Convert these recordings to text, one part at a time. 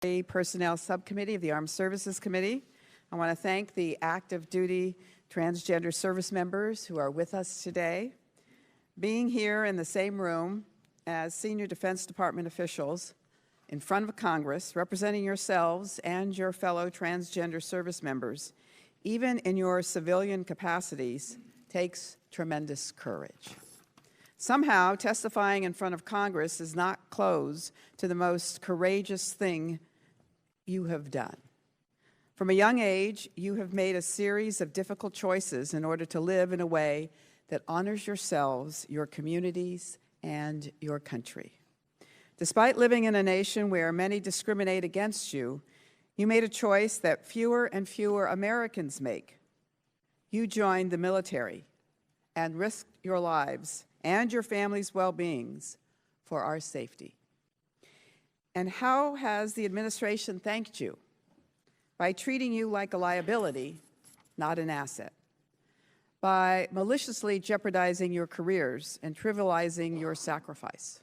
Personnel Subcommittee of the Armed Services Committee. I want to thank the active duty transgender service members who are with us today. Being here in the same room as senior Defense Department officials in front of Congress, representing yourselves and your fellow transgender service members, even in your civilian capacities, takes tremendous courage. Somehow, testifying in front of Congress is not close to the most courageous thing you have done. From a young age, you have made a series of difficult choices in order to live in a way that honors yourselves, your communities, and your country. Despite living in a nation where many discriminate against you, you made a choice that fewer and fewer Americans make. You joined the military and risked your lives and your family's well-beings for our safety. And how has the administration thanked you? By treating you like a liability, not an asset. By maliciously jeopardizing your careers and trivializing your sacrifice.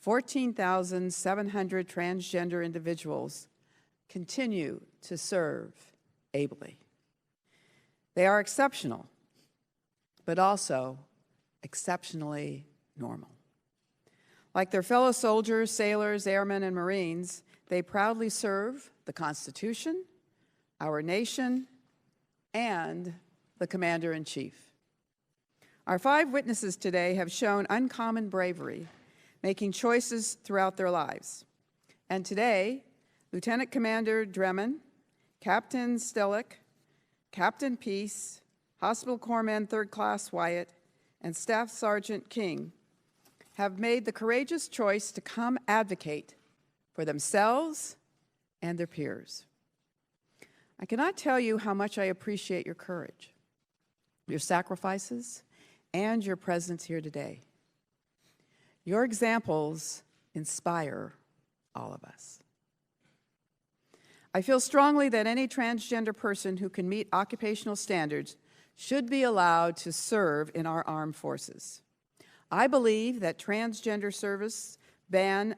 14,700 transgender individuals continue to serve ably. They are exceptional, but also exceptionally normal. Like their fellow soldiers, sailors, airmen, and Marines, they proudly serve the Constitution, our nation, and the Commander-in-Chief. Our 5 witnesses today have shown uncommon bravery, making choices throughout their lives. And today, Lieutenant Commander Dremen, Captain Stillick, Captain Peace, Hospital Corpsman 3rd Class Wyatt, and Staff Sergeant King have made the courageous choice to come advocate for themselves and their peers. I cannot tell you how much I appreciate your courage, your sacrifices, and your presence here today. Your examples inspire all of us. I feel strongly that any transgender person who can meet occupational standards should be allowed to serve in our armed forces. I believe that transgender service ban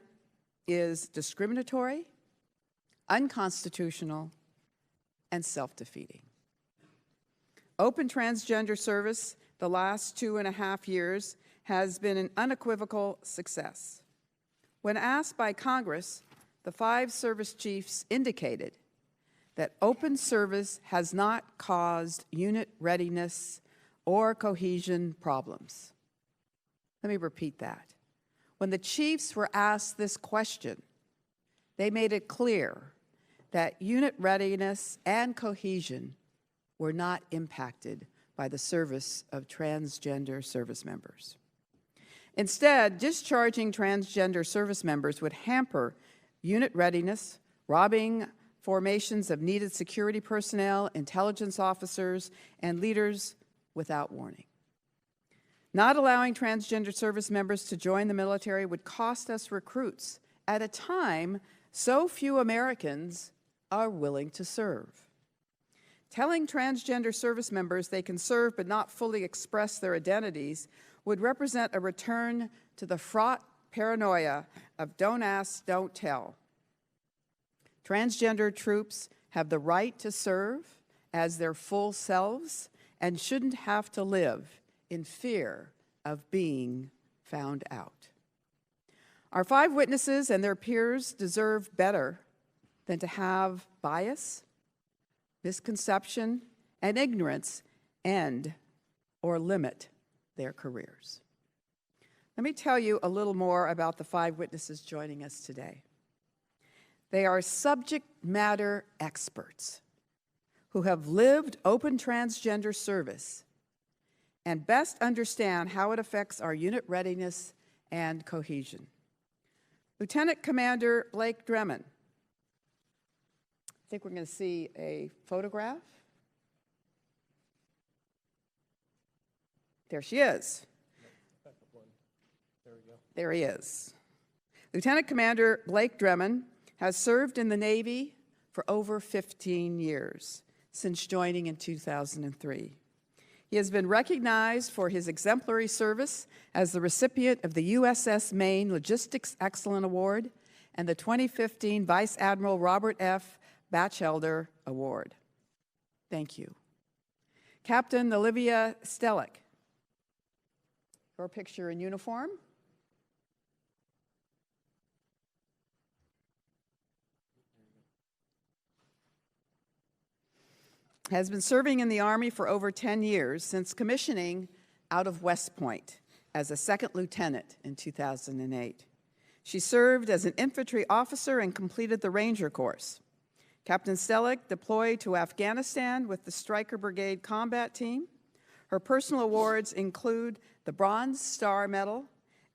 is discriminatory, unconstitutional, and self-defeating. Open transgender service the last 2.5 years has been an unequivocal success. When asked by Congress, the 5 service chiefs indicated that open service has not caused unit readiness or cohesion problems. Let me repeat that. When the chiefs were asked this question, they made it clear that unit readiness and cohesion were not impacted by the service of transgender service members. Instead, discharging transgender service members would hamper unit readiness, robbing formations of needed security personnel, intelligence officers, and leaders without warning. Not allowing transgender service members to join the military would cost us recruits at a time so few Americans are willing to serve. Telling transgender service members they can serve but not fully express their identities would represent a return to the fraught paranoia of don't ask, don't tell. Transgender troops have the right to serve as their full selves and shouldn't have to live in fear of being found out. Our 5 witnesses and their peers deserve better than to have bias, misconception, and ignorance end or limit their careers. Let me tell you a little more about the 5 witnesses joining us today. They are subject matter experts who have lived open transgender service and best understand how it affects our unit readiness and cohesion. Lieutenant Commander Blake Dremen. I think we're going to see a photograph. There she is. There he is. Lieutenant Commander Blake Dremen has served in the Navy for over 15 years, since joining in 2003. He has been recognized for his exemplary service as the recipient of the USS Maine Logistics Excellence Award and the 2015 Vice Admiral Robert F. Batchelder Award. Thank you. Captain Olivia Stellick, your picture in uniform. Has been serving in the Army for over 10 years, since commissioning out of West Point as a second lieutenant in 2008. She served as an infantry officer and completed the Ranger course. Captain Stellick deployed to Afghanistan with the Stryker Brigade Combat Team. Her personal awards include the Bronze Star Medal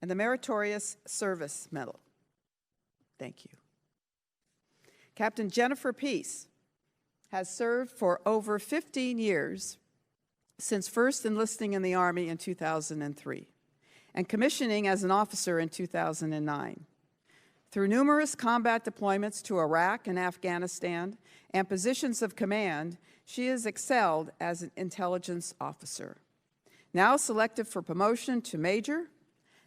and the Meritorious Service Medal. Thank you. Captain Jennifer Peace has served for over 15 years since first enlisting in the Army in 2003 and commissioning as an officer in 2009. Through numerous combat deployments to Iraq and Afghanistan and positions of command, she has excelled as an intelligence officer. Now selected for promotion to Major,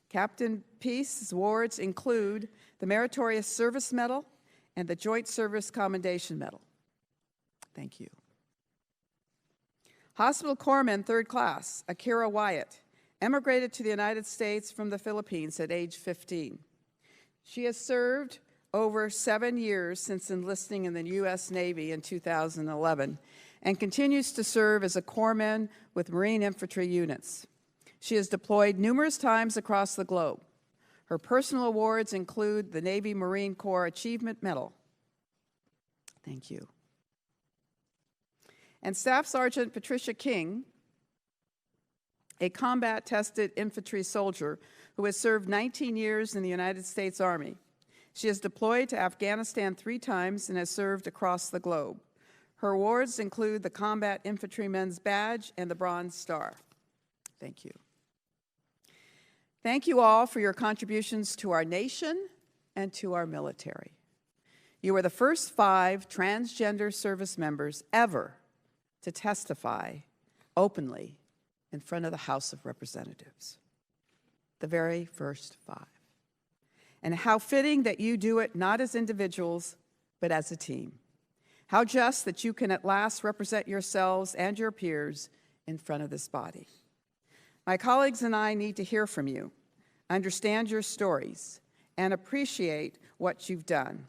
Captain Peace's awards include the Meritorious Service Medal and the Joint Service Commendation Medal. Thank you. Hospital Corpsman, 3rd Class, Akira Wyatt, emigrated to the United States from the Philippines at age 15. She has served over 7 years since enlisting in the U.S. Navy in 2011 and continues to serve as a corpsman with Marine infantry units. She has deployed numerous times across the globe. Her personal awards include the Navy Marine Corps Achievement Medal. Thank you. And Staff Sergeant Patricia King, a combat-tested infantry soldier who has served 19 years in the United States Army. She has deployed to Afghanistan 3 times and has served across the globe. Her awards include the Combat Infantryman's Badge and the Bronze Star. Thank you. Thank you all for your contributions to our nation and to our military. You are the first 5 transgender service members ever to testify openly in front of the House of Representatives. The very first 5. And how fitting that you do it not as individuals, but as a team. How just that you can at last represent yourselves and your peers in front of this body. My colleagues and I need to hear from you, understand your stories, and appreciate what you've done.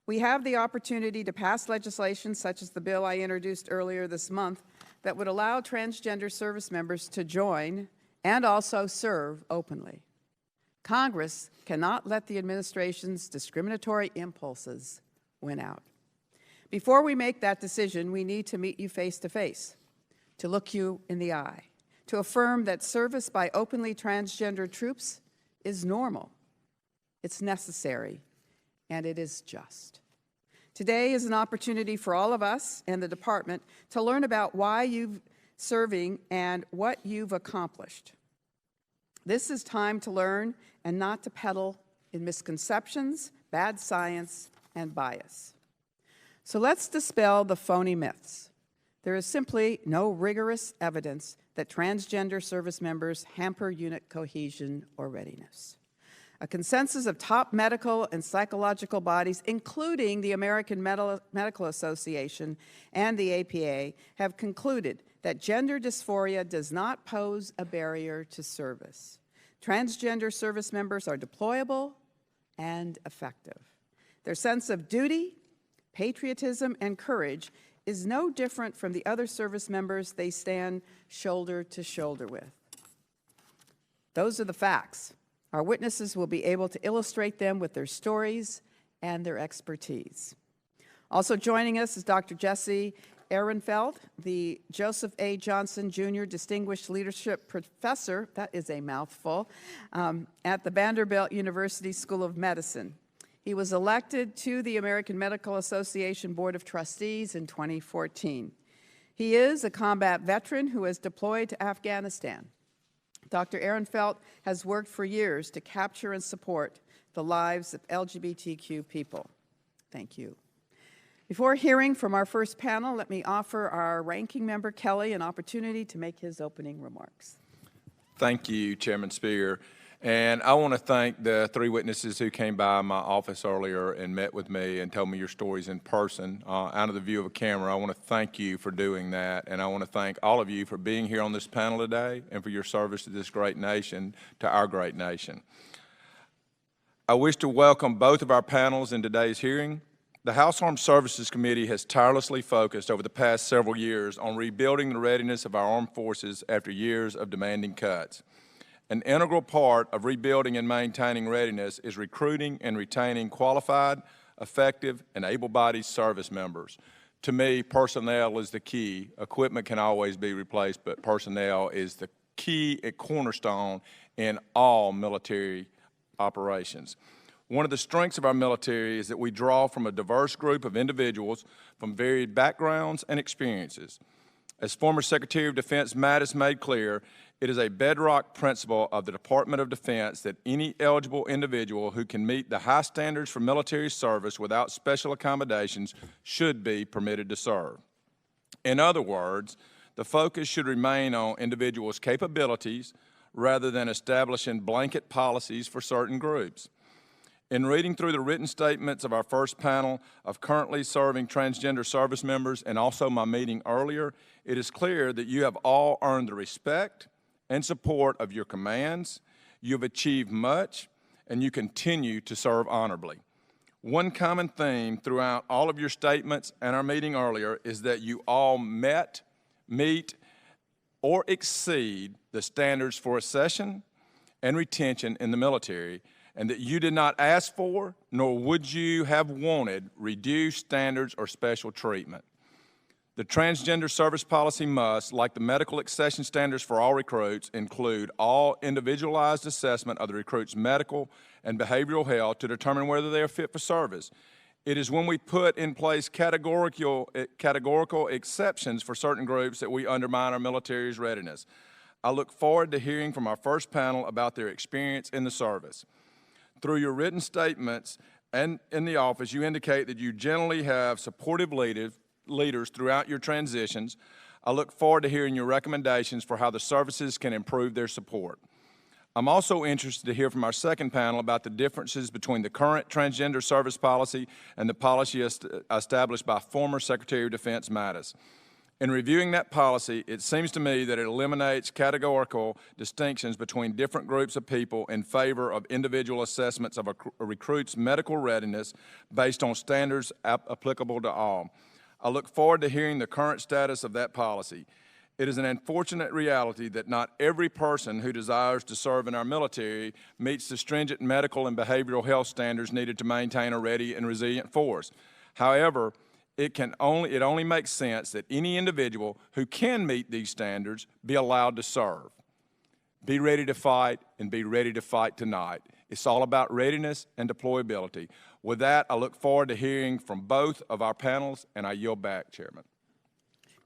We have the opportunity to pass legislation such as the bill I introduced earlier this month that would allow transgender service members to join and also serve openly. Congress cannot let the administration's discriminatory impulses win out. Before we make that decision, we need to meet you face to face, to look you in the eye, to affirm that service by openly transgender troops is normal, it's necessary, and it is just. Today is an opportunity for all of us and the department to learn about why you've serving and what you've accomplished. This is time to learn and not to peddle in misconceptions, bad science, and bias. So let's dispel the phony myths. There is simply no rigorous evidence that transgender service members hamper unit cohesion or readiness. A consensus of top medical and psychological bodies, including the American Medical Association and the APA, have concluded that gender dysphoria does not pose a barrier to service. Transgender service members are deployable and effective. Their sense of duty, patriotism, and courage is no different from the other service members they stand shoulder to shoulder with. Those are the facts. Our witnesses will be able to illustrate them with their stories and their expertise. Also joining us is Dr. Jesse Ehrenfeld, the Joseph A. Johnson Jr. Distinguished Leadership Professor, that is a mouthful, at the Vanderbilt University School of Medicine. He was elected to the American Medical Association Board of Trustees in 2014. He is a combat veteran who has deployed to Afghanistan. Dr. Ehrenfeld has worked for years to capture and support the lives of LGBTQ people. Thank you. Before hearing from our first panel, let me offer our ranking member, Kelly, an opportunity to make his opening remarks. Thank you, Chairman Spear. And I want to thank the three witnesses who came by my office earlier and met with me and told me your stories in person, out of the view of a camera. I want to thank you for doing that, and I want to thank all of you for being here on this panel today and for your service to this great nation, to our great nation. I wish to welcome both of our panels in today's hearing. The House Armed Services Committee has tirelessly focused over the past several years on rebuilding the readiness of our armed forces after years of demanding cuts. An integral part of rebuilding and maintaining readiness is recruiting and retaining qualified, effective, and able-bodied service members. To me, personnel is the key. Equipment can always be replaced, but personnel is the key cornerstone in all military operations. One of the strengths of our military is that we draw from a diverse group of individuals from varied backgrounds and experiences. As former Secretary of Defense Mattis made clear, it is a bedrock principle of the Department of Defense that any eligible individual who can meet the high standards for military service without special accommodations should be permitted to serve. In other words, the focus should remain on individuals' capabilities rather than establishing blanket policies for certain groups. In reading through the written statements of our first panel of currently serving transgender service members and also my meeting earlier, it is clear that you have all earned the respect and support of your commands, you have achieved much, and you continue to serve honorably. One common theme throughout all of your statements and our meeting earlier is that you all met, meet, or exceed the standards for accession and retention in the military, and that you did not ask for, nor would you have wanted, reduced standards or special treatment. The transgender service policy must, like the medical accession standards for all recruits, include all individualized assessment of the recruit's medical and behavioral health to determine whether they are fit for service. It is when we put in place categorical exceptions for certain groups that we undermine our military's readiness. I look forward to hearing from our first panel about their experience in the service. Through your written statements and in the office, you indicate that you generally have supportive leaders throughout your transitions. I look forward to hearing your recommendations for how the services can improve their support. I'm also interested to hear from our second panel about the differences between the current transgender service policy and the policy established by former Secretary of Defense Mattis. In reviewing that policy, it seems to me that it eliminates categorical distinctions between different groups of people in favor of individual assessments of a recruit's medical readiness based on standards applicable to all. I look forward to hearing the current status of that policy. It is an unfortunate reality that not every person who desires to serve in our military meets the stringent medical and behavioral health standards needed to maintain a ready and resilient force. However, it only makes sense that any individual who can meet these standards be allowed to serve. Be ready to fight and be ready to fight tonight. It's all about readiness and deployability. With that, I look forward to hearing from both of our panels, and I yield back, Chairman.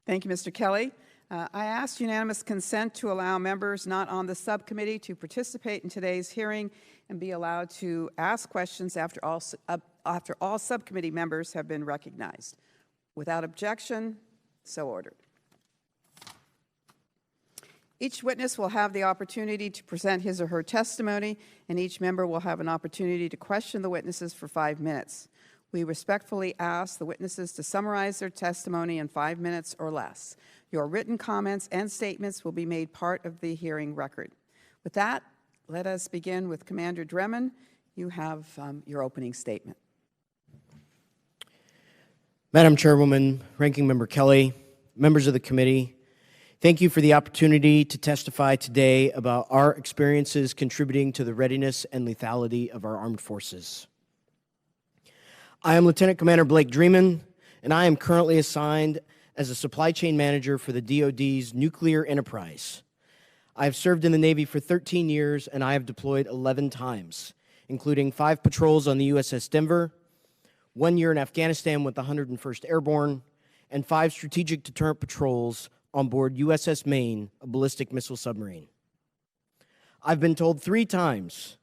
Thank you, Mr. Kelly. I ask unanimous consent to allow members not on the subcommittee to participate in today's hearing and be allowed to ask questions after all subcommittee members have been recognized. Without objection, so ordered. Each witness will have the opportunity to present his or her testimony, and each member will have an opportunity to question the witnesses for 5 minutes. We respectfully ask the witnesses to summarize their testimony in 5 minutes or less. Your written comments and statements will be made part of the hearing record. With that, let us begin with Commander Dremen. You have your opening statement. Madam Chairwoman, Ranking Member Kelly, members of the committee, thank you for the opportunity to testify today about our experiences contributing to the readiness and lethality of our armed forces. I am Lieutenant Commander Blake Dremen, and I am currently assigned as a supply chain manager for the DoD's nuclear enterprise. I have served in the Navy for 13 years, and I have deployed 11 times, including 5 patrols on the USS Denver, 1 year in Afghanistan with the 101st Airborne, and 5 strategic deterrent patrols on board USS Maine, a ballistic missile submarine. I've been told 3 times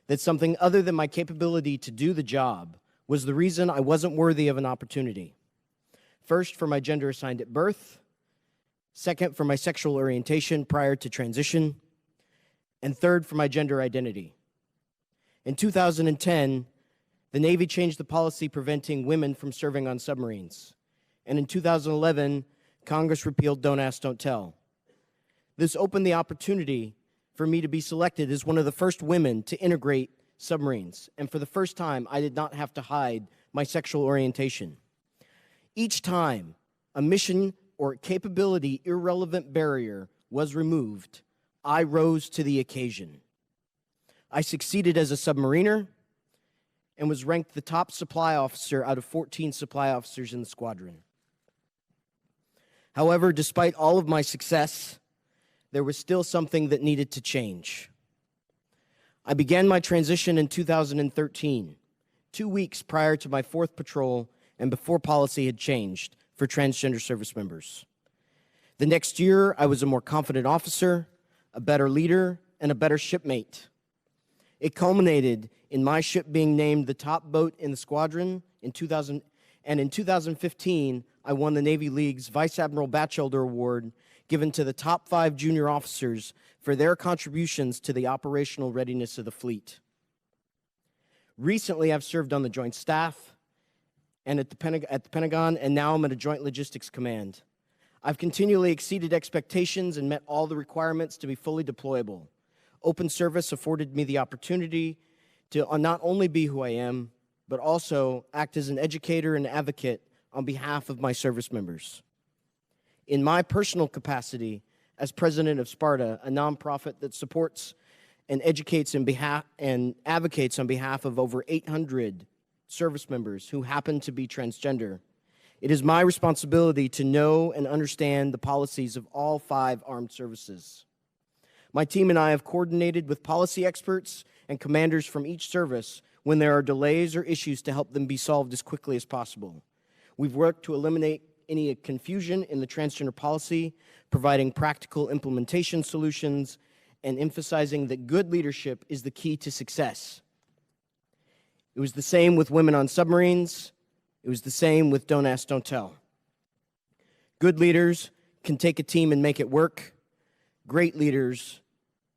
that something other than my capability to do the job was the reason I wasn't worthy of an opportunity. First, for my gender assigned at birth. Second, for my sexual orientation prior to transition. and third, for my gender identity. In 2010, the Navy changed the policy preventing women from serving on submarines. And in 2011, Congress repealed Don't Ask, Don't Tell. This opened the opportunity for me to be selected as one of the first women to integrate submarines. And for the first time, I did not have to hide my sexual orientation. Each time a mission or capability irrelevant barrier was removed, I rose to the occasion. I succeeded as a submariner and was ranked the top supply officer out of 14 supply officers in the squadron. However, despite all of my success, there was still something that needed to change. I began my transition in 2013, 2 weeks prior to my 4th patrol and before policy had changed for transgender service members. The next year, I was a more confident officer, a better leader, and a better shipmate. It culminated in my ship being named the top boat in the squadron in 2000, and in 2015, I won the Navy League's Vice Admiral Batchelder Award given to the top 5 junior officers for their contributions to the operational readiness of the fleet. Recently, I've served on the Joint Staff and at the Pentagon, and now I'm at a Joint Logistics Command. I've continually exceeded expectations and met all the requirements to be fully deployable. Open service afforded me the opportunity to not only be who I am, but also act as an educator and advocate on behalf of my service members. In my personal capacity as president of Sparta, a nonprofit that supports and educates and advocates on behalf of over 800 service members who happen to be transgender, it is my responsibility to know and understand the policies of all 5 armed services. My team and I have coordinated with policy experts and commanders from each service when there are delays or issues to help them be solved as quickly as possible. We've worked to eliminate any confusion in the transgender policy, providing practical implementation solutions, and emphasizing that good leadership is the key to success. It was the same with women on submarines. It was the same with Don't Ask, Don't Tell. Good leaders can take a team and make it work. Great leaders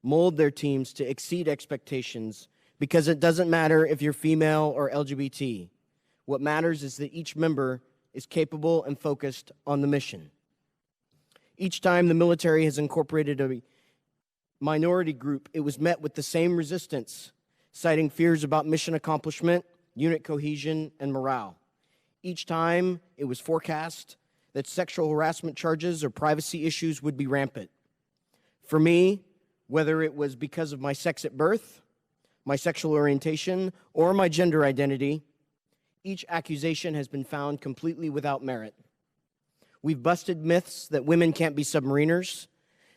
mold their teams to exceed expectations because it doesn't matter if you're female or LGBT. What matters is that each member is capable and focused on the mission. Each time the military has incorporated a minority group, it was met with the same resistance, citing fears about mission accomplishment, unit cohesion, and morale. Each time it was forecast that sexual harassment charges or privacy issues would be rampant. For me, whether it was because of my sex at birth, my sexual orientation, or my gender identity, each accusation has been found completely without merit. We've busted myths that women can't be submariners,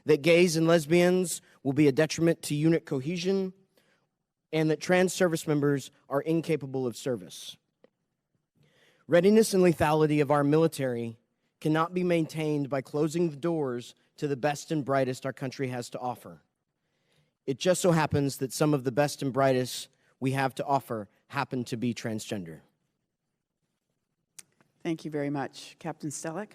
that gays and lesbians will be a detriment to unit cohesion, and that trans service members are incapable of service. Readiness and lethality of our military cannot be maintained by closing the doors to the best and brightest our country has to offer. It just so happens that some of the best and brightest we have to offer happen to be transgender. Thank you very much. Captain Stellick?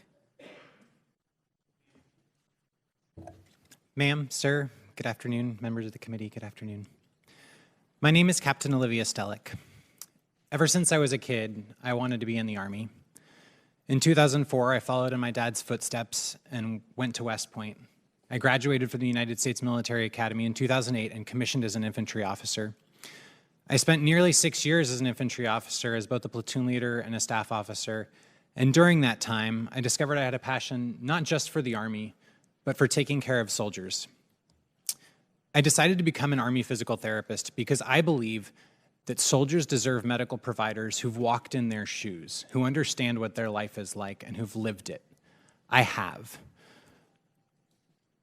Ma'am, sir, good afternoon. Members of the committee, good afternoon. My name is Captain Olivia Stellick. Ever since I was a kid, I wanted to be in the Army. In 2004, I followed in my dad's footsteps and went to West Point. I graduated from the United States Military Academy in 2008 and commissioned as an infantry officer. I spent nearly 6 years as an infantry officer as both a platoon leader and a staff officer. And during that time, I discovered I had a passion not just for the Army, but for taking care of soldiers. I decided to become an Army physical therapist because I believe that soldiers deserve medical providers who've walked in their shoes, who understand what their life is like, and who've lived it. I have.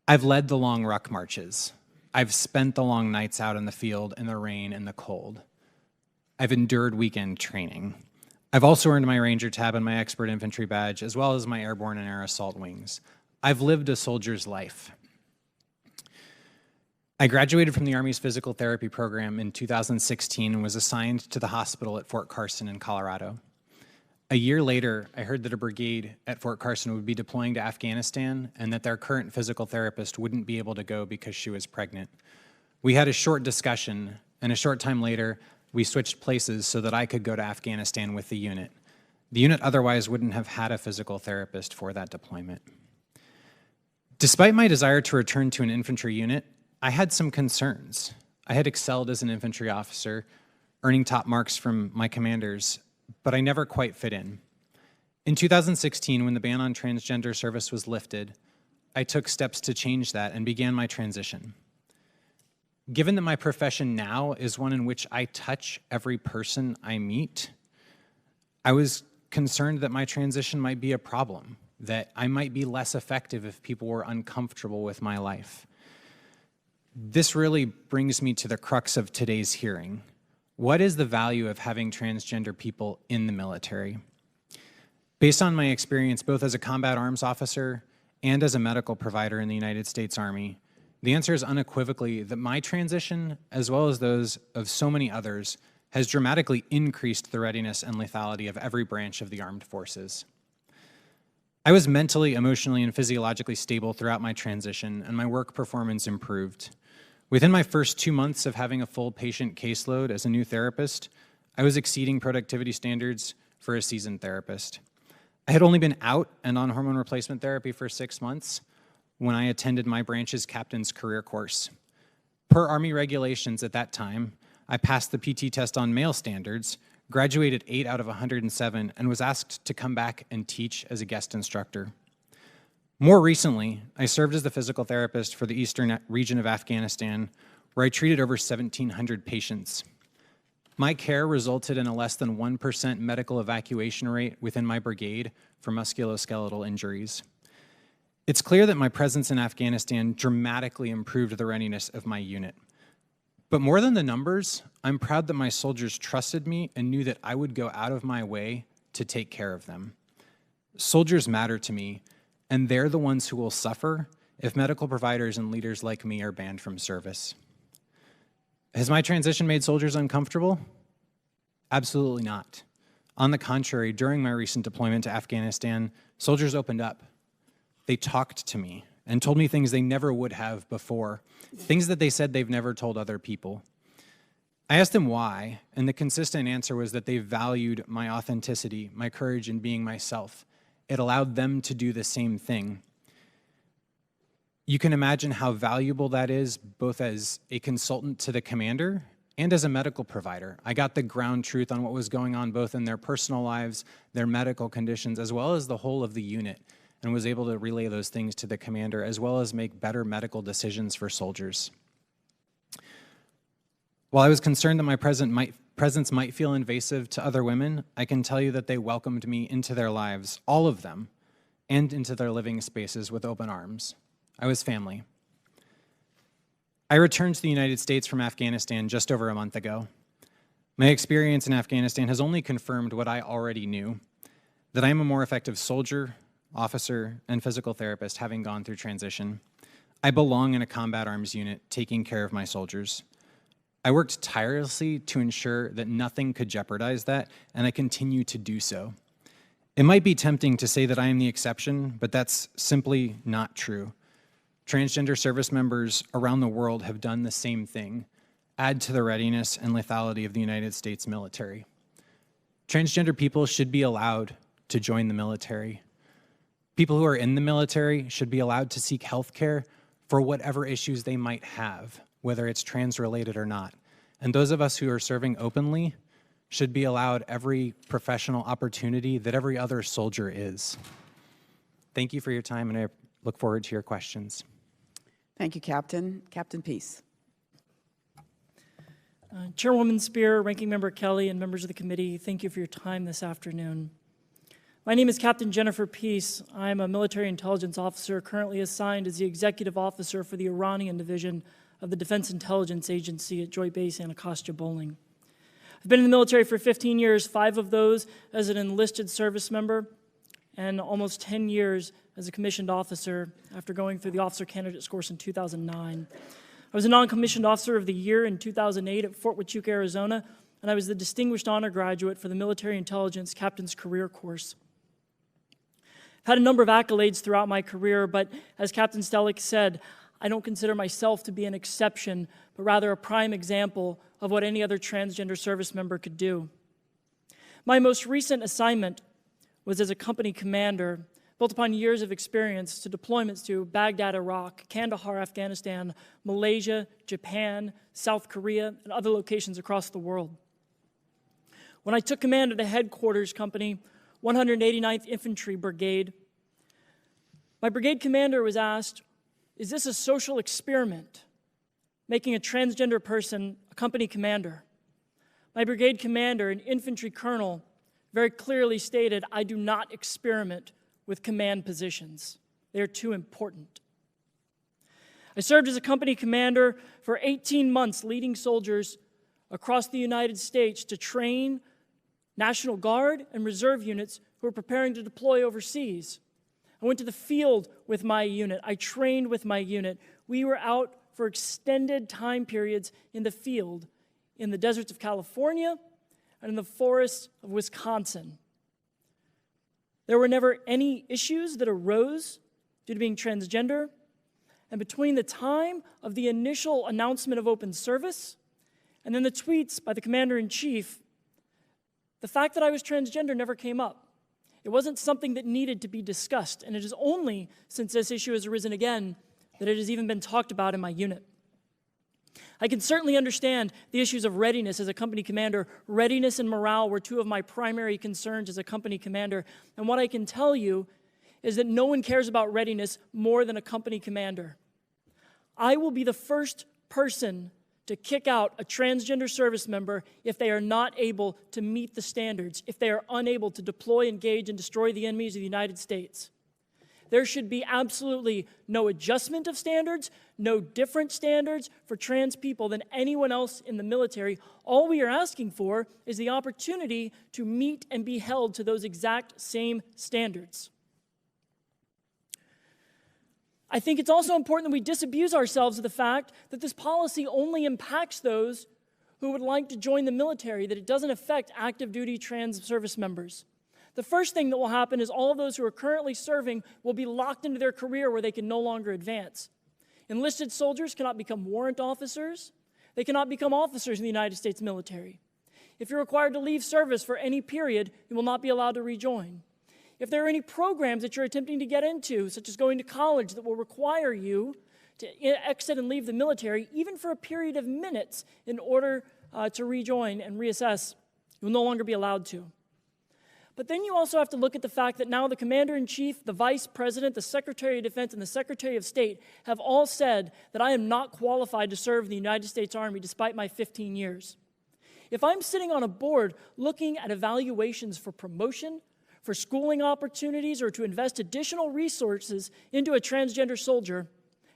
I've led the long ruck marches. I've spent the long nights out in the field in the rain and the cold. I've endured weekend training. I've also earned my Ranger tab and my expert infantry badge, as well as my airborne and air assault wings. I've lived a soldier's life. I graduated from the Army's physical therapy program in 2016 and was assigned to the hospital at Fort Carson in Colorado. A year later, I heard that a brigade at Fort Carson would be deploying to Afghanistan and that their current physical therapist wouldn't be able to go because she was pregnant. We had a short discussion, and a short time later, we switched places so that I could go to Afghanistan with the unit. The unit otherwise wouldn't have had a physical therapist for that deployment. Despite my desire to return to an infantry unit, I had some concerns. I had excelled as an infantry officer, earning top marks from my commanders, but I never quite fit in. In 2016, when the ban on transgender service was lifted, I took steps to change that and began my transition. Given that my profession now is one in which I touch every person I meet, I was concerned that my transition might be a problem, that I might be less effective if people were uncomfortable with my life. This really brings me to the crux of today's hearing. What is the value of having transgender people in the military? Based on my experience both as a combat arms officer and as a medical provider in the United States Army, the answer is unequivocally that my transition, as well as those of so many others, has dramatically increased the readiness and lethality of every branch of the armed forces. I was mentally, emotionally, and physiologically stable throughout my transition, and my work performance improved. Within my first 2 months of having a full patient caseload as a new therapist, I was exceeding productivity standards for a seasoned therapist. I had only been out and on hormone replacement therapy for 6 months when I attended my branch's captain's career course. Per Army regulations at that time, I passed the PT test on male standards, graduated 8 out of 107, and was asked to come back and teach as a guest instructor. More recently, I served as the physical therapist for the eastern region of Afghanistan, where I treated over 1,700 patients. My care resulted in a less than 1% medical evacuation rate within my brigade for musculoskeletal injuries. It's clear that my presence in Afghanistan dramatically improved the readiness of my unit. But more than the numbers, I'm proud that my soldiers trusted me and knew that I would go out of my way to take care of them. Soldiers matter to me, and they're the ones who will suffer if medical providers and leaders like me are banned from service. Has my transition made soldiers uncomfortable? Absolutely not. On the contrary, during my recent deployment to Afghanistan, soldiers opened up. They talked to me and told me things they never would have before, things that they said they've never told other people. I asked them why, and the consistent answer was that they valued my authenticity, my courage in being myself. It allowed them to do the same thing. You can imagine how valuable that is, both as a consultant to the commander and as a medical provider. I got the ground truth on what was going on both in their personal lives, their medical conditions, as well as the whole of the unit, and was able to relay those things to the commander, as well as make better medical decisions for soldiers. While I was concerned that my presence might feel invasive to other women, I can tell you that they welcomed me into their lives, all of them, and into their living spaces with open arms. I was family. I returned to the United States from Afghanistan just over a month ago. My experience in Afghanistan has only confirmed what I already knew, that I am a more effective soldier, officer, and physical therapist having gone through transition. I belong in a combat arms unit taking care of my soldiers. I worked tirelessly to ensure that nothing could jeopardize that, and I continue to do so. It might be tempting to say that I am the exception, but that's simply not true. Transgender service members around the world have done the same thing, add to the readiness and lethality of the United States military. Transgender people should be allowed to join the military. People who are in the military should be allowed to seek health care for whatever issues they might have, whether it's trans-related or not. And those of us who are serving openly should be allowed every professional opportunity that every other soldier is. Thank you for your time, and I look forward to your questions. Thank you, Captain. Captain Peace. Chairwoman Spear, Ranking Member Kelly, and members of the committee, thank you for your time this afternoon. My name is Captain Jennifer Peace. I'm a military intelligence officer currently assigned as the executive officer for the Iranian division of the Defense Intelligence Agency at Joint Base Anacostia Bowling. I've been in the military for 15 years, 5 of those as an enlisted service member, and almost 10 years as a commissioned officer after going through the Officer Candidates course in 2009. I was a non-commissioned officer of the year in 2008 at Fort Huachuca, Arizona, and I was the Distinguished Honor Graduate for the Military Intelligence Captain's Career Course. I've had a number of accolades throughout my career, but as Captain Stelick said, I don't consider myself to be an exception, but rather a prime example of what any other transgender service member could do. My most recent assignment was as a company commander, built upon years of experience to deployments to Baghdad, Iraq, Kandahar, Afghanistan, Malaysia, Japan, South Korea, and other locations across the world. When I took command of the headquarters company, 189th Infantry Brigade, my brigade commander was asked, "Is this a social experiment, making a transgender person a company commander?" My brigade commander, an infantry colonel, very clearly stated, "I do not experiment with command positions. They are too important." I served as a company commander for 18 months, leading soldiers across the United States to train National Guard and reserve units who were preparing to deploy overseas. I went to the field with my unit. I trained with my unit. We were out for extended time periods in the field, in the deserts of California and in the forests of Wisconsin. There were never any issues that arose due to being transgender. And between the time of the initial announcement of open service and then the tweets by the commander-in-chief, the fact that I was transgender never came up. It wasn't something that needed to be discussed, and it is only since this issue has arisen again that it has even been talked about in my unit. I can certainly understand the issues of readiness as a company commander. Readiness and morale were two of my primary concerns as a company commander, and what I can tell you is that no one cares about readiness more than a company commander. I will be the first person to kick out a transgender service member if they are not able to meet the standards, if they are unable to deploy, engage, and destroy the enemies of the United States. There should be absolutely no adjustment of standards, no different standards for trans people than anyone else in the military. All we are asking for is the opportunity to meet and be held to those exact same standards. I think it's also important that we disabuse ourselves of the fact that this policy only impacts those who would like to join the military, that it doesn't affect active duty trans service members. The first thing that will happen is all of those who are currently serving will be locked into their career where they can no longer advance. Enlisted soldiers cannot become warrant officers. They cannot become officers in the United States military. If you're required to leave service for any period, you will not be allowed to rejoin. If there are any programs that you're attempting to get into, such as going to college, that will require you to exit and leave the military, even for a period of minutes, in order to rejoin and reassess, you will no longer be allowed to. But then you also have to look at the fact that now the Commander-in-Chief, the Vice President, the Secretary of Defense, and the Secretary of State have all said that I am not qualified to serve in the United States Army despite my 15 years. If I'm sitting on a board looking at evaluations for promotion, for schooling opportunities, or to invest additional resources into a transgender soldier,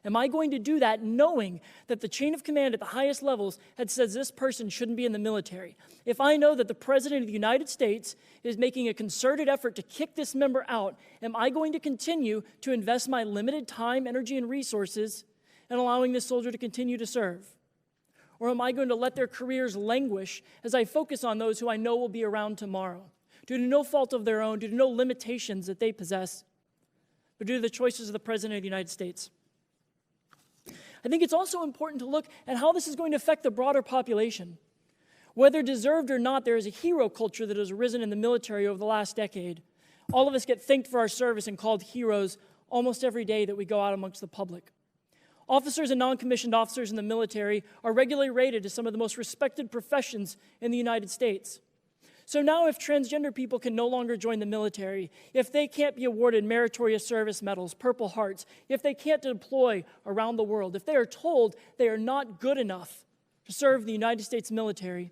am I going to do that knowing that the chain of command at the highest levels had said this person shouldn't be in the military? If I know that the President of the United States is making a concerted effort to kick this member out, am I going to continue to invest my limited time, energy, and resources in allowing this soldier to continue to serve? Or am I going to let their careers languish as I focus on those who I know will be around tomorrow, due to no fault of their own, due to no limitations that they possess, but due to the choices of the President of the United States? I think it's also important to look at how this is going to affect the broader population. Whether deserved or not, there is a hero culture that has arisen in the military over the last decade. All of us get thanked for our service and called heroes almost every day that we go out amongst the public. Officers and non-commissioned officers in the military are regularly rated as some of the most respected professions in the United States. So now if transgender people can no longer join the military, if they can't be awarded meritorious service medals, Purple Hearts, if they can't deploy around the world, if they are told they are not good enough to serve the United States military,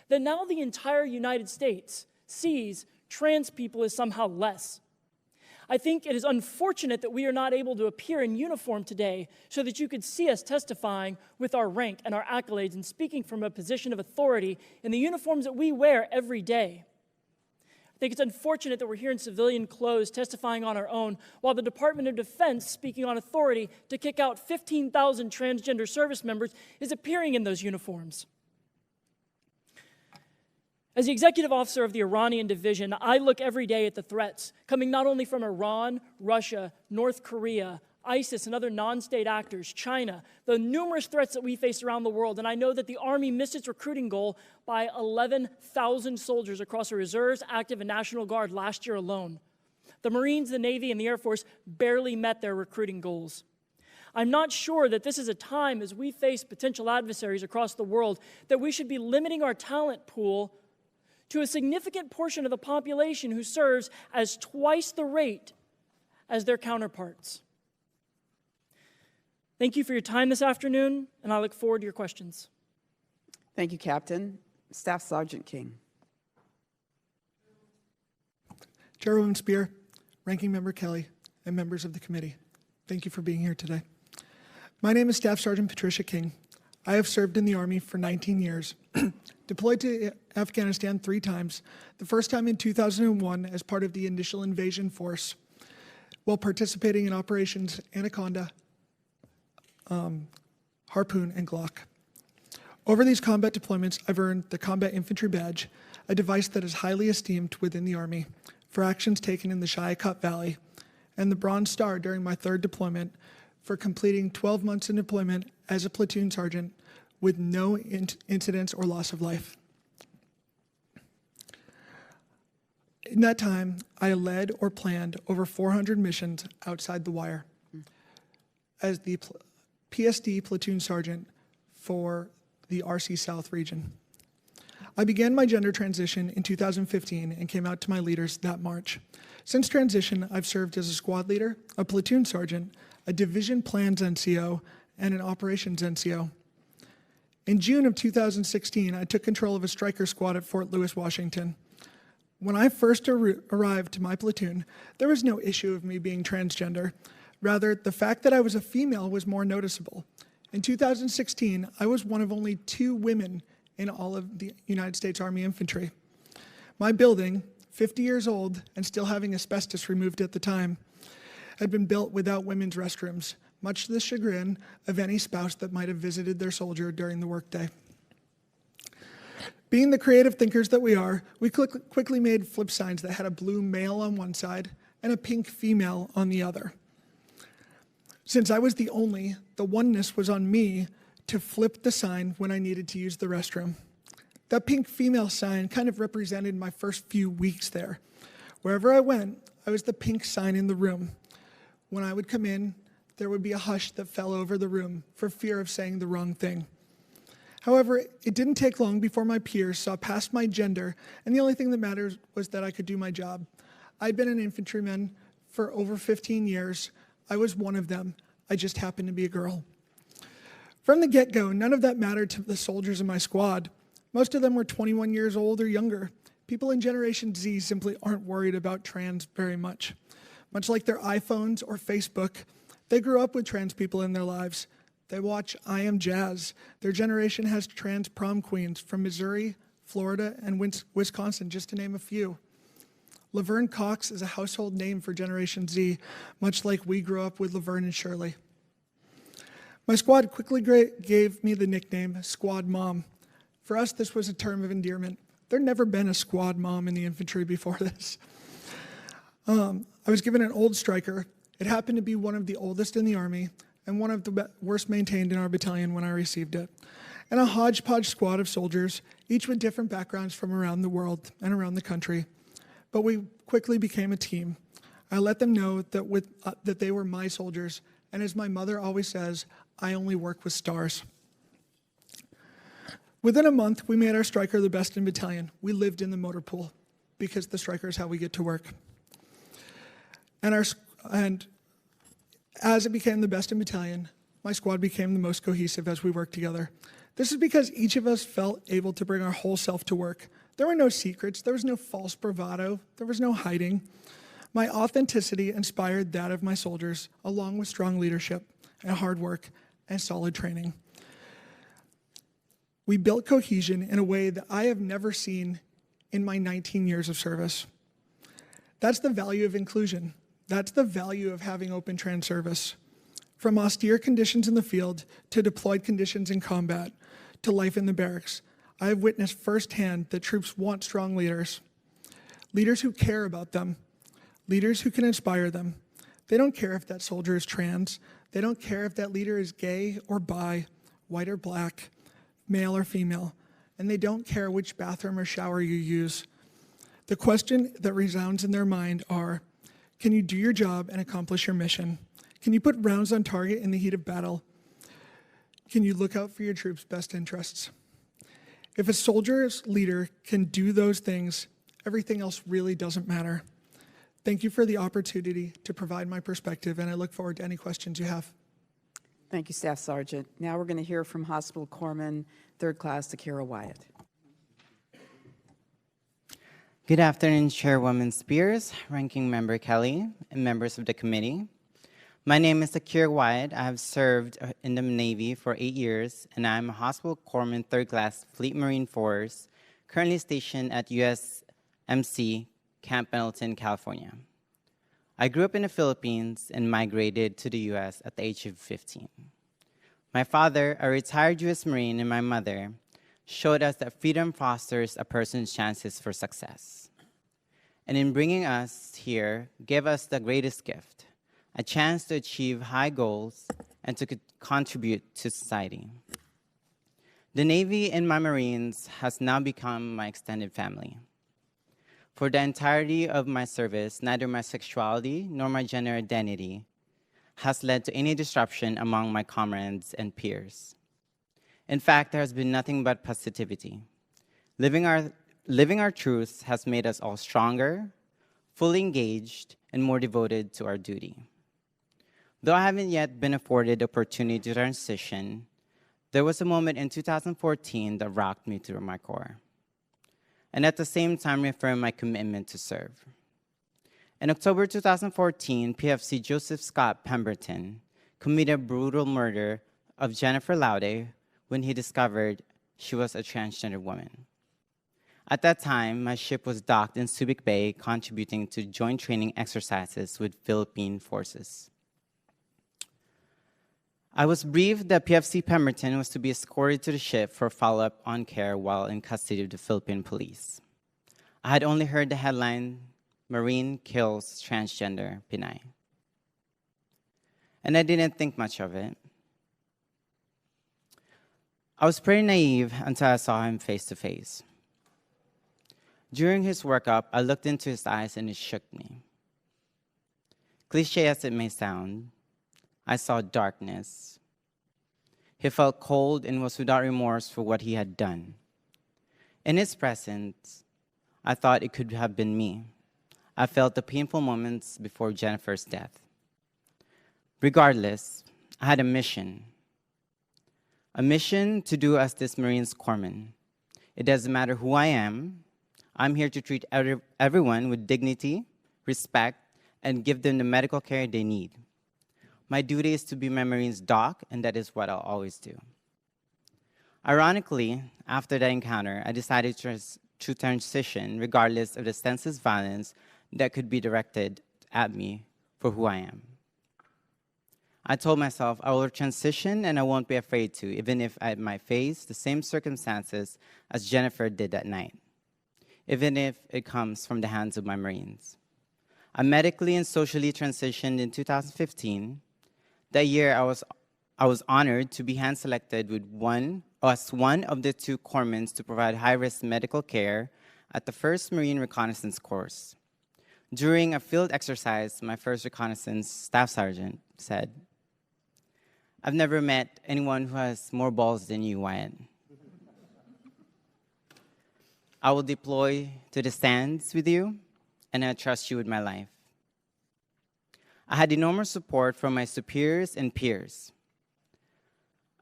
then now the entire United States sees trans people as somehow less. I think it is unfortunate that we are not able to appear in uniform today so that you could see us testifying with our rank and our accolades and speaking from a position of authority in the uniforms that we wear every day. I think it's unfortunate that we're here in civilian clothes testifying on our own while the Department of Defense, speaking on authority to kick out 15,000 transgender service members, is appearing in those uniforms. As the executive officer of the Iranian division, I look every day at the threats coming not only from Iran, Russia, North Korea, ISIS and other non-state actors, China, the numerous threats that we face around the world. And I know that the Army missed its recruiting goal by 11,000 soldiers across the reserves, active, and National Guard last year alone. The Marines, the Navy, and the Air Force barely met their recruiting goals. I'm not sure that this is a time, as we face potential adversaries across the world, that we should be limiting our talent pool to a significant portion of the population who serves as twice the rate as their counterparts. Thank you for your time this afternoon, and I look forward to your questions. Thank you, Captain. Staff Sergeant King. Chairwoman Spear, Ranking Member Kelly, and members of the committee, thank you for being here today. My name is Staff Sergeant Patricia King. I have served in the Army for 19 years, deployed to Afghanistan 3 times, the first time in 2001 as part of the initial invasion force, while participating in Operations Anaconda, Harpoon, and Glock. Over these combat deployments, I've earned the Combat Infantry Badge, a device that is highly esteemed within the Army for actions taken in the Shiakat Valley, and the Bronze Star during my 3rd deployment for completing 12 months in deployment as a platoon sergeant with no incidents or loss of life. In that time, I led or planned over 400 missions outside the wire as the PSD platoon sergeant for the RC South region. I began my gender transition in 2015 and came out to my leaders that March. Since transition, I've served as a squad leader, a platoon sergeant, a division plans NCO, and an operations NCO. In June of 2016, I took control of a striker squad at Fort Lewis, Washington. When I first arrived to my platoon, there was no issue of me being transgender. Rather, the fact that I was a female was more noticeable. In 2016, I was one of only 2 women in all of the United States Army Infantry. My building, 50 years old and still having asbestos removed at the time, had been built without women's restrooms, much to the chagrin of any spouse that might have visited their soldier during the workday. Being the creative thinkers that we are, we quickly made flip signs that had a blue male on one side and a pink female on the other. Since I was the oneness was on me to flip the sign when I needed to use the restroom. That pink female sign kind of represented my first few weeks there. Wherever I went, I was the pink sign in the room. When I would come in, there would be a hush that fell over the room for fear of saying the wrong thing. However, it didn't take long before my peers saw past my gender, and the only thing that mattered was that I could do my job. I'd been an infantryman for over 15 years. I was one of them. I just happened to be a girl. From the get-go, none of that mattered to the soldiers in my squad. Most of them were 21 years old or younger. People in Generation Z simply aren't worried about trans very much. Much like their iPhones or Facebook, they grew up with trans people in their lives. They watch I Am Jazz. Their generation has trans prom queens from Missouri, Florida, and Wisconsin, just to name a few. Laverne Cox is a household name for Generation Z, much like we grew up with Laverne and Shirley. My squad quickly gave me the nickname Squad Mom. For us, this was a term of endearment. There'd never been a squad mom in the infantry before this. I was given an old striker. It happened to be one of the oldest in the Army and one of the worst maintained in our battalion when I received it. And a hodgepodge squad of soldiers, each with different backgrounds from around the world and around the country. But we quickly became a team. I let them know that they were my soldiers, and as my mother always says, I only work with stars. Within a month, we made our striker the best in battalion. We lived in the motor pool because the striker is how we get to work. And as it became the best in battalion, my squad became the most cohesive as we worked together. This is because each of us felt able to bring our whole self to work. There were no secrets, there was no false bravado, there was no hiding. My authenticity inspired that of my soldiers, along with strong leadership and hard work and solid training. We built cohesion in a way that I have never seen in my 19 years of service. That's the value of inclusion. That's the value of having open trans service. From austere conditions in the field to deployed conditions in combat to life in the barracks, I have witnessed firsthand that troops want strong leaders, leaders who care about them, leaders who can inspire them. They don't care if that soldier is trans. They don't care if that leader is gay or bi, white or black, male or female. And they don't care which bathroom or shower you use. The question that resounds in their mind are, can you do your job and accomplish your mission? Can you put rounds on target in the heat of battle? Can you look out for your troops' best interests? If a soldier's leader can do those things, everything else really doesn't matter. Thank you for the opportunity to provide my perspective, and I look forward to any questions you have. Thank you, Staff Sergeant. Now we're going to hear from Hospital Corpsman, 3rd Class Takira Wyatt. Good afternoon, Chairwoman Spears, Ranking Member Kelly, and members of the committee. My name is Takira Wyatt. I have served in the Navy for 8 years, and I'm a Hospital Corpsman 3rd Class Fleet Marine Force, currently stationed at USMC Camp Pendleton, California. I grew up in the Philippines and migrated to the U.S. at the age of 15. My father, a retired U.S. Marine, and my mother showed us that freedom fosters a person's chances for success. And in bringing us here, gave us the greatest gift, a chance to achieve high goals and to contribute to society. The Navy and my Marines has now become my extended family. For the entirety of my service, neither my sexuality nor my gender identity has led to any disruption among my comrades and peers. In fact, there has been nothing but positivity. Living our truths has made us all stronger, fully engaged, and more devoted to our duty. Though I haven't yet been afforded the opportunity to transition, there was a moment in 2014 that rocked me through my core, and at the same time reaffirmed my commitment to serve. In October 2014, PFC Joseph Scott Pemberton committed a brutal murder of Jennifer Laude when he discovered she was a transgender woman. At that time, my ship was docked in Subic Bay, contributing to joint training exercises with Philippine forces. I was briefed that PFC Pemberton was to be escorted to the ship for follow-up on care while in custody of the Philippine police. I had only heard the headline, "Marine Kills Transgender Pinay." And I didn't think much of it. I was pretty naive until I saw him face to face. During his workup, I looked into his eyes and it shook me. Cliché as it may sound, I saw darkness. He felt cold and was without remorse for what he had done. In his presence, I thought it could have been me. I felt the painful moments before Jennifer's death. Regardless, I had a mission to do as this Marine's corpsman. It doesn't matter who I am. I'm here to treat everyone with dignity, respect, and give them the medical care they need. My duty is to be my Marine's doc, and that is what I'll always do. Ironically, after that encounter, I decided to transition regardless of the senseless violence that could be directed at me for who I am. I told myself I will transition and I won't be afraid to, even if I might face the same circumstances as Jennifer did that night, even if it comes from the hands of my Marines. I medically and socially transitioned in 2015. That year, I was honored to be hand-selected as one of the 2 corpsmen to provide high-risk medical care at the 1st Marine Reconnaissance Course. During a field exercise, my first reconnaissance staff sergeant said, "I've never met anyone who has more balls than you, Wyatt. I will deploy to the stands with you, and I trust you with my life." I had enormous support from my superiors and peers.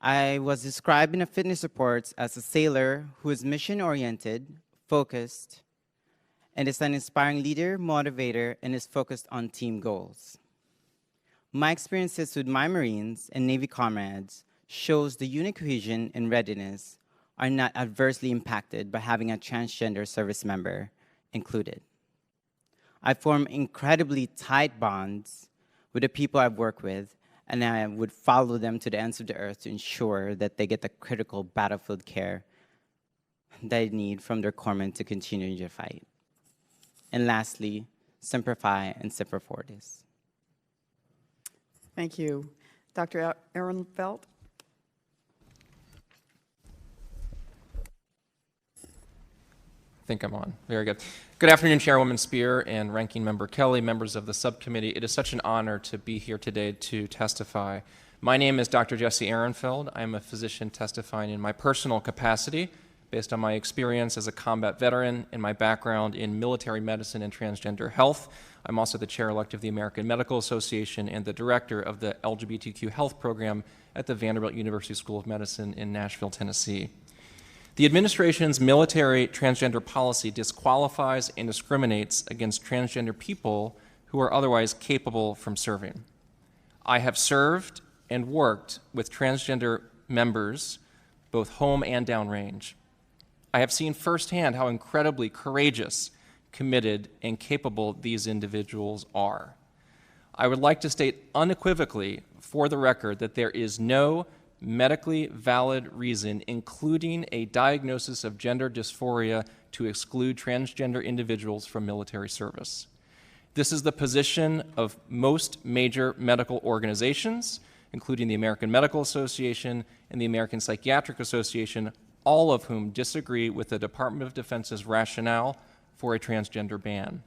I was described in the fitness reports as a sailor who is mission-oriented, focused, and is an inspiring leader, motivator, and is focused on team goals. My experiences with my Marines and Navy comrades shows the unit cohesion and readiness are not adversely impacted by having a transgender service member included. I form incredibly tight bonds with the people I've worked with, and I would follow them to the ends of the earth to ensure that they get the critical battlefield care they need from their corpsmen to continue the fight. And lastly, Semper Fi and Semper Fortis. Thank you. Dr. Ehrenfeld? I think I'm on. Very good. Good afternoon, Chairwoman Spear and Ranking Member Kelly, members of the subcommittee. It is such an honor to be here today to testify. My name is Dr. Jesse Ehrenfeld. I am a physician testifying in my personal capacity based on my experience as a combat veteran and my background in military medicine and transgender health. I'm also the chair-elect of the American Medical Association and the director of the LGBTQ health program at the Vanderbilt University School of Medicine in Nashville, Tennessee. The administration's military transgender policy disqualifies and discriminates against transgender people who are otherwise capable from serving. I have served and worked with transgender members, both home and downrange. I have seen firsthand how incredibly courageous, committed, and capable these individuals are. I would like to state unequivocally for the record that there is no medically valid reason, including a diagnosis of gender dysphoria, to exclude transgender individuals from military service. This is the position of most major medical organizations, including the American Medical Association and the American Psychiatric Association, all of whom disagree with the Department of Defense's rationale for a transgender ban.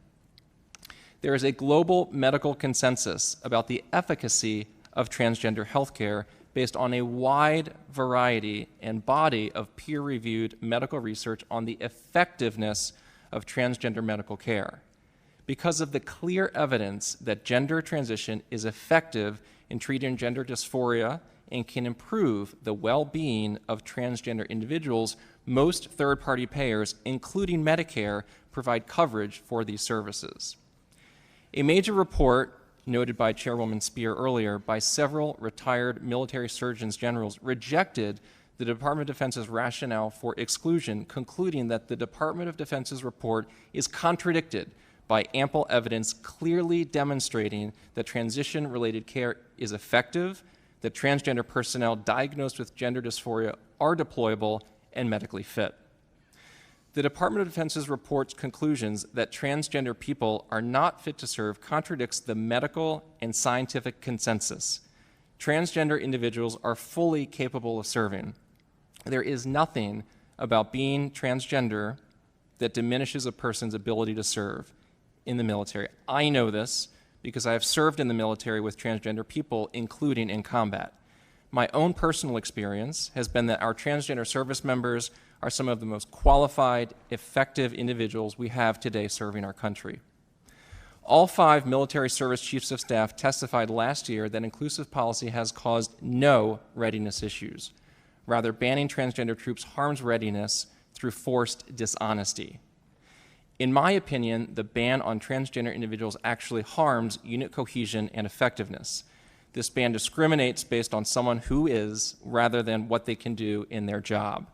There is a global medical consensus about the efficacy of transgender healthcare based on a wide variety and body of peer-reviewed medical research on the effectiveness of transgender medical care. Because of the clear evidence that gender transition is effective in treating gender dysphoria and can improve the well-being of transgender individuals, most third-party payers, including Medicare, provide coverage for these services. A major report noted by Chairwoman Spear earlier by several retired military surgeons generals rejected the Department of Defense's rationale for exclusion, concluding that the Department of Defense's report is contradicted by ample evidence clearly demonstrating that transition-related care is effective, that transgender personnel diagnosed with gender dysphoria are deployable and medically fit. The Department of Defense's report's conclusions that transgender people are not fit to serve contradicts the medical and scientific consensus. Transgender individuals are fully capable of serving. There is nothing about being transgender that diminishes a person's ability to serve in the military. I know this because I have served in the military with transgender people, including in combat. My own personal experience has been that our transgender service members are some of the most qualified, effective individuals we have today serving our country. All 5 military service chiefs of staff testified last year that inclusive policy has caused no readiness issues. Rather, banning transgender troops harms readiness through forced dishonesty. In my opinion, the ban on transgender individuals actually harms unit cohesion and effectiveness. This ban discriminates based on someone who is, rather than what they can do in their job.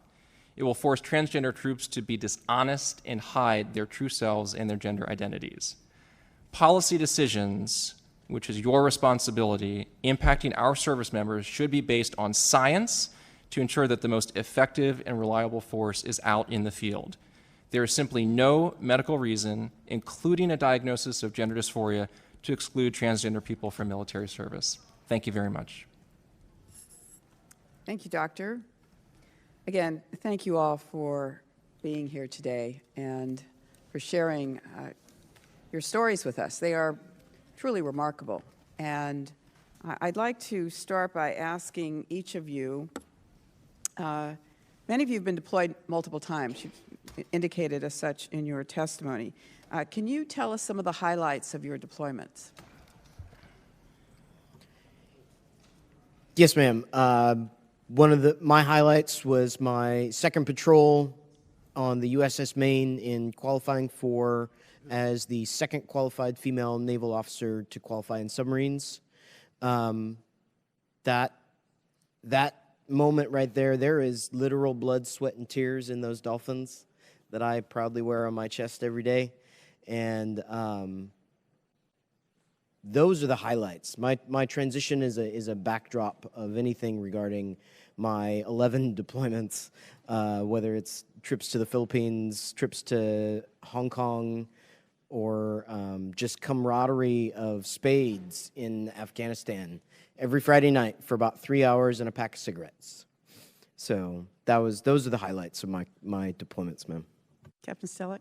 It will force transgender troops to be dishonest and hide their true selves and their gender identities. Policy decisions, which is your responsibility, impacting our service members should be based on science to ensure that the most effective and reliable force is out in the field. There is simply no medical reason, including a diagnosis of gender dysphoria, to exclude transgender people from military service. Thank you very much. Thank you, Doctor. Again, thank you all for being here today and for sharing your stories with us. They are truly remarkable. And I'd like to start by asking each of you, many of you have been deployed multiple times. You've indicated as such in your testimony. Can you tell us some of the highlights of your deployments? Yes, ma'am. One of my highlights was my second patrol on the USS Maine in qualifying for as the second qualified female naval officer to qualify in submarines. That moment right there is literal blood, sweat, and tears in those dolphins that I proudly wear on my chest every day. And those are the highlights. My transition is a backdrop of anything regarding my 11 deployments, whether it's trips to the Philippines, trips to Hong Kong, or just camaraderie of spades in Afghanistan every Friday night for about 3 hours and a pack of cigarettes. So those are the highlights of my deployments, ma'am. Captain Stellick?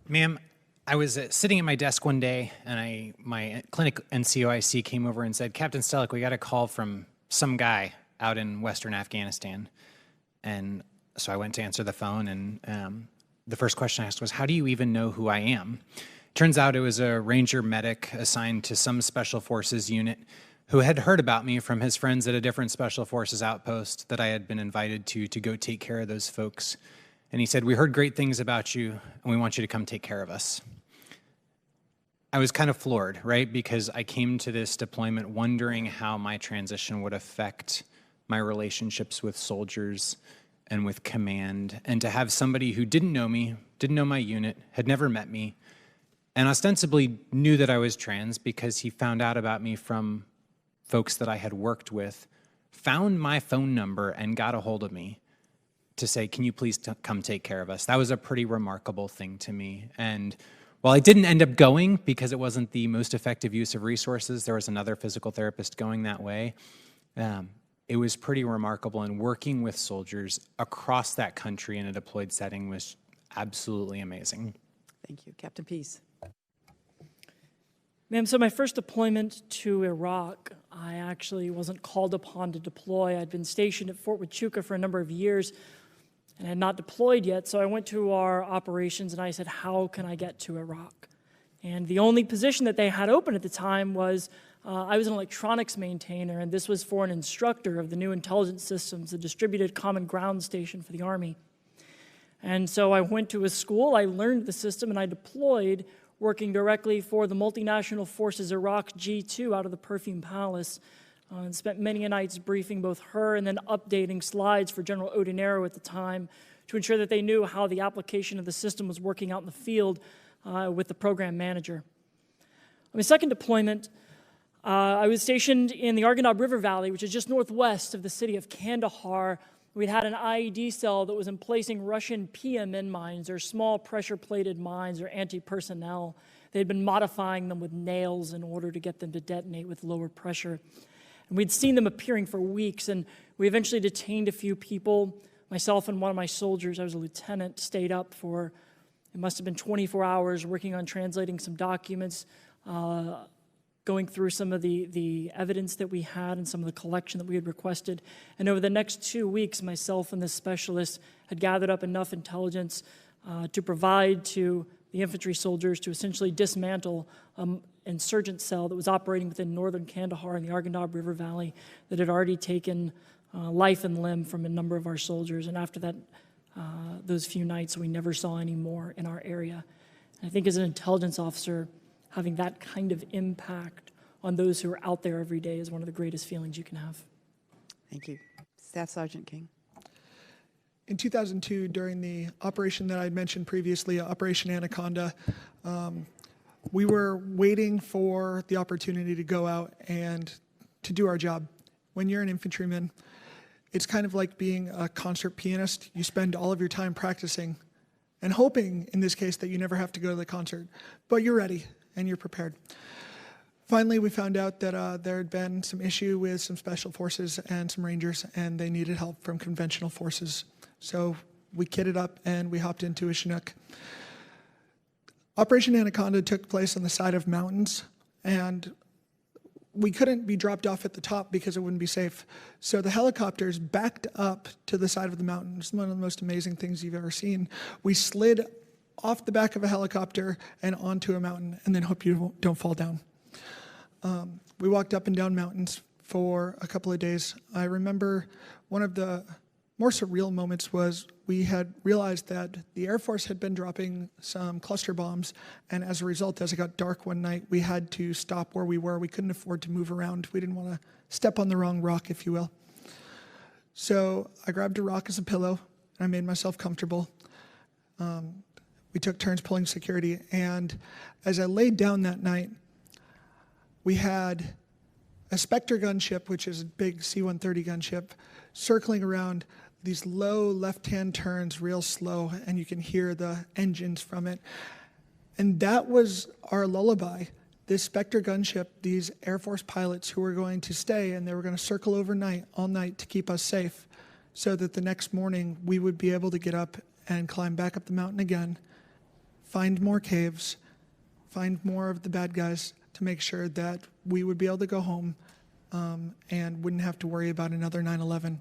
Ma'am, I was sitting at my desk one day, and my clinic NCOIC came over and said, Captain Stellick, we got a call from some guy out in Western Afghanistan. And so I went to answer the phone, and the first question I asked was, how do you even know who I am? Turns out it was a Ranger medic assigned to some Special Forces unit who had heard about me from his friends at a different Special Forces outpost that I had been invited to go take care of those folks. And he said, we heard great things about you, and we want you to come take care of us. I was kind of floored, right? Because I came to this deployment wondering how my transition would affect my relationships with soldiers and with command, and to have somebody who didn't know me, didn't know my unit, had never met me, and ostensibly knew that I was trans because he found out about me from folks that I had worked with, found my phone number and got a hold of me to say, can you please come take care of us? That was a pretty remarkable thing to me. And while I didn't end up going because it wasn't the most effective use of resources, there was another physical therapist going that way. It was pretty remarkable, and working with soldiers across that country in a deployed setting was absolutely amazing. Thank you. Captain Peace? Ma'am, so my first deployment to Iraq, I actually wasn't called upon to deploy. I'd been stationed at Fort Huachuca for a number of years and had not deployed yet, so I went to our operations and I said, how can I get to Iraq? And the only position that they had open at the time was I was an electronics maintainer, and this was for an instructor of the new intelligence systems, the distributed common ground station for the Army. And so I went to a school, I learned the system, and I deployed working directly for the multinational forces Iraq G2 out of the Perfume Palace, and spent many nights briefing both her and then updating slides for General Odinero at the time to ensure that they knew how the application of the system was working out in the field with the program manager. On my second deployment, I was stationed in the Arghandab River Valley, which is just northwest of the city of Kandahar. We'd had an IED cell that was emplacing Russian PMN mines, or small pressure-plated mines, or anti-personnel. They had been modifying them with nails in order to get them to detonate with lower pressure. And we'd seen them appearing for weeks, and we eventually detained a few people. Myself and one of my soldiers, I was a lieutenant, stayed up for, it must have been 24 hours, working on translating some documents, going through some of the evidence that we had and some of the collection that we had requested. And over the next 2 weeks, myself and this specialist had gathered up enough intelligence to provide to the infantry soldiers to essentially dismantle an insurgent cell that was operating within northern Kandahar in the Arghandab River Valley that had already taken life and limb from a number of our soldiers. And after that, those few nights, we never saw any more in our area. And I think as an intelligence officer, having that kind of impact on those who are out there every day is one of the greatest feelings you can have. Thank you. Staff Sergeant King? In 2002, during the operation that I mentioned previously, Operation Anaconda, we were waiting for the opportunity to go out and to do our job. When you're an infantryman, it's kind of like being a concert pianist. You spend all of your time practicing and hoping, in this case, that you never have to go to the concert. But you're ready and you're prepared. Finally, we found out that there had been some issue with some special forces and some Rangers, and they needed help from conventional forces. So we kitted up and we hopped into a Chinook. Operation Anaconda took place on the side of mountains, and we couldn't be dropped off at the top because it wouldn't be safe. So the helicopters backed up to the side of the mountain. It's one of the most amazing things you've ever seen. We slid off the back of a helicopter and onto a mountain, and then hope you don't fall down. We walked up and down mountains for a couple of days. I remember one of the more surreal moments was we had realized that the Air Force had been dropping some cluster bombs, and as a result, as it got dark one night, we had to stop where we were. We couldn't afford to move around. We didn't want to step on the wrong rock, if you will. So I grabbed a rock as a pillow, and I made myself comfortable. We took turns pulling security, and as I laid down that night, we had a Spectre gunship, which is a big C-130 gunship, circling around these low left-hand turns real slow, and you can hear the engines from it. And that was our lullaby. This Spectre gunship, these Air Force pilots who were going to stay and they were going to circle overnight, all night, to keep us safe, so that the next morning we would be able to get up and climb back up the mountain again, find more caves, find more of the bad guys to make sure that we would be able to go home and wouldn't have to worry about another 9/11.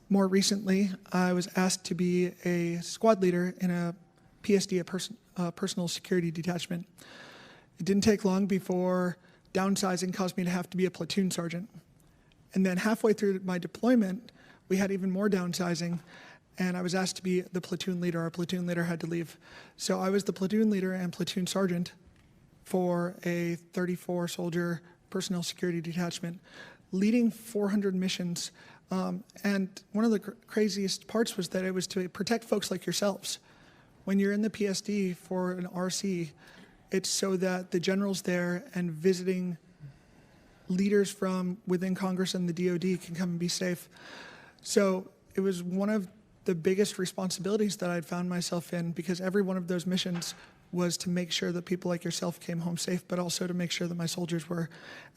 More recently, I was asked to be a squad leader in a PSD, a personal security detachment. It didn't take long before downsizing caused me to have to be a platoon sergeant. And then halfway through my deployment, we had even more downsizing, and I was asked to be the platoon leader. Our platoon leader had to leave. So I was the platoon leader and platoon sergeant for a 34-soldier personnel security detachment, leading 400 missions. And one of the craziest parts was that it was to protect folks like yourselves. When you're in the PSD for an RC, it's so that the generals there and visiting leaders from within Congress and the DoD can come and be safe. So it was one of the biggest responsibilities that I'd found myself in, because every one of those missions was to make sure that people like yourself came home safe, but also to make sure that my soldiers were.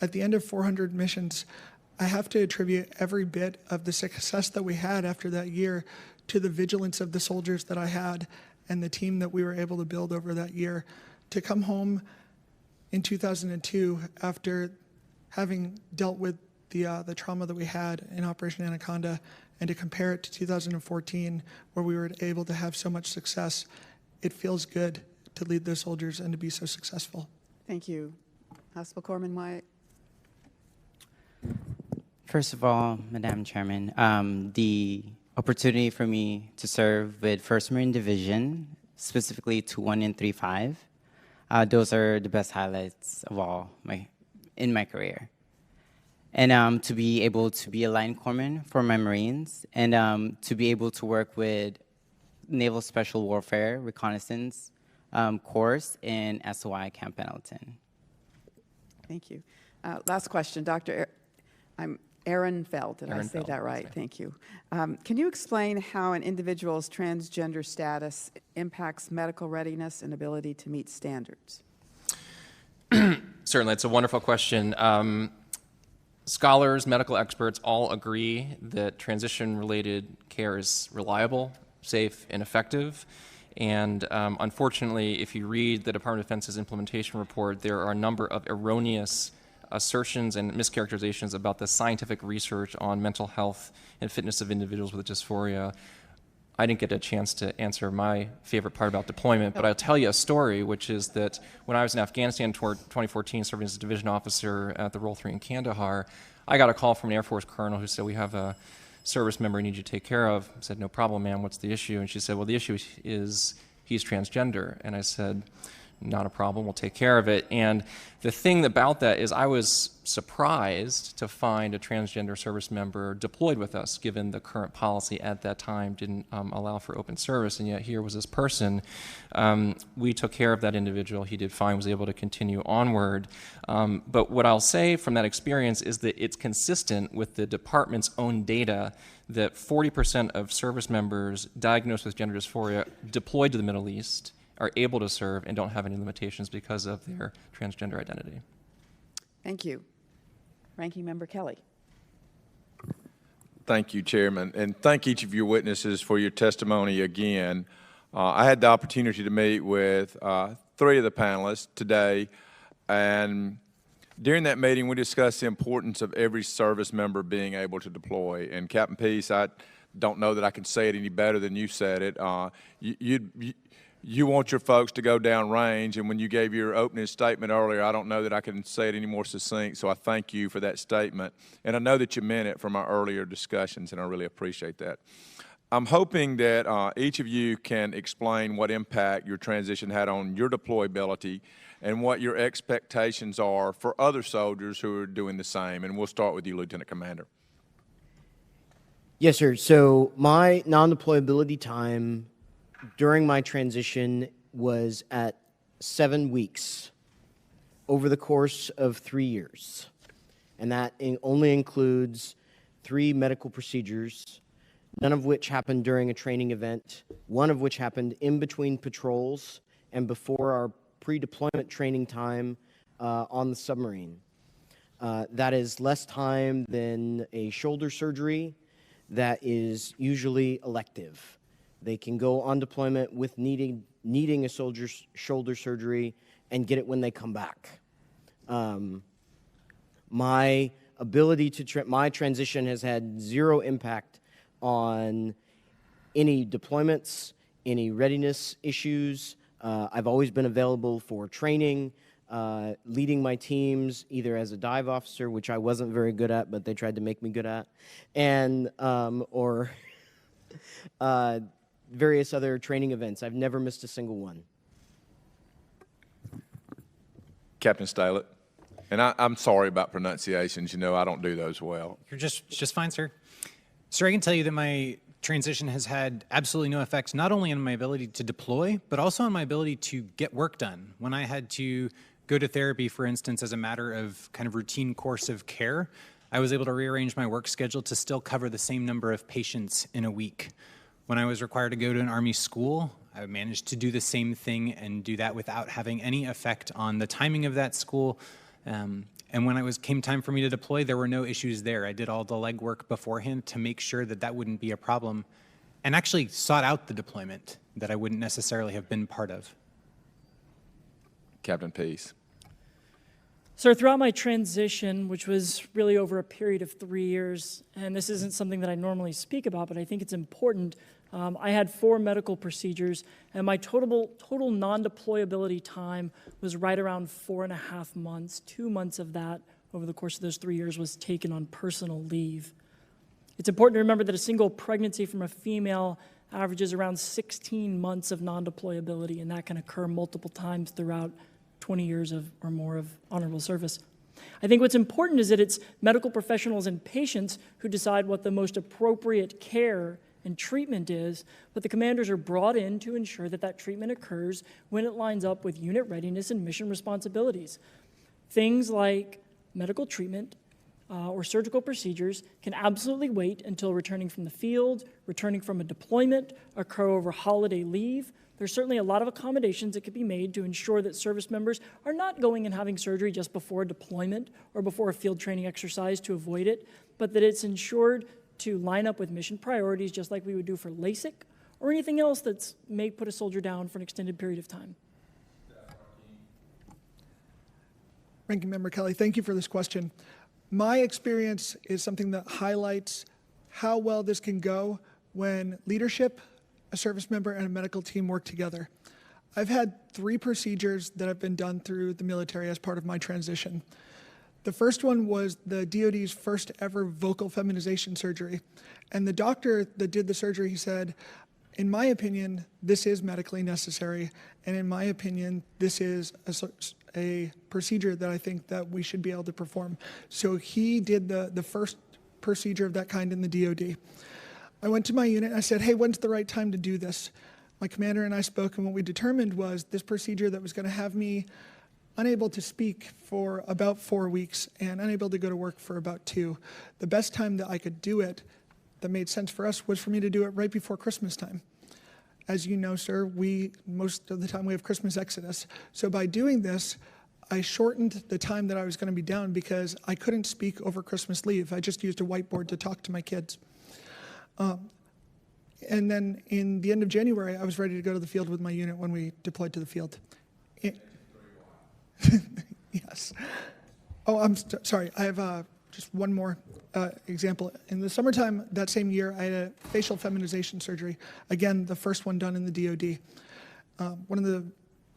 At the end of 400 missions, I have to attribute every bit of the success that we had after that year to the vigilance of the soldiers that I had and the team that we were able to build over that year. To come home in 2002 after having dealt with the trauma that we had in Operation Anaconda, and to compare it to 2014, where we were able to have so much success, it feels good to lead those soldiers and to be so successful. Thank you. Hospital Corpsman Wyatt. First of all, Madam Chairman, the opportunity for me to serve with 1st Marine Division, specifically 21 and 35, those are the best highlights of all in my career. And to be able to be a line corpsman for my Marines, and to be able to work with Naval Special Warfare Reconnaissance course in SOI Camp Pendleton. Thank you. Last question, I'm Aaron Feld. Did I say that right? Thank you. Can you explain how an individual's transgender status impacts medical readiness and ability to meet standards? Certainly, it's a wonderful question. Scholars, medical experts all agree that transition-related care is reliable, safe, and effective. And unfortunately, if you read the Department of Defense's implementation report, there are a number of erroneous assertions and mischaracterizations about the scientific research on mental health and fitness of individuals with dysphoria. I didn't get a chance to answer my favorite part about deployment, but I'll tell you a story, which is that when I was in Afghanistan toward 2014, serving as a division officer at the Role 3 in Kandahar, I got a call from an Air Force colonel who said, "We have a service member I need you to take care of." I said, "No problem, ma'am, what's the issue?" And she said, "Well, the issue is he's transgender." And I said, "Not a problem, we'll take care of it." And the thing about that is I was surprised to find a transgender service member deployed with us, given the current policy at that time didn't allow for open service, and yet here was this person. We took care of that individual. He did fine, was able to continue onward. But what I'll say from that experience is that it's consistent with the department's own data that 40% of service members diagnosed with gender dysphoria deployed to the Middle East are able to serve and don't have any limitations because of their transgender identity. Thank you. Ranking Member Kelly. Thank you, Chairman, and thank each of your witnesses for your testimony again. I had the opportunity to meet with 3 of the panelists today, and during that meeting we discussed the importance of every service member being able to deploy. And Captain Peace, I don't know that I can say it any better than you said it. You want your folks to go down range, and when you gave your opening statement earlier, I don't know that I can say it any more succinct, so I thank you for that statement. And I know that you meant it from our earlier discussions, and I really appreciate that. I'm hoping that each of you can explain what impact your transition had on your deployability and what your expectations are for other soldiers who are doing the same. And we'll start with you, Lieutenant Commander. Yes, sir. So my non-deployability time during my transition was at 7 weeks over the course of 3 years. And that only includes 3 medical procedures, none of which happened during a training event, one of which happened in between patrols, and before our pre-deployment training time on the submarine. That is less time than a shoulder surgery that is usually elective. They can go on deployment with needing a soldier's shoulder surgery and get it when they come back. My ability to my transition has had zero impact on any deployments, any readiness issues. I've always been available for training, leading my teams either as a dive officer, which I wasn't very good at, but they tried to make me good at, and or various other training events. I've never missed a single one. Captain Stalett. And I'm sorry about pronunciations. You know, I don't do those well. You're just fine, sir. Sir, I can tell you that my transition has had absolutely no effect, not only on my ability to deploy, but also on my ability to get work done. When I had to go to therapy, for instance, as a matter of kind of routine course of care, I was able to rearrange my work schedule to still cover the same number of patients in a week. When I was required to go to an Army school, I managed to do the same thing and do that without having any effect on the timing of that school. And when came time for me to deploy, there were no issues there. I did all the legwork beforehand to make sure that that wouldn't be a problem, and actually sought out the deployment that I wouldn't necessarily have been part of. Captain Peace. So throughout my transition, which was really over a period of 3 years, and this isn't something that I normally speak about, but I think it's important, I had 4 medical procedures, and my total non-deployability time was right around 4.5 months. 2 months of that over the course of those 3 years was taken on personal leave. It's important to remember that a single pregnancy from a female averages around 16 months of non-deployability, and that can occur multiple times throughout 20 years or more of honorable service. I think what's important is that it's medical professionals and patients who decide what the most appropriate care and treatment is, but the commanders are brought in to ensure that that treatment occurs when it lines up with unit readiness and mission responsibilities. Things like medical treatment or surgical procedures can absolutely wait until returning from the field, returning from a deployment, occur over holiday leave. There's certainly a lot of accommodations that could be made to ensure that service members are not going and having surgery just before deployment or before a field training exercise to avoid it, but that it's ensured to line up with mission priorities just like we would do for LASIK or anything else that may put a soldier down for an extended period of time. Ranking Member Kelly, thank you for this question. My experience is something that highlights how well this can go when leadership, a service member, and a medical team work together. I've had 3 procedures that have been done through the military as part of my transition. The first one was the DoD's first ever vocal feminization surgery. And the doctor that did the surgery, he said, in my opinion, this is medically necessary. And in my opinion, this is a procedure that I think that we should be able to perform. So he did the first procedure of that kind in the DoD. I went to my unit and I said, hey, when's the right time to do this? My commander and I spoke, and what we determined was this procedure that was going to have me unable to speak for about 4 weeks and unable to go to work for about 2. The best time that I could do it that made sense for us was for me to do it right before Christmas time. As you know, sir, most of the time we have Christmas exodus. So by doing this, I shortened the time that I was going to be down because I couldn't speak over Christmas leave. I just used a whiteboard to talk to my kids. And then in the end of January, I was ready to go to the field with my unit when we deployed to the field. Yes. Oh, I'm sorry. I have just one more example. In the summertime that same year, I had a facial feminization surgery. Again, the first one done in the DoD. One of the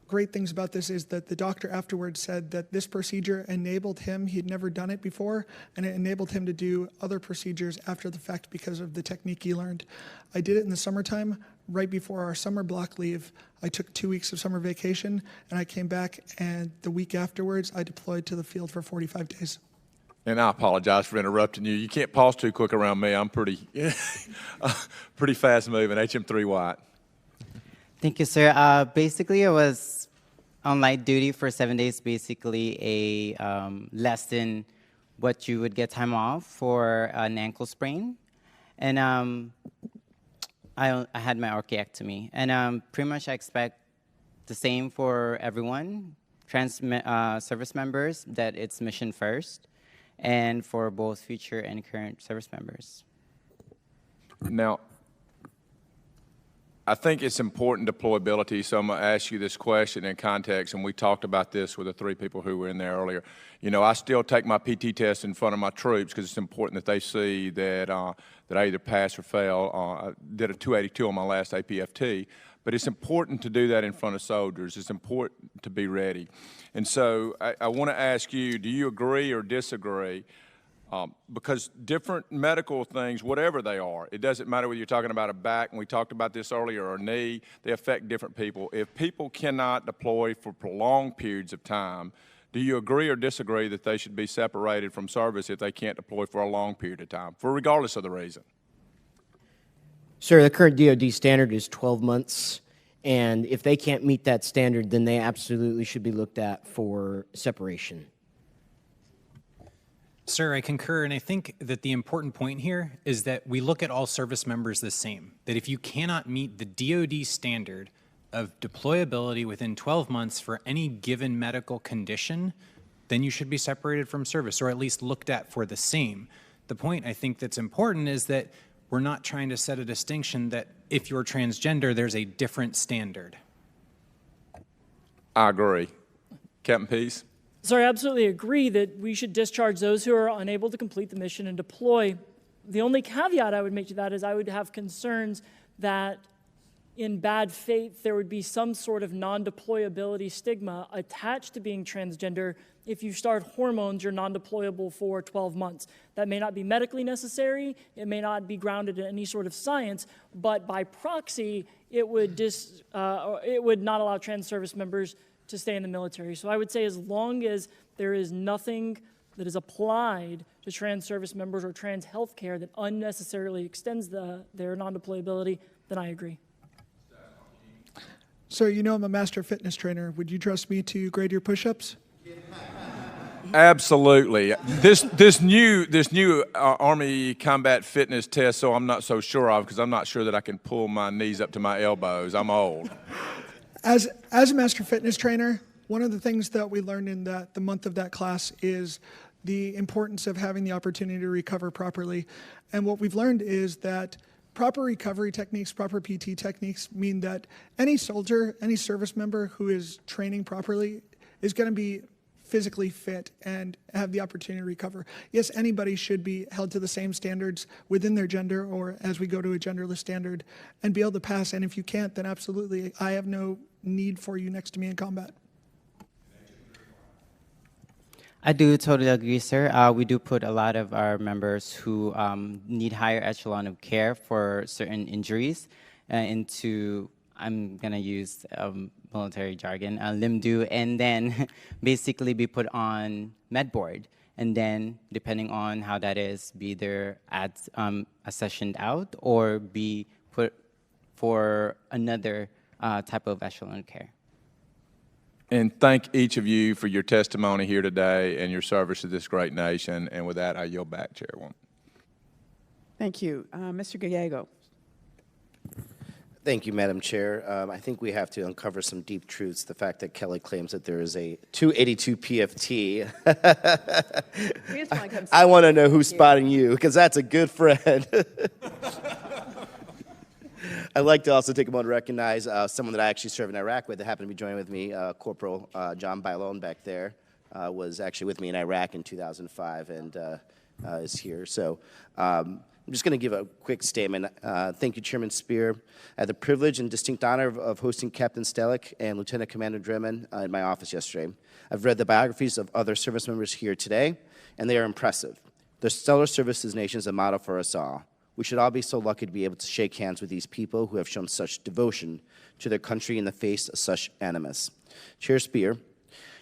great things about this is that the doctor afterwards said that this procedure enabled him, he'd never done it before, and it enabled him to do other procedures after the fact because of the technique he learned. I did it in the summertime, right before our summer block leave. I took 2 weeks of summer vacation, and I came back, and the week afterwards, I deployed to the field for 45 days. And I apologize for interrupting you. You can't pause too quick around me. I'm pretty fast moving. HM3 White. Thank you, sir. Basically, I was on light duty for 7 days, basically a less than what you would get time off for an ankle sprain. And I had my orchiectomy. And pretty much I expect the same for everyone, service members, that it's mission first, and for both future and current service members. Now, I think it's important deployability, so I'm going to ask you this question in context, and we talked about this with the three people who were in there earlier. You know, I still take my PT test in front of my troops because it's important that they see that, that I either pass or fail. I did a 282 on my last APFT, but it's important to do that in front of soldiers. It's important to be ready. And so I want to ask you, do you agree or disagree? Because different medical things, whatever they are, it doesn't matter whether you're talking about a back, and we talked about this earlier, or a knee, they affect different people. If people cannot deploy for prolonged periods of time, do you agree or disagree that they should be separated from service if they can't deploy for a long period of time, for regardless of the reason? Sir, the current DoD standard is 12 months, and if they can't meet that standard, then they absolutely should be looked at for separation. Sir, I concur, and I think that the important point here is that we look at all service members the same, that if you cannot meet the DoD standard of deployability within 12 months for any given medical condition, then you should be separated from service, or at least looked at for the same. The point I think that's important is that we're not trying to set a distinction that if you're transgender, there's a different standard. I agree. Captain Peace? So I absolutely agree that we should discharge those who are unable to complete the mission and deploy. The only caveat I would make to that is I would have concerns that in bad faith there would be some sort of non-deployability stigma attached to being transgender. If you start hormones, you're non-deployable for 12 months. That may not be medically necessary, it may not be grounded in any sort of science, but by proxy, it would not allow trans service members to stay in the military. So I would say as long as there is nothing that is applied to trans service members or trans health care that unnecessarily extends their non-deployability, then I agree. So you know I'm a master fitness trainer. Would you trust me to grade your push-ups? Absolutely. This new Army combat fitness test, so I'm not so sure of, because I'm not sure that I can pull my knees up to my elbows. I'm old. As a master fitness trainer, one of the things that we learned in the month of that class is the importance of having the opportunity to recover properly. And what we've learned is that proper recovery techniques, proper PT techniques mean that any soldier, any service member who is training properly is going to be physically fit and have the opportunity to recover. Yes, anybody should be held to the same standards within their gender, or as we go to a genderless standard, and be able to pass. And if you can't, then absolutely, I have no need for you next to me in combat. I do totally agree, sir. We do put a lot of our members who need higher echelon of care for certain injuries into, I'm going to use military jargon, LIMDU, and then basically be put on MedBoard. And then, depending on how that is, be either accessioned out or be put for another type of echelon of care. And thank each of you for your testimony here today and your service to this great nation. And with that, I yield back, Chairwoman. Thank you. Mr. Gallego. Thank you, Madam Chair. I think we have to uncover some deep truths. The fact that Kelly claims that there is a 282 PFT. I want to know who's spotting you, because that's a good friend. I'd like to also take a moment to recognize someone that I actually served in Iraq with that happened to be joining with me. Corporal John Bailon back there was actually with me in Iraq in 2005 and is here. So I'm just going to give a quick statement. Thank you, Chairman Spear. I had the privilege and distinct honor of hosting Captain Stellick and Lieutenant Commander Dremen in my office yesterday. I've read the biographies of other service members here today, and they are impressive. Their stellar service to this nation is a model for us all. We should all be so lucky to be able to shake hands with these people who have shown such devotion to their country in the face of such animus. Chair Spear,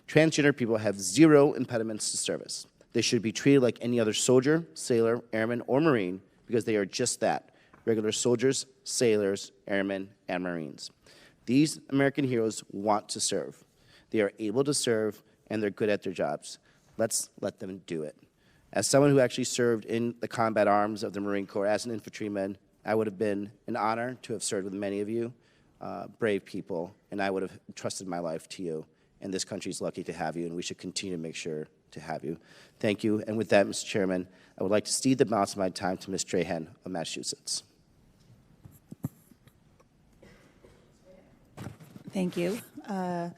transgender people have zero impediments to service. They should be treated like any other soldier, sailor, airman, or Marine, because they are just that, regular soldiers, sailors, airmen, and Marines. These American heroes want to serve. They are able to serve, and they're good at their jobs. Let's let them do it. As someone who actually served in the combat arms of the Marine Corps as an infantryman, I would have been an honor to have served with many of you. brave people, and I would have trusted my life to you. And this country's lucky to have you, and we should continue to make sure to have you. Thank you. And with that, Mr. Chairman, I would like to cede the balance of my time to Ms. Strahan of Massachusetts. Thank you. I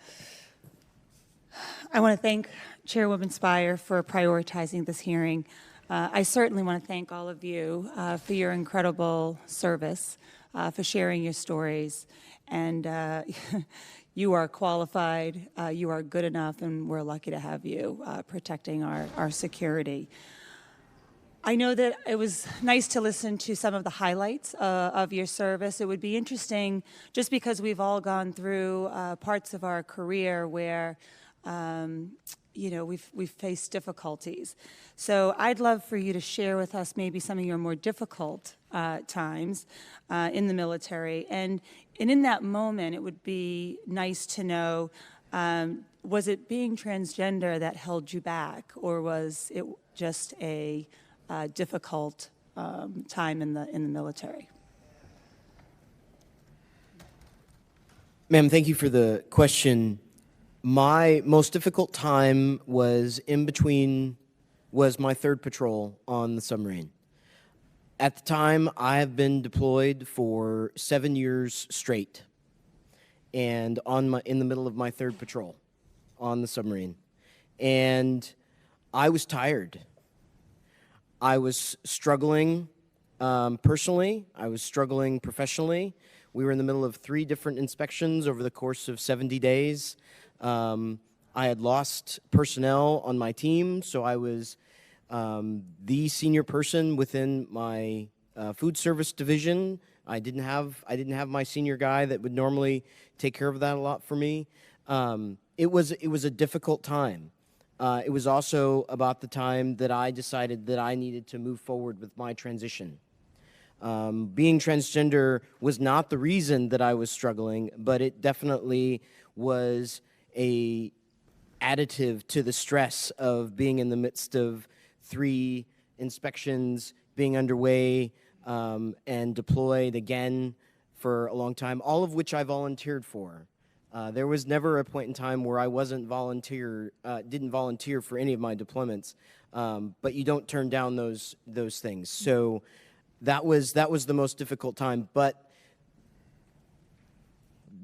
want to thank Chairwoman Spire for prioritizing this hearing. I certainly want to thank all of you for your incredible service, for sharing your stories, and you are qualified, you are good enough, and we're lucky to have you protecting our security. I know that it was nice to listen to some of the highlights of your service. It would be interesting, just because we've all gone through parts of our career where you know, we've faced difficulties. So I'd love for you to share with us maybe some of your more difficult times in the military. And in that moment, it would be nice to know, was it being transgender that held you back, or was it just a difficult time in the military? Ma'am, thank you for the question. My most difficult time was my third patrol on the submarine. At the time, I have been deployed for 7 years straight, and in the middle of my third patrol on the submarine. And I was tired. I was struggling personally. I was struggling professionally. We were in the middle of 3 different inspections over the course of 70 days. I had lost personnel on my team, so I was the senior person within my food service division. I didn't have my senior guy that would normally take care of that a lot for me. It was a difficult time. It was also about the time that I decided that I needed to move forward with my transition. Being transgender was not the reason that I was struggling, but it definitely was a additive to the stress of being in the midst of 3 inspections, being underway, and deployed again for a long time, all of which I volunteered for. There was never a point in time where I didn't volunteer for any of my deployments, but you don't turn down those things. So that was the most difficult time. But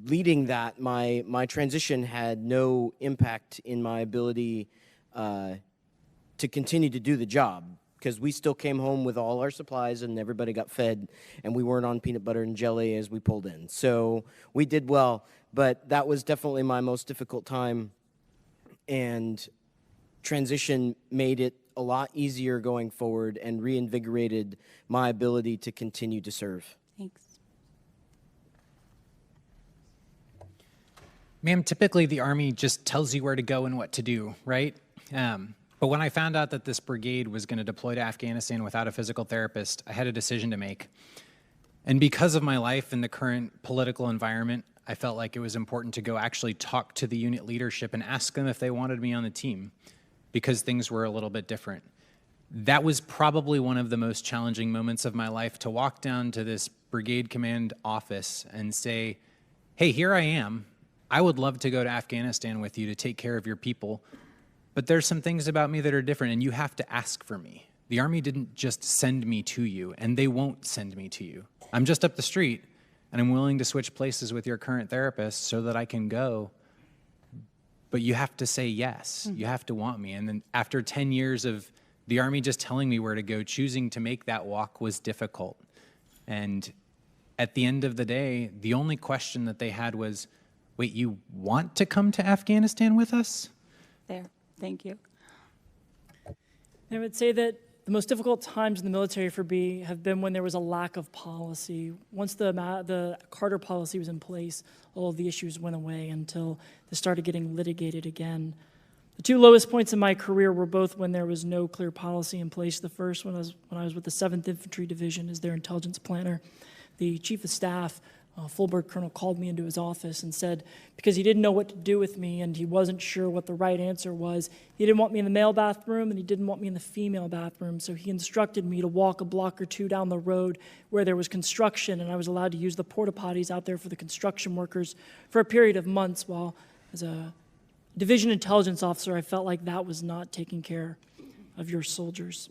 leading that, my transition had no impact in my ability to continue to do the job, because we still came home with all our supplies and everybody got fed, and we weren't on peanut butter and jelly as we pulled in. So we did well, but that was definitely my most difficult time, and transition made it a lot easier going forward and reinvigorated my ability to continue to serve. Thanks. Ma'am, typically the Army just tells you where to go and what to do, right? But when I found out that this brigade was going to deploy to Afghanistan without a physical therapist, I had a decision to make. And because of my life in the current political environment, I felt like it was important to go actually talk to the unit leadership and ask them if they wanted me on the team, because things were a little bit different. That was probably one of the most challenging moments of my life, to walk down to this brigade command office and say, hey, here I am. I would love to go to Afghanistan with you to take care of your people, but there's some things about me that are different, and you have to ask for me. The Army didn't just send me to you, and they won't send me to you. I'm just up the street, and I'm willing to switch places with your current therapist so that I can go, but you have to say yes. You have to want me. And then after 10 years of the Army just telling me where to go, choosing to make that walk was difficult. And at the end of the day, the only question that they had was, wait, you want to come to Afghanistan with us? There. Thank you. I would say that the most difficult times in the military for me have been when there was a lack of policy. Once the Carter policy was in place, all of the issues went away until they started getting litigated again. The 2 lowest points in my career were both when there was no clear policy in place. The first one was when I was with the 7th Infantry Division as their intelligence planner. The Chief of Staff Fulbright colonel called me into his office and said, because he didn't know what to do with me and he wasn't sure what the right answer was, he didn't want me in the male bathroom and he didn't want me in the female bathroom, so he instructed me to walk a block or two down the road where there was construction, and I was allowed to use the porta potties out there for the construction workers for a period of months, while as a division intelligence officer, I felt like that was not taking care of your soldiers.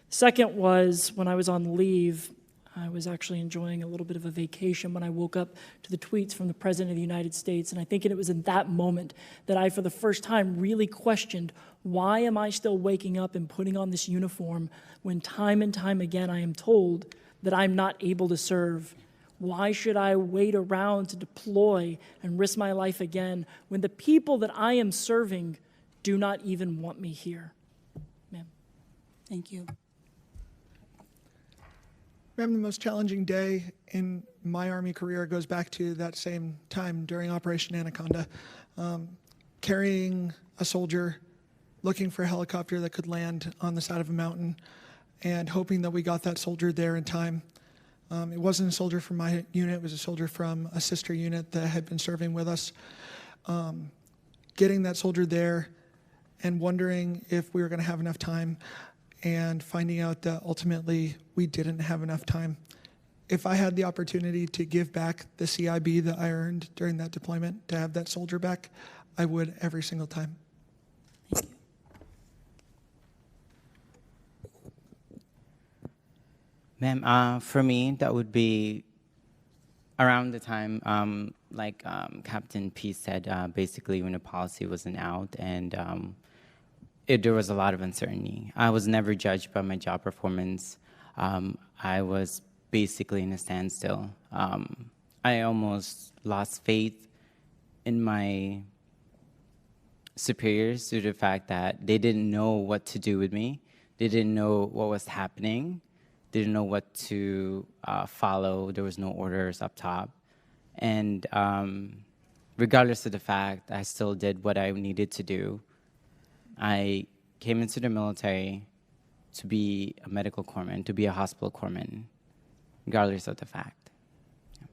Second was when I was on leave, I was actually enjoying a little bit of a vacation when I woke up to the tweets from the President of the United States, and I think it was in that moment that I, for the first time, really questioned, why am I still waking up and putting on this uniform when time and time again I am told that I'm not able to serve? Why should I wait around to deploy and risk my life again when the people that I am serving do not even want me here? Ma'am. Thank you. Ma'am, the most challenging day in my Army career goes back to that same time during Operation Anaconda. Carrying a soldier, looking for a helicopter that could land on the side of a mountain, and hoping that we got that soldier there in time. It wasn't a soldier from my unit, it was a soldier from a sister unit that had been serving with us. Getting that soldier there and wondering if we were going to have enough time, and finding out that ultimately we didn't have enough time. If I had the opportunity to give back the CIB that I earned during that deployment, to have that soldier back, I would every single time. Thank you. Ma'am, for me, that would be around the time, Captain P said, basically when the policy wasn't out and there was a lot of uncertainty. I was never judged by my job performance. I was basically in a standstill. I almost lost faith in my superiors due to the fact that they didn't know what to do with me. They didn't know what was happening. They didn't know what to follow. There was no orders up top. And regardless of the fact, I still did what I needed to do. I came into the military to be a medical corpsman, to be a hospital corpsman, regardless of the fact. Yeah.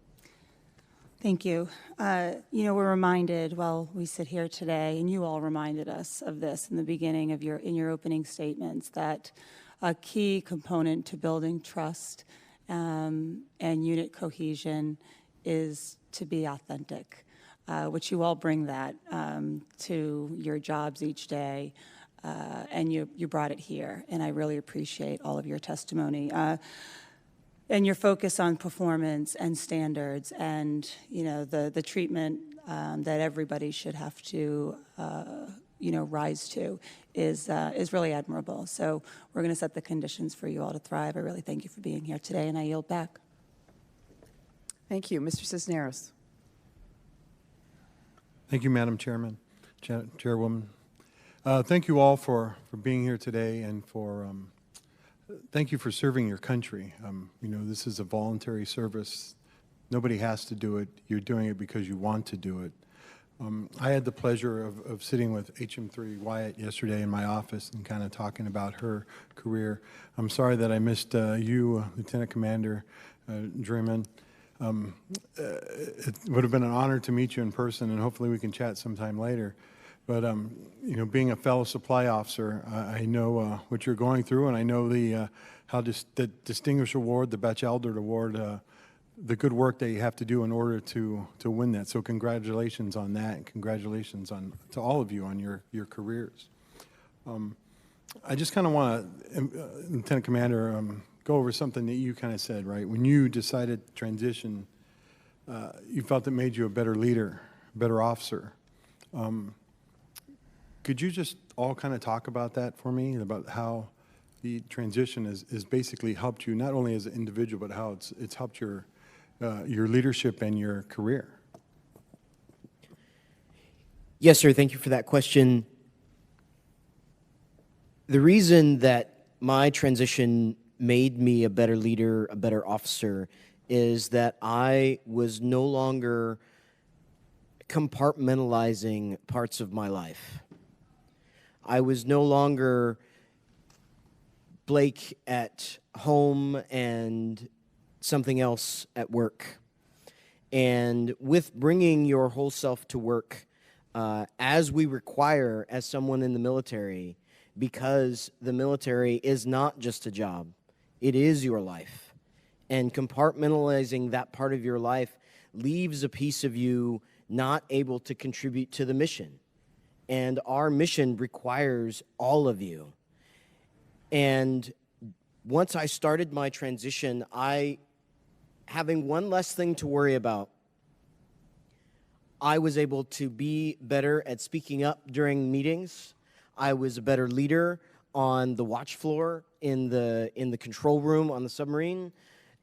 Thank you. We're reminded while we sit here today, and you all reminded us of this in the beginning of your opening statements, that a key component to building trust and unit cohesion is to be authentic, which you all bring that to your jobs each day, and you brought it here, and I really appreciate all of your testimony. And your focus on performance and standards and, the treatment that everybody should have to, rise to is really admirable. So we're going to set the conditions for you all to thrive. I really thank you for being here today, and I yield back. Thank you. Mr. Cisneros. Thank you, Madam Chairman, Chairwoman. Thank you all for being here today, and thank you for serving your country. This is a voluntary service. Nobody has to do it. You're doing it because you want to do it. I had the pleasure of sitting with HM3 Wyatt yesterday in my office and kind of talking about her career. I'm sorry that I missed you, Lieutenant Commander Dreman. It would have been an honor to meet you in person, and hopefully we can chat sometime later. But being a fellow supply officer, I know what you're going through, and I know the Distinguished Award, the Batchelder Award, the good work that you have to do in order to win that. So congratulations on that, and congratulations to all of you on your careers. I just kind of want to, Lieutenant Commander, go over something that you kind of said, right? When you decided to transition, you felt it made you a better leader, a better officer. Could you just all kind of talk about that for me, about how the transition has basically helped you, not only as an individual, but how it's helped your leadership and your career? Yes, sir. Thank you for that question. The reason that my transition made me a better leader, a better officer, is that I was no longer compartmentalizing parts of my life. I was no longer Blake at home and something else at work. And with bringing your whole self to work, as we require as someone in the military, because the military is not just a job, it is your life. And compartmentalizing that part of your life leaves a piece of you not able to contribute to the mission. And our mission requires all of you. And once I started my transition, having one less thing to worry about, I was able to be better at speaking up during meetings. I was a better leader on the watch floor, in the control room on the submarine,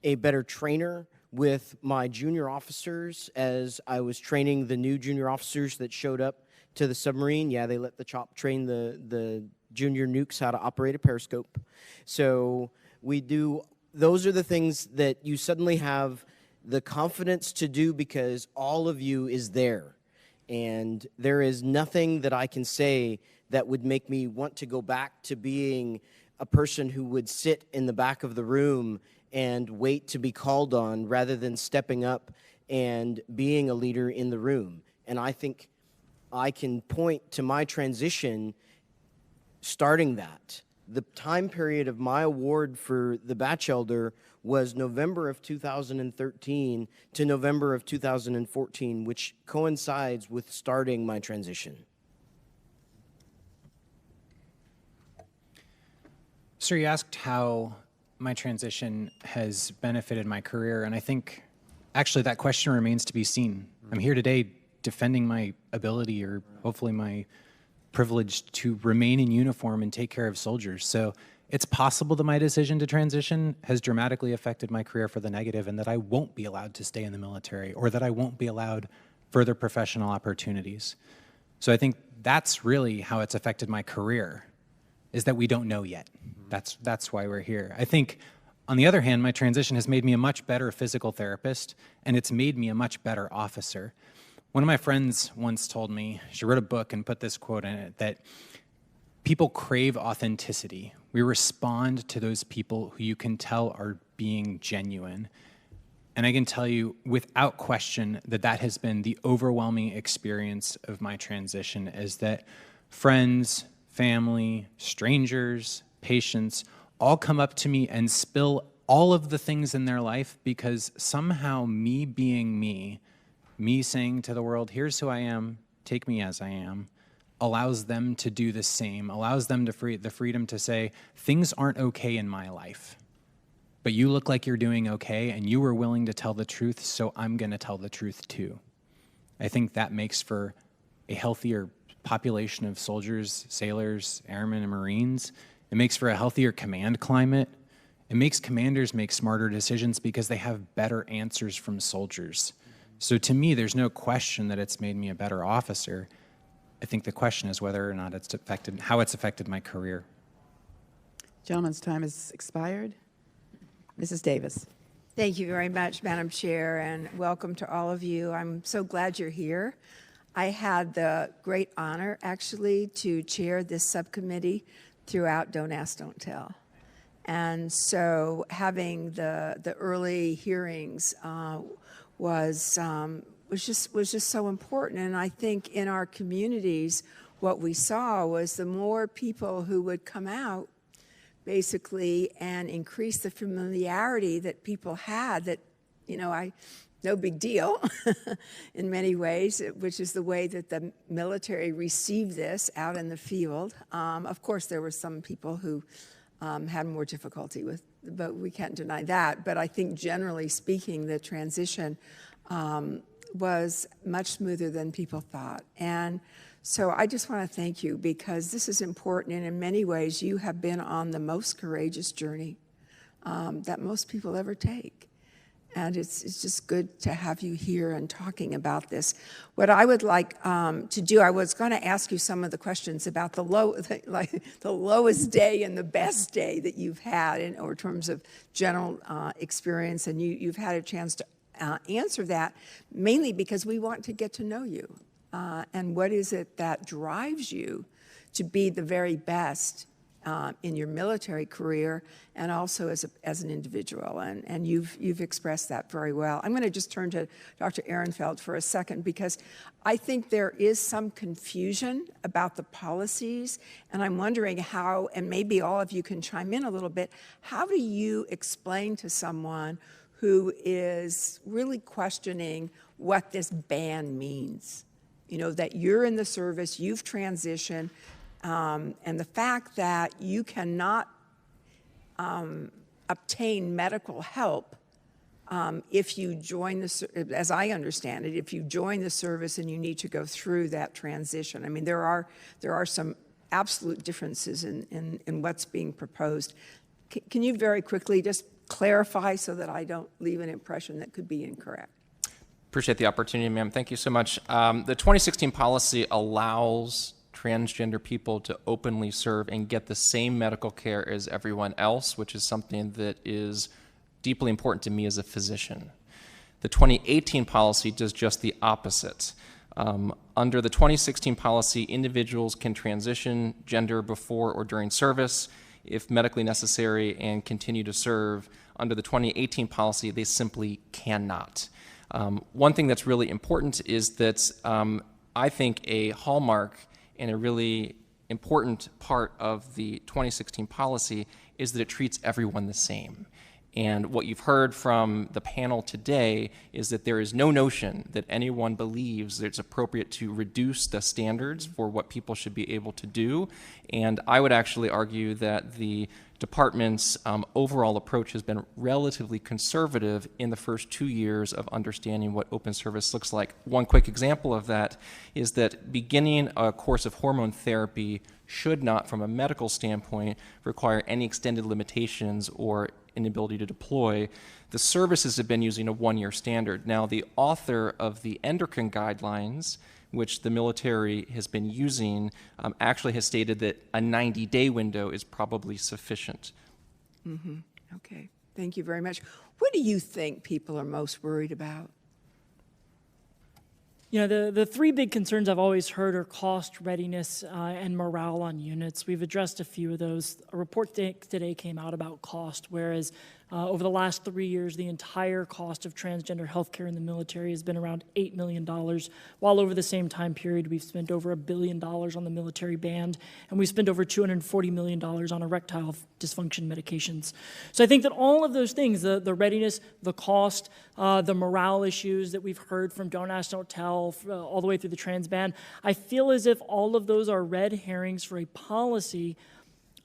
a better trainer with my junior officers as I was training the new junior officers that showed up to the submarine. Yeah, they let the CHOP train the junior nukes how to operate a periscope. So those are the things that you suddenly have the confidence to do because all of you is there. And there is nothing that I can say that would make me want to go back to being a person who would sit in the back of the room and wait to be called on rather than stepping up and being a leader in the room. And I think I can point to my transition starting that. The time period of my award for the Batch Elder was November of 2013 to November of 2014, which coincides with starting my transition. Sir, you asked how my transition has benefited my career, and I think actually that question remains to be seen. I'm here today defending my ability, or hopefully my privilege, to remain in uniform and take care of soldiers. So it's possible that my decision to transition has dramatically affected my career for the negative, and that I won't be allowed to stay in the military, or that I won't be allowed further professional opportunities. So I think that's really how it's affected my career, is that we don't know yet. That's why we're here. I think, on the other hand, my transition has made me a much better physical therapist, and it's made me a much better officer. One of my friends once told me, she wrote a book and put this quote in it, that people crave authenticity. We respond to those people who you can tell are being genuine. And I can tell you without question that that has been the overwhelming experience of my transition, is that friends, family, strangers, patients all come up to me and spill all of the things in their life because somehow me being me saying to the world, here's who I am, take me as I am, allows them to do the same, allows them to the freedom to say, things aren't okay in my life, but you look like you're doing okay and you were willing to tell the truth, so I'm going to tell the truth too. I think that makes for a healthier population of soldiers, sailors, airmen, and Marines. It makes for a healthier command climate. It makes commanders make smarter decisions because they have better answers from soldiers. So to me, there's no question that it's made me a better officer. I think the question is whether or not it's affected, how it's affected my career. Gentleman's time has expired. Mrs. Davis. Thank you very much, Madam Chair, and welcome to all of you. I'm so glad you're here. I had the great honor, actually, to chair this subcommittee throughout Don't Ask, Don't Tell. And so having the early hearings was just so important. And I think in our communities, what we saw was the more people who would come out, basically, and increase the familiarity that people had, that, no big deal in many ways, which is the way that the military received this out in the field. Of course, there were some people who had more difficulty with, but we can't deny that. But I think generally speaking, the transition was much smoother than people thought. And so I just want to thank you, because this is important, and in many ways you have been on the most courageous journey that most people ever take. And it's just good to have you here and talking about this. What I would like to do, I was going to ask you some of the questions about the lowest day and the best day that you've had in terms of general experience, and you've had a chance to answer that, mainly because we want to get to know you. And what is it that drives you to be the very best in your military career and also as an individual. And you've expressed that very well. I'm going to just turn to Dr. Ehrenfeld for a second because I think there is some confusion about the policies, and I'm wondering how, and maybe all of you can chime in a little bit, how do you explain to someone who is really questioning what this ban means? You know, that you're in the service, you've transitioned, and the fact that you cannot obtain medical help if you join the, as I understand it, if you join the service and you need to go through that transition. I mean, there are some absolute differences in what's being proposed. Can you very quickly just clarify so that I don't leave an impression that could be incorrect? Appreciate the opportunity, ma'am. Thank you so much. The 2016 policy allows transgender people to openly serve and get the same medical care as everyone else, which is something that is deeply important to me as a physician. The 2018 policy does just the opposite. Under the 2016 policy, individuals can transition gender before or during service if medically necessary and continue to serve. Under the 2018 policy, they simply cannot. One thing that's really important is that I think a hallmark and a really important part of the 2016 policy is that it treats everyone the same. And what you've heard from the panel today is that there is no notion that anyone believes that it's appropriate to reduce the standards for what people should be able to do. And I would actually argue that the department's overall approach has been relatively conservative in the first 2 years of understanding what open service looks like. One quick example of that is that beginning a course of hormone therapy should not, from a medical standpoint, require any extended limitations or inability to deploy. The services have been using a 1-year standard. Now, the author of the endocrine guidelines, which the military has been using, actually has stated that a 90-day window is probably sufficient. Mm-hmm. Okay, thank you very much. What do you think people are most worried about? You know, the three big concerns I've always heard are cost, readiness, and morale on units. We've addressed a few of those. A report today came out about cost, whereas over the last 3 years, the entire cost of transgender healthcare in the military has been around $8 million, while over the same time period, we've spent over $1 billion on the military band, and we spent over $240 million on erectile dysfunction medications. So I think that all of those things, the readiness, the cost, the morale issues that we've heard from Don't Ask, Don't Tell, all the way through the trans ban, I feel as if all of those are red herrings for a policy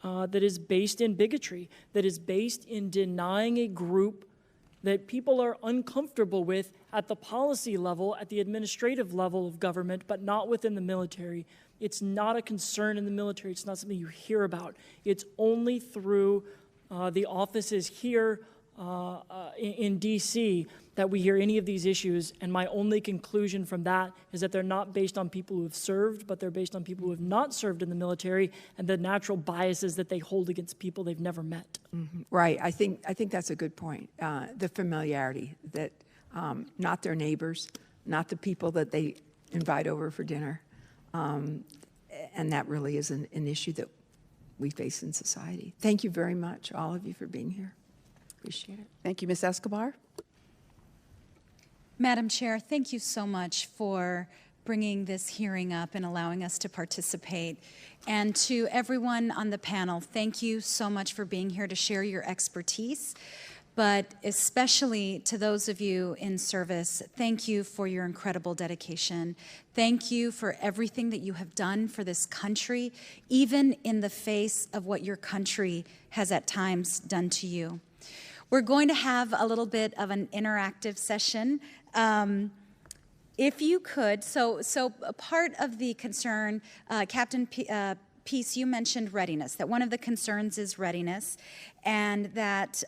that is based in bigotry, that is based in denying a group that people are uncomfortable with at the policy level, at the administrative level of government, but not within the military. It's not a concern in the military. It's not something you hear about. It's only through the offices here in D.C. that we hear any of these issues, and my only conclusion from that is that they're not based on people who have served, but they're based on people who have not served in the military and the natural biases that they hold against people they've never met. Mm-hmm. Right, I think that's a good point. The familiarity, that not their neighbors, not the people that they invite over for dinner, and that really is an issue that we face in society. Thank you very much, all of you, for being here. Appreciate it. Thank you, Ms. Escobar. Madam Chair, thank you so much for bringing this hearing up and allowing us to participate. And to everyone on the panel, thank you so much for being here to share your expertise. But especially to those of you in service, thank you for your incredible dedication. Thank you for everything that you have done for this country, even in the face of what your country has at times done to you. We're going to have a little bit of an interactive session. If you could, so a part of the concern, Captain Peace, you mentioned readiness, that one of the concerns is readiness, and that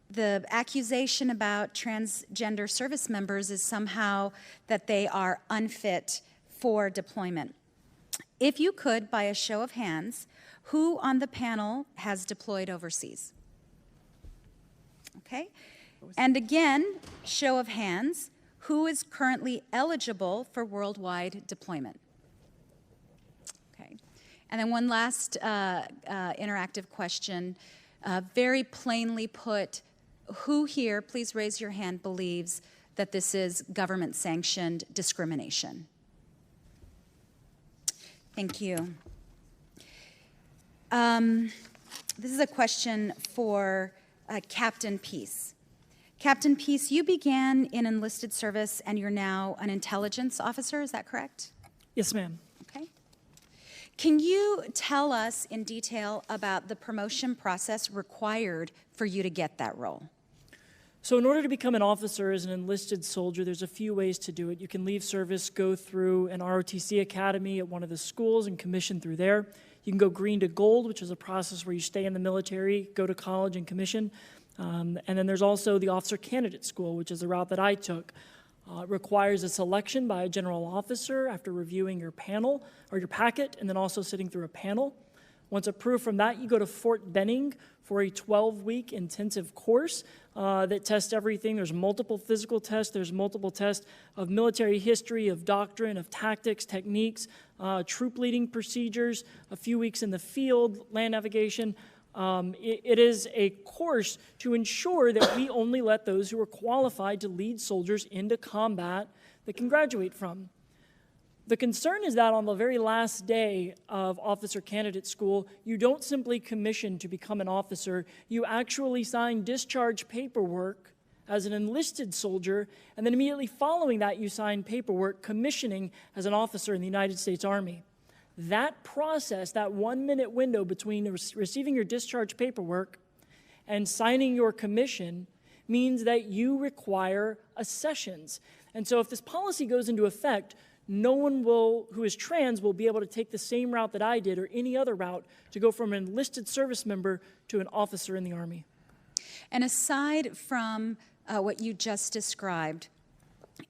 the accusation about transgender service members is somehow that they are unfit for deployment. If you could, by a show of hands, who on the panel has deployed overseas? Okay, and again, show of hands, who is currently eligible for worldwide deployment? Okay, And then one last interactive question, very plainly put, who here, please raise your hand, believes that this is government-sanctioned discrimination? Thank you. This is a question for Captain Peace. Captain Peace, you began in enlisted service and you're now an intelligence officer, is that correct? Yes, ma'am. Okay. Can you tell us in detail about the promotion process required for you to get that role? So in order to become an officer as an enlisted soldier, there's a few ways to do it. You can leave service, go through an ROTC academy at one of the schools and commission through there. You can go green to gold, which is a process where you stay in the military, go to college and commission. And then there's also the officer candidate school, which is the route that I took. It requires a selection by a general officer after reviewing your panel or your packet and then also sitting through a panel. Once approved from that, you go to Fort Benning for a 12-week intensive course that tests everything. There's multiple physical tests. There's multiple tests of military history, of doctrine, of tactics, techniques, troop leading procedures, a few weeks in the field, land navigation. It is a course to ensure that we only let those who are qualified to lead soldiers into combat that can graduate from. The concern is that on the very last day of officer candidate school, you don't simply commission to become an officer, you actually sign discharge paperwork as an enlisted soldier, and then immediately following that you sign paperwork commissioning as an officer in the United States Army. That process, that 1-minute window between receiving your discharge paperwork and signing your commission means that you require accessions. And so if this policy goes into effect, no one who is trans will be able to take the same route that I did or any other route to go from an enlisted service member to an officer in the Army. And aside from what you just described,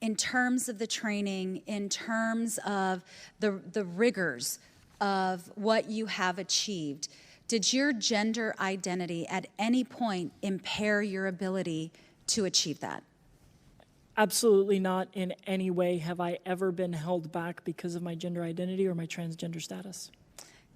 in terms of the training, in terms of the rigors of what you have achieved, did your gender identity at any point impair your ability to achieve that? Absolutely not in any way have I ever been held back because of my gender identity or my transgender status.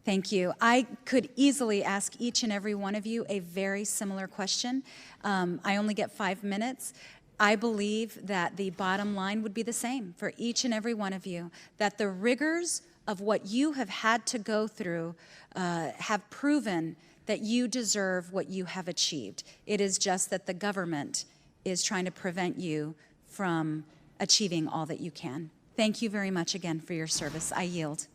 Thank you. I could easily ask each and every one of you a very similar question. I only get 5 minutes. I believe that the bottom line would be the same for each and every one of you, that the rigors of what you have had to go through have proven that you deserve what you have achieved. It is just that the government is trying to prevent you from achieving all that you can. Thank you very much again for your service. I yield.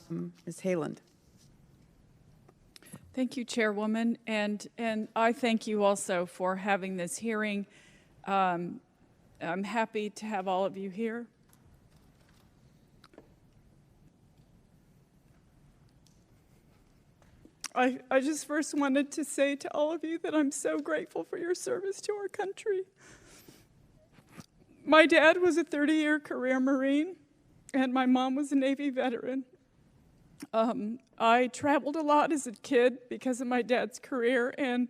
Ms. Hayland. Thank you, Chairwoman, and I thank you also for having this hearing. I'm happy to have all of you here. I just first wanted to say to all of you that I'm so grateful for your service to our country. My dad was a 30-year career Marine, and my mom was a Navy veteran. I traveled a lot as a kid because of my dad's career, and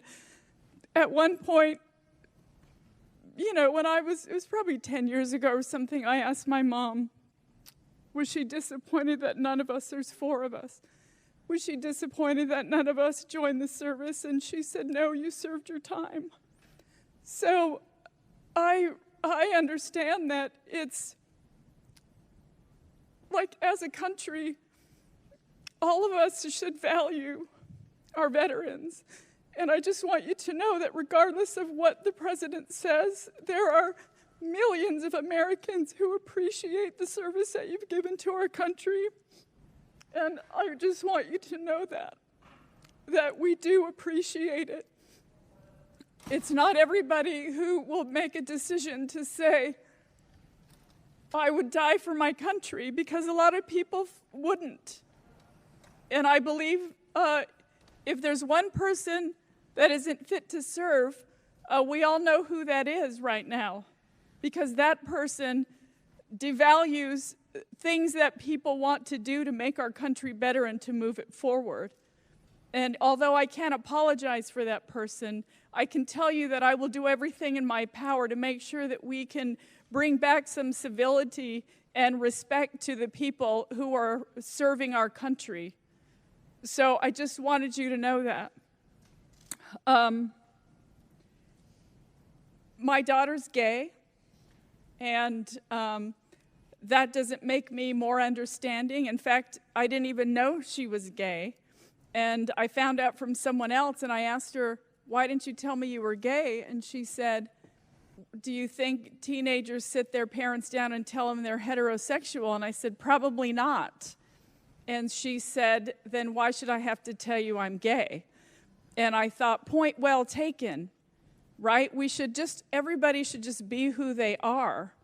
at one point, you know, when it was probably 10 years ago or something, I asked my mom, was she disappointed that none of us, there's 4 of us, was she disappointed that none of us joined the service? And she said, no, you served your time. So I understand that it's like, as a country, all of us should value our veterans. And I just want you to know that regardless of what the president says, there are millions of Americans who appreciate the service that you've given to our country. And I just want you to know that we do appreciate it. It's not everybody who will make a decision to say, I would die for my country, because a lot of people wouldn't. And I believe if there's one person that isn't fit to serve, we all know who that is right now, because that person devalues things that people want to do to make our country better and to move it forward. And although I can't apologize for that person, I can tell you that I will do everything in my power to make sure that we can bring back some civility and respect to the people who are serving our country. So I just wanted you to know that. My daughter's gay, and that doesn't make me more understanding. In fact, I didn't even know she was gay. And I found out from someone else, and I asked her, why didn't you tell me you were gay? And she said, do you think teenagers sit their parents down and tell them they're heterosexual? And I said, probably not. And she said, then why should I have to tell you I'm gay? And I thought, point well taken, right? Everybody should just be who they are,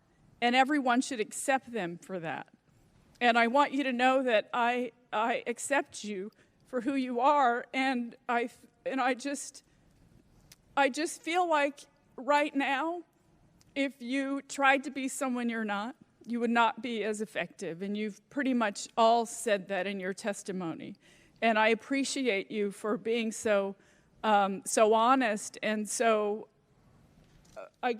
and everyone should accept them for that. And I want you to know that I accept you for who you are, and I just feel like right now, if you tried to be someone you're not, you would not be as effective. And you've pretty much all said that in your testimony. And I appreciate you for being so honest and so, I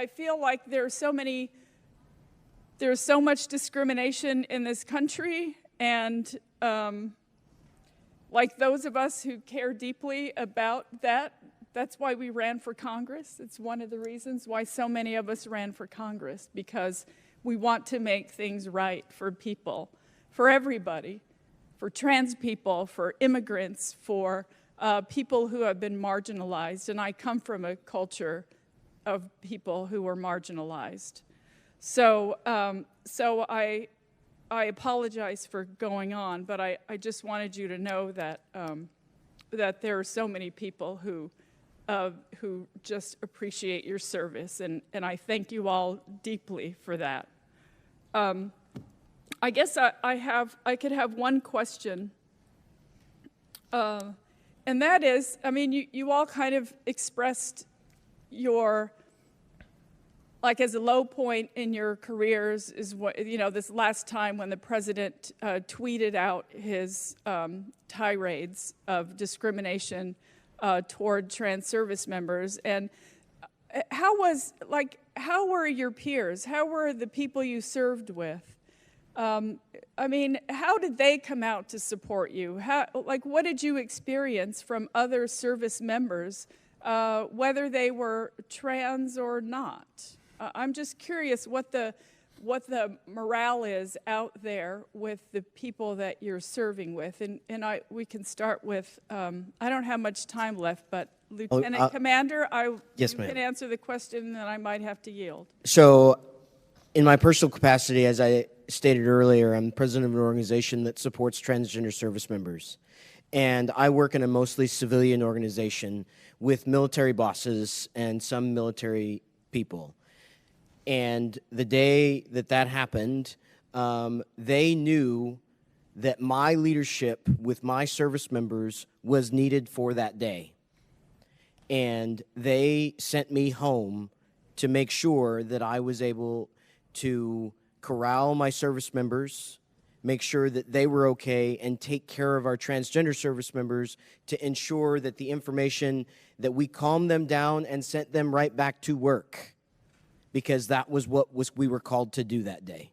feel like there's so much discrimination in this country, and like those of us who care deeply about that, that's why we ran for Congress. It's one of the reasons why so many of us ran for Congress, because we want to make things right for people, for everybody, for trans people, for immigrants, for people who have been marginalized. And I come from a culture of people who were marginalized. So I apologize for going on, but I just wanted you to know that that there are so many people who just appreciate your service, and I thank you all deeply for that. I guess I could have one question, and that is, you all kind of expressed your, like, as a low point in your careers is what, this last time when the president tweeted out his tirades of discrimination toward trans service members. And how were your peers? How were the people you served with? How did they come out to support you? What did you experience from other service members, whether they were trans or not? I'm just curious what the morale is out there with the people that you're serving with. And we can start with, I don't have much time left, but Lieutenant Commander, yes, you ma'am. can answer the question, then I might have to yield. So, in my personal capacity, as I stated earlier, I'm president of an organization that supports transgender service members. And I work in a mostly civilian organization with military bosses and some military people. And the day that happened, they knew that my leadership with my service members was needed for that day. And they sent me home to make sure that I was able to corral my service members, make sure that they were okay, and take care of our transgender service members to ensure that the information, that we calmed them down and sent them right back to work, because that was what we were called to do that day.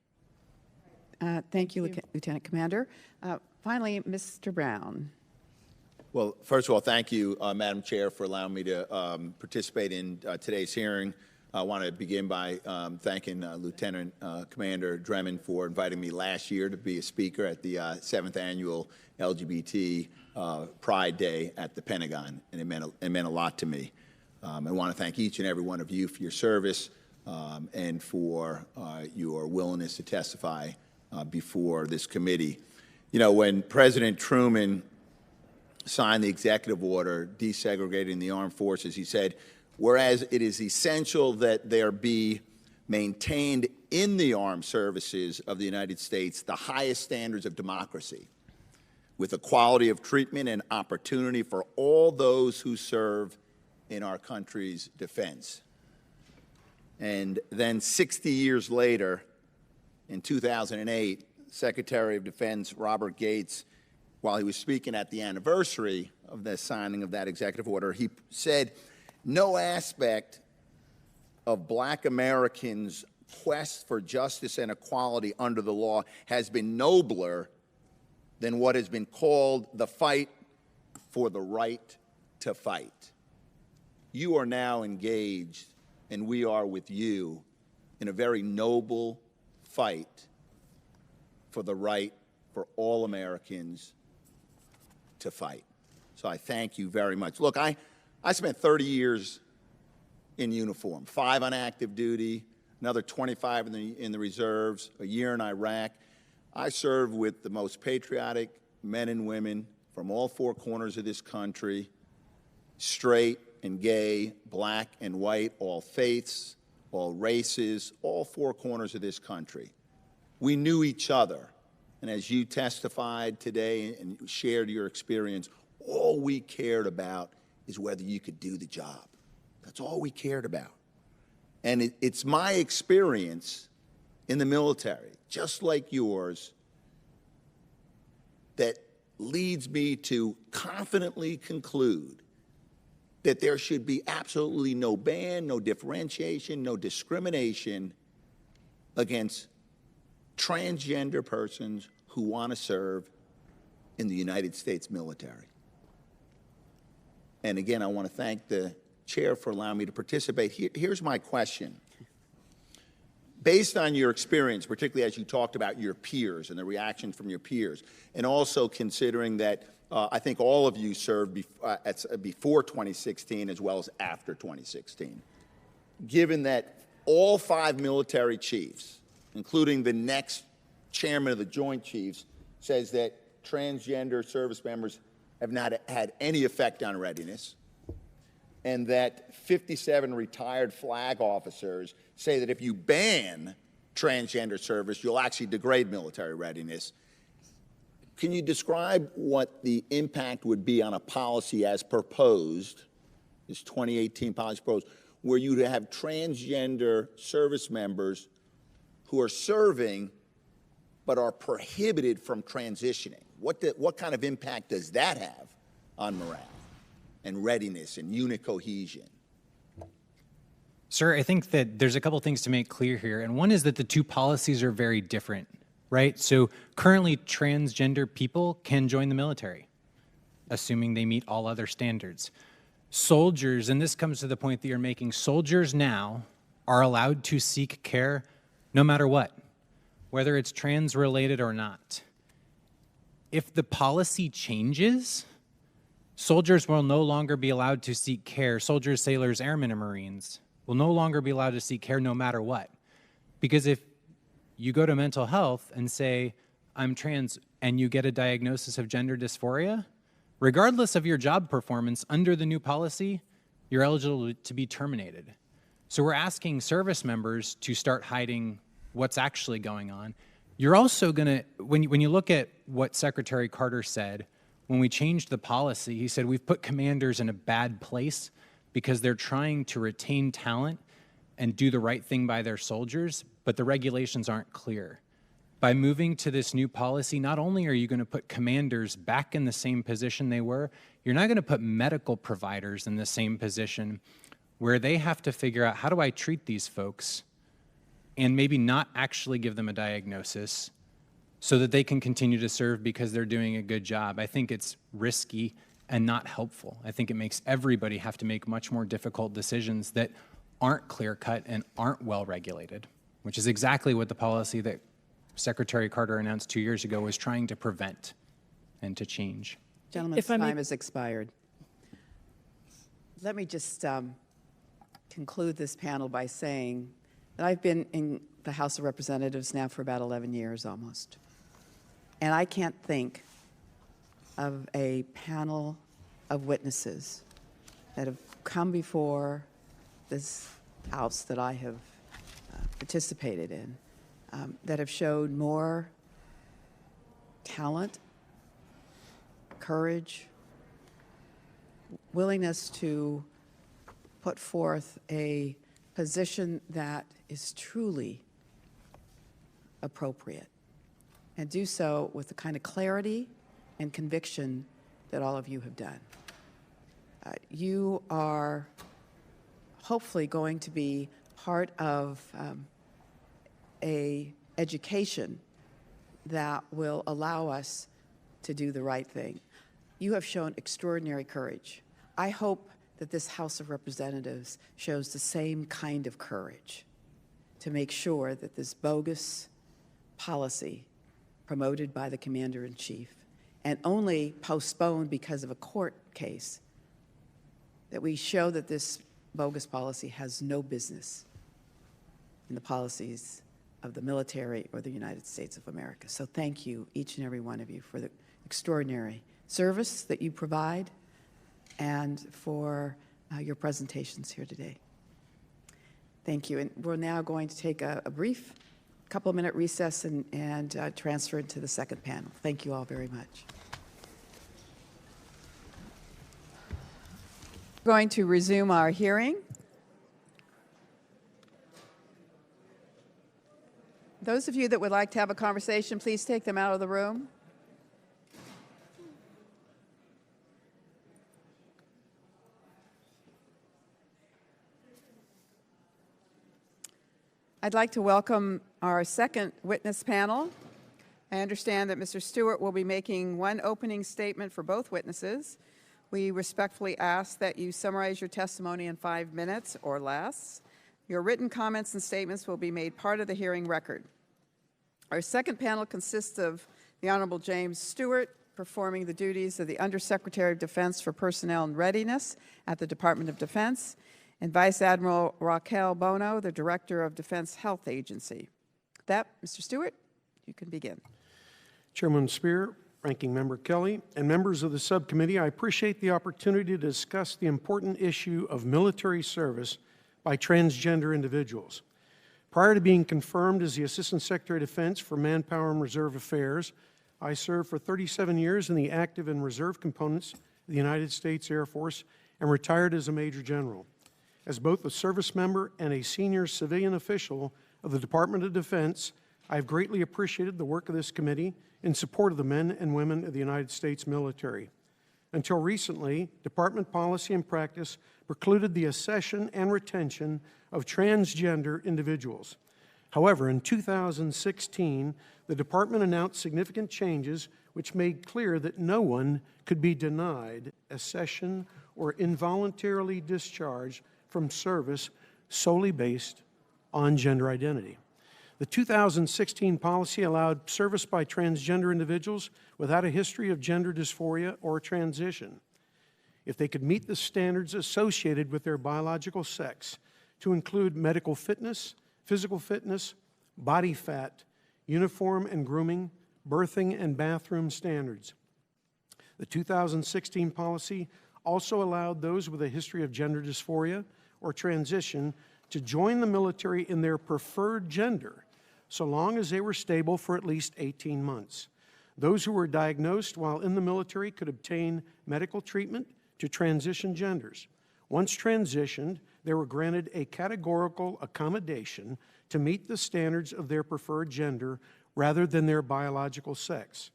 Thank you, Lieutenant Commander. Finally, Mr. Brown. Well, first of all, thank you, Madam Chair, for allowing me to participate in today's hearing. I want to begin by thanking Lieutenant Commander Dremen for inviting me last year to be a speaker at the 7th Annual LGBT Pride Day at the Pentagon, and it meant a lot to me. I want to thank each and every one of you for your service and for your willingness to testify before this committee. You know, when President Truman signed the executive order desegregating the armed forces, he said, whereas it is essential that there be maintained in the armed services of the United States the highest standards of democracy, with equality of treatment and opportunity for all those who serve in our country's defense. And then 60 years later, in 2008, Secretary of Defense Robert Gates, while he was speaking at the anniversary of the signing of that executive order, he said, no aspect of Black Americans' quest for justice and equality under the law has been nobler than what has been called the fight for the right to fight. You are now engaged, and we are with you, in a very noble fight for the right for all Americans to fight. So I thank you very much. Look, I spent 30 years in uniform, 5 on active duty, another 25 in the reserves, a year in Iraq. I served with the most patriotic men and women from all 4 corners of this country, straight and gay, Black and white, all faiths, all races, all 4 corners of this country. We knew each other. And as you testified today and shared your experience, all we cared about is whether you could do the job. That's all we cared about. And it's my experience in the military, just like yours, that leads me to confidently conclude that there should be absolutely no ban, no differentiation, no discrimination against transgender persons who want to serve in the United States military. And again, I want to thank the chair for allowing me to participate. Here's my question. Based on your experience, particularly as you talked about your peers and the reaction from your peers, and also considering that I think all of you served before 2016 as well as after 2016, given that all 5 military chiefs, including the next chairman of the Joint Chiefs, says that transgender service members have not had any effect on readiness, and that 57 retired flag officers say that if you ban transgender service, you'll actually degrade military readiness. Can you describe what the impact would be on a policy as proposed, this 2018 policy proposed, where you have transgender service members who are serving but are prohibited from transitioning? What kind of impact does that have on morale and readiness and unit cohesion? Sir, I think that there's a couple things to make clear here, and one is that the 2 policies are very different, right? So currently, transgender people can join the military, assuming they meet all other standards. Soldiers, and this comes to the point that you're making, soldiers now are allowed to seek care no matter what, whether it's trans-related or not. If the policy changes, soldiers will no longer be allowed to seek care. Soldiers, sailors, airmen, and Marines will no longer be allowed to seek care no matter what. Because if you go to mental health and say, I'm trans, and you get a diagnosis of gender dysphoria, regardless of your job performance under the new policy, you're eligible to be terminated. So we're asking service members to start hiding what's actually going on. You're also gonna, when you look at what Secretary Carter said, when we changed the policy, he said we've put commanders in a bad place because they're trying to retain talent and do the right thing by their soldiers, but the regulations aren't clear. By moving to this new policy, not only are you gonna put commanders back in the same position they were, you're not gonna put medical providers in the same position where they have to figure out, how do I treat these folks and maybe not actually give them a diagnosis so that they can continue to serve because they're doing a good job. I think it's risky and not helpful. I think it makes everybody have to make much more difficult decisions that aren't clear-cut and aren't well-regulated, which is exactly what the policy that Secretary Carter announced 2 years ago was trying to prevent and to change. Gentleman's time has expired. Let me just conclude this panel by saying that I've been in the House of Representatives now for about 11 years almost. And I can't think of a panel of witnesses that have come before this House that I have participated in that have showed more talent, courage, willingness to put forth a position that is truly appropriate, and do so with the kind of clarity and conviction that all of you have done. You are hopefully going to be part of a education that will allow us to do the right thing. You have shown extraordinary courage. I hope that this House of Representatives shows the same kind of courage to make sure that this bogus policy promoted by the Commander-in-Chief and only postponed because of a court case, that we show that this bogus policy has no business in the policies of the military or the United States of America. So thank you, each and every one of you, for the extraordinary service that you provide and for your presentations here today. Thank you. And we're now going to take a brief couple-minute recess and transfer to the second panel. Thank you all very much. We're going to resume our hearing. Those of you that would like to have a conversation, please take them out of the room. I'd like to welcome our second witness panel. I understand that Mr. Stewart will be making one opening statement for both witnesses. We respectfully ask that you summarize your testimony in 5 minutes or less. Your written comments and statements will be made part of the hearing record. Our second panel consists of the Honorable James Stewart, performing the duties of the Undersecretary of Defense for Personnel and Readiness at the Department of Defense, and Vice Admiral Raquel Bono, the Director of Defense Health Agency. With that, Mr. Stewart, you can begin. Chairman Spear, Ranking Member Kelly, and members of the subcommittee, I appreciate the opportunity to discuss the important issue of military service by transgender individuals. Prior to being confirmed as the Assistant Secretary of Defense for Manpower and Reserve Affairs, I served for 37 years in the active and reserve components of the United States Air Force and retired as a Major General. As both a service member and a senior civilian official of the Department of Defense, I have greatly appreciated the work of this committee in support of the men and women of the United States military. Until recently, department policy and practice precluded the accession and retention of transgender individuals. However, in 2016, the department announced significant changes which made clear that no one could be denied accession or involuntarily discharged from service solely based on gender identity. The 2016 policy allowed service by transgender individuals without a history of gender dysphoria or transition, if they could meet the standards associated with their biological sex, to include medical fitness, physical fitness, body fat, uniform and grooming, birthing and bathroom standards. The 2016 policy also allowed those with a history of gender dysphoria or transition to join the military in their preferred gender, so long as they were stable for at least 18 months. Those who were diagnosed while in the military could obtain medical treatment to transition genders. Once transitioned, they were granted a categorical accommodation to meet the standards of their preferred gender rather than their biological sex.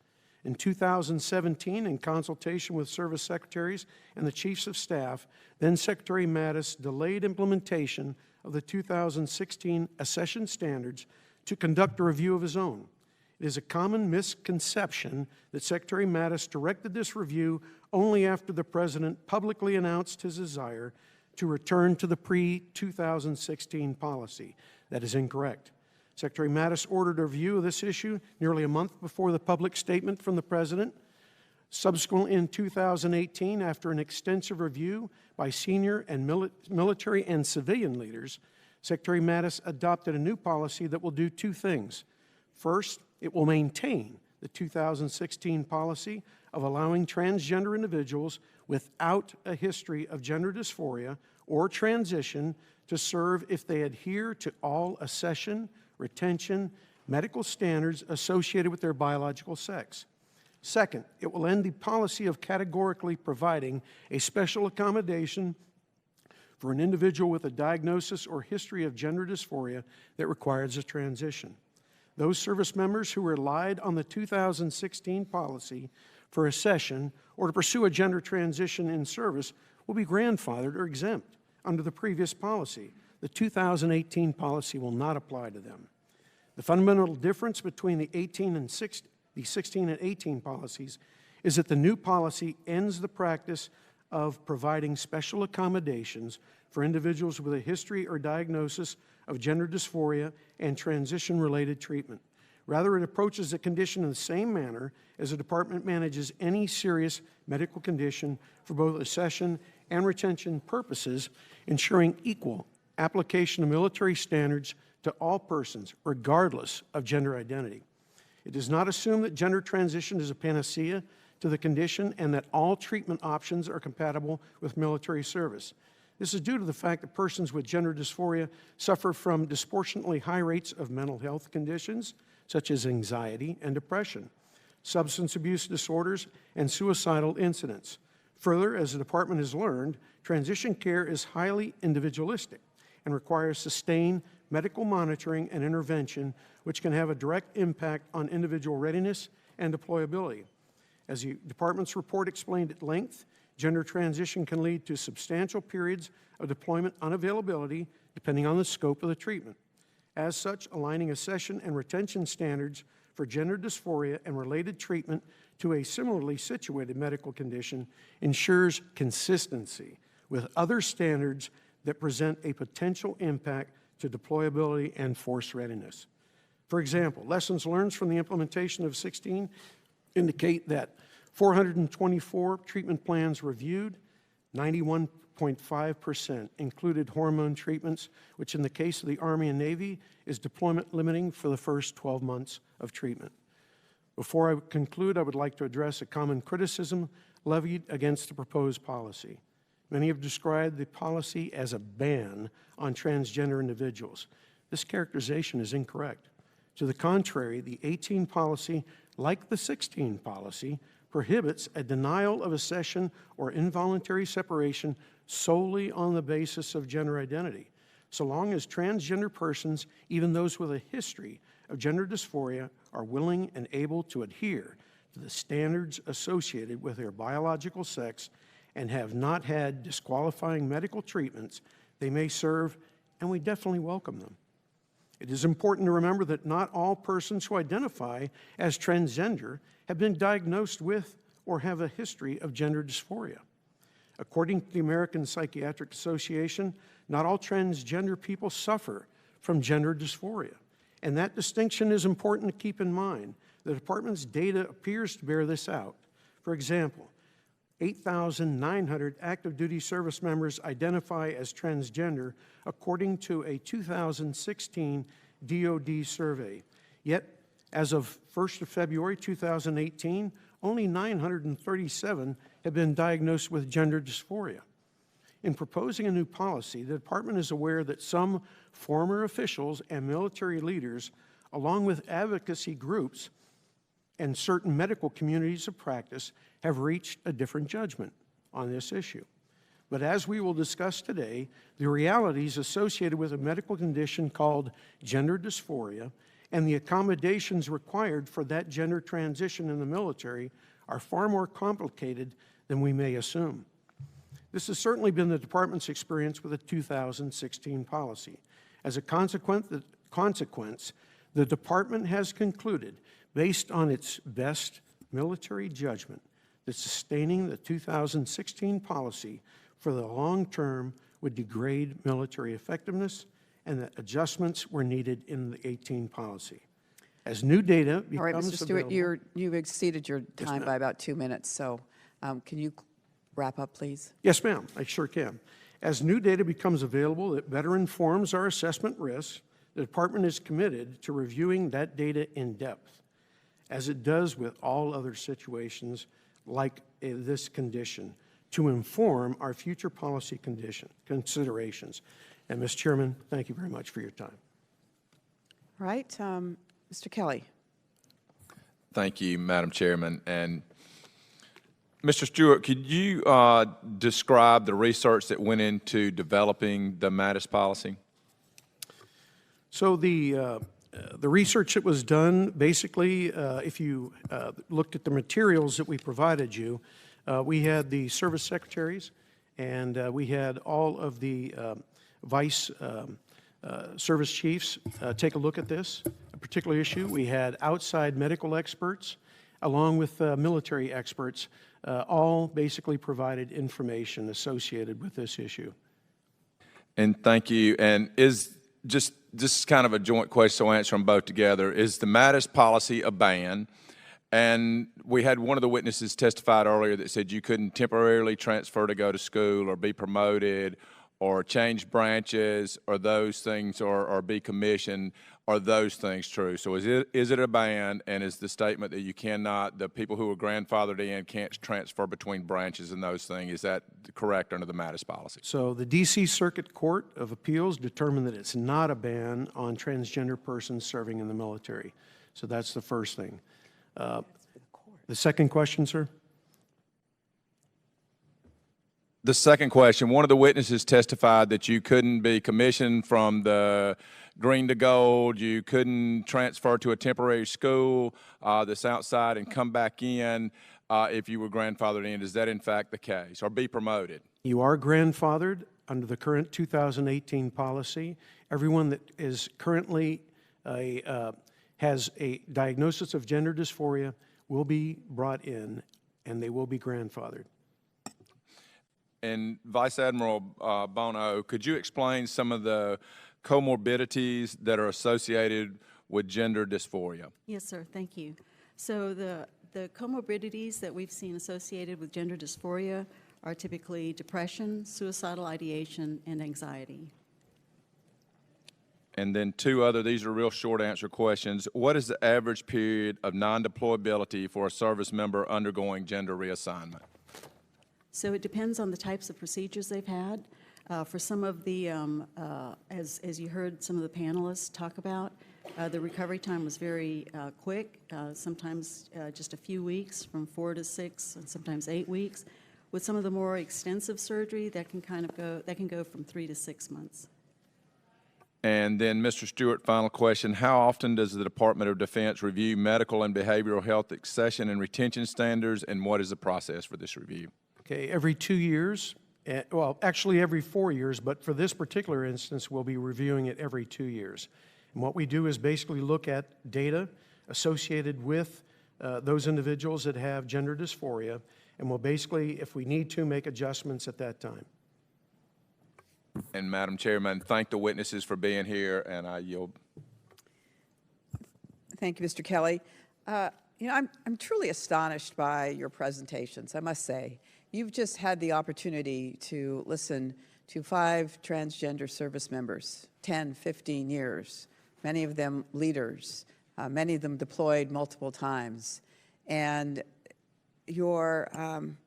In 2017, in consultation with service secretaries and the chiefs of staff, then Secretary Mattis delayed implementation of the 2016 accession standards to conduct a review of his own. It is a common misconception that Secretary Mattis directed this review only after the President publicly announced his desire to return to the pre-2016 policy. That is incorrect. Secretary Mattis ordered a review of this issue nearly a month before the public statement from the President. Subsequently, in 2018, after an extensive review by senior and military and civilian leaders, Secretary Mattis adopted a new policy that will do two things. First, it will maintain the 2016 policy of allowing transgender individuals without a history of gender dysphoria or transition to serve if they adhere to all accession, retention, medical standards associated with their biological sex. Second, it will end the policy of categorically providing a special accommodation for an individual with a diagnosis or history of gender dysphoria that requires a transition. Those service members who relied on the 2016 policy for accession or to pursue a gender transition in service will be grandfathered or exempt under the previous policy. the 2018 policy will not apply to them. The fundamental difference between the 16 and 18 policies is that the new policy ends the practice of providing special accommodations for individuals with a history or diagnosis of gender dysphoria and transition-related treatment. Rather, it approaches the condition in the same manner as the department manages any serious medical condition for both accession and retention purposes, ensuring equal application of military standards to all persons, regardless of gender identity. It does not assume that gender transition is a panacea to the condition and that all treatment options are compatible with military service. This is due to the fact that persons with gender dysphoria suffer from disproportionately high rates of mental health conditions, such as anxiety and depression, substance abuse disorders, and suicidal incidents. Further, as the department has learned, transition care is highly individualistic and requires sustained medical monitoring and intervention, which can have a direct impact on individual readiness and deployability. As the department's report explained at length, gender transition can lead to substantial periods of deployment unavailability depending on the scope of the treatment. As such, aligning accession and retention standards for gender dysphoria and related treatment to a similarly situated medical condition ensures consistency with other standards that present a potential impact to deployability and force readiness. For example, lessons learned from the implementation of 16 indicate that 424 treatment plans reviewed, 91.5% included hormone treatments, which in the case of the Army and Navy is deployment limiting for the first 12 months of treatment. Before I conclude, I would like to address a common criticism levied against the proposed policy. Many have described the policy as a ban on transgender individuals. This characterization is incorrect. To the contrary, the 18 policy, like the 16 policy, prohibits a denial of accession or involuntary separation solely on the basis of gender identity, so long as transgender persons, even those with a history of gender dysphoria, are willing and able to adhere to the standards associated with their biological sex and have not had disqualifying medical treatments, they may serve, and we definitely welcome them. It is important to remember that not all persons who identify as transgender have been diagnosed with or have a history of gender dysphoria. According to the American Psychiatric Association, not all transgender people suffer from gender dysphoria, and that distinction is important to keep in mind. The department's data appears to bear this out. For example, 8,900 active duty service members identify as transgender according to a 2016 DOD survey. Yet, as of 1st of February 2018, only 937 have been diagnosed with gender dysphoria. In proposing a new policy, the department is aware that some former officials and military leaders, along with advocacy groups and certain medical communities of practice, have reached a different judgment on this issue. But as we will discuss today, the realities associated with a medical condition called gender dysphoria and the accommodations required for that gender transition in the military are far more complicated than we may assume. This has certainly been the department's experience with the 2016 policy. As a consequence, the department has concluded, based on its best military judgment, that sustaining the 2016 policy for the long term would degrade military effectiveness and that adjustments were needed in the 18 policy. As new data becomes All right, Mr. Stewart, available, you've exceeded your time ma'am. by about 2 minutes, so can you wrap up, please? Yes, ma'am, I sure can. As new data becomes available that better informs our assessment risks, the department is committed to reviewing that data in depth, as it does with all other situations like this condition, to inform our future policy considerations. And, Ms. Chairman, thank you very much for your time. All right, Mr. Kelly. Thank you, Madam Chairman. And Mr. Stewart, could you describe the research that went into developing the MATIS policy? So the research that was done, basically, if you looked at the materials that we provided you, we had the service secretaries, and we had all of the vice service chiefs take a look at this particular issue. We had outside medical experts along with military experts, all basically provided information associated with this issue. And thank you. And is just this is kind of a joint question, so I'll answer them both together. Is the MADIS policy a ban? And we had one of the witnesses testified earlier that said you couldn't temporarily transfer to go to school or be promoted or change branches or those things or be commissioned. Are those things true? So is it a ban, and is the statement that you cannot, the people who are grandfathered in can't transfer between branches and those things, is that correct under the MADIS policy? So the D.C. Circuit Court of Appeals determined that it's not a ban on transgender persons serving in the military. So that's the first thing. The second question, sir? The second question, one of the witnesses testified that you couldn't be commissioned from the green to gold, you couldn't transfer to a temporary school that's outside and come back in if you were grandfathered in. Is that in fact the case, or be promoted? You are grandfathered under the current 2018 policy. Everyone that is currently has a diagnosis of gender dysphoria will be brought in, and they will be grandfathered. And Vice Admiral Bono, could you explain some of the comorbidities that are associated with gender dysphoria? Yes, sir. Thank you. So the comorbidities that we've seen associated with gender dysphoria are typically depression, suicidal ideation, and anxiety. And then these are real short answer questions. What is the average period of non-deployability for a service member undergoing gender reassignment? So it depends on the types of procedures they've had. For some of the, as you heard some of the panelists talk about, the recovery time was very quick, sometimes just a few weeks, from 4 to 6, and sometimes 8 weeks. With some of the more extensive surgery, that can go from 3 to 6 months. And then, Mr. Stewart, final question. How often does the Department of Defense review medical and behavioral health accession and retention standards, and what is the process for this review? Okay, every 2 years, well, actually every 4 years, but for this particular instance, we'll be reviewing it every 2 years. And what we do is basically look at data associated with those individuals that have gender dysphoria, and we'll basically, if we need to, make adjustments at that time. And Madam Chairman, thank the witnesses for being here, and I yield. Thank you, Mr. Kelly. You know, I'm truly astonished by your presentations, I must say. You've just had the opportunity to listen to 5 transgender service members, 10, 15 years, many of them leaders, many of them deployed multiple times. And can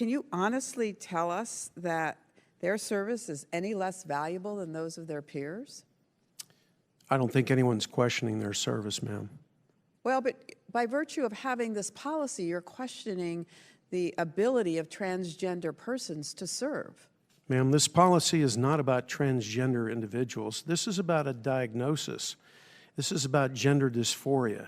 you honestly tell us that their service is any less valuable than those of their peers? I don't think anyone's questioning their service, ma'am. Well, but by virtue of having this policy, you're questioning the ability of transgender persons to serve. Ma'am, this policy is not about transgender individuals. This is about a diagnosis. This is about gender dysphoria.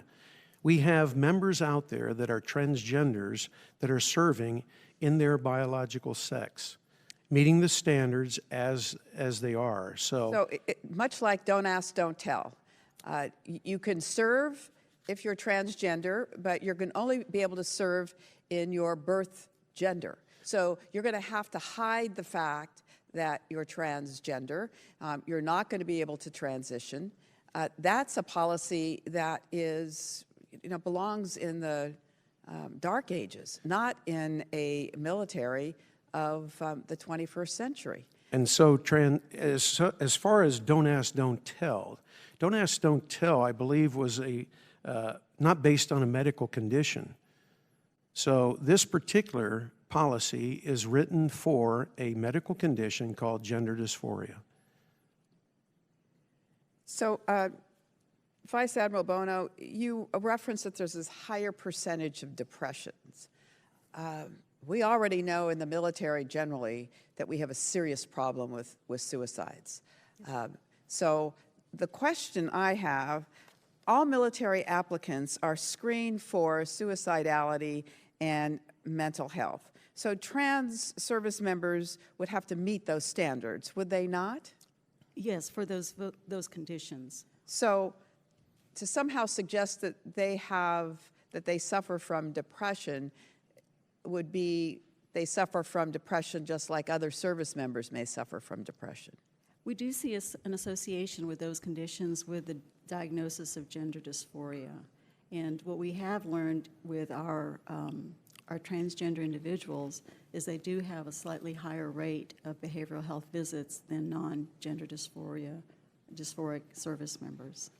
We have members out there that are transgenders that are serving in their biological sex, meeting the standards as they are. So much like don't ask, don't tell. You can serve if you're transgender, but you're going to only be able to serve in your birth gender. So you're going to have to hide the fact that you're transgender. You're not going to be able to transition. That's a policy that is, belongs in the dark ages, not in a military of the 21st century. And so as far as don't ask, don't tell, I believe was not based on a medical condition. So this particular policy is written for a medical condition called gender dysphoria. So, Vice Admiral Bono, you referenced that there's this higher percentage of depressions. We already know in the military generally that we have a serious problem with suicides. So the question I have, all military applicants are screened for suicidality and mental health. So trans service members would have to meet those standards, would they not? Yes, for those conditions. So to somehow suggest that they suffer from depression would be they suffer from depression just like other service members may suffer from depression. We do see an association with those conditions with the diagnosis of gender dysphoria. And what we have learned with our transgender individuals is they do have a slightly higher rate of behavioral health visits than non-gender dysphoric service members.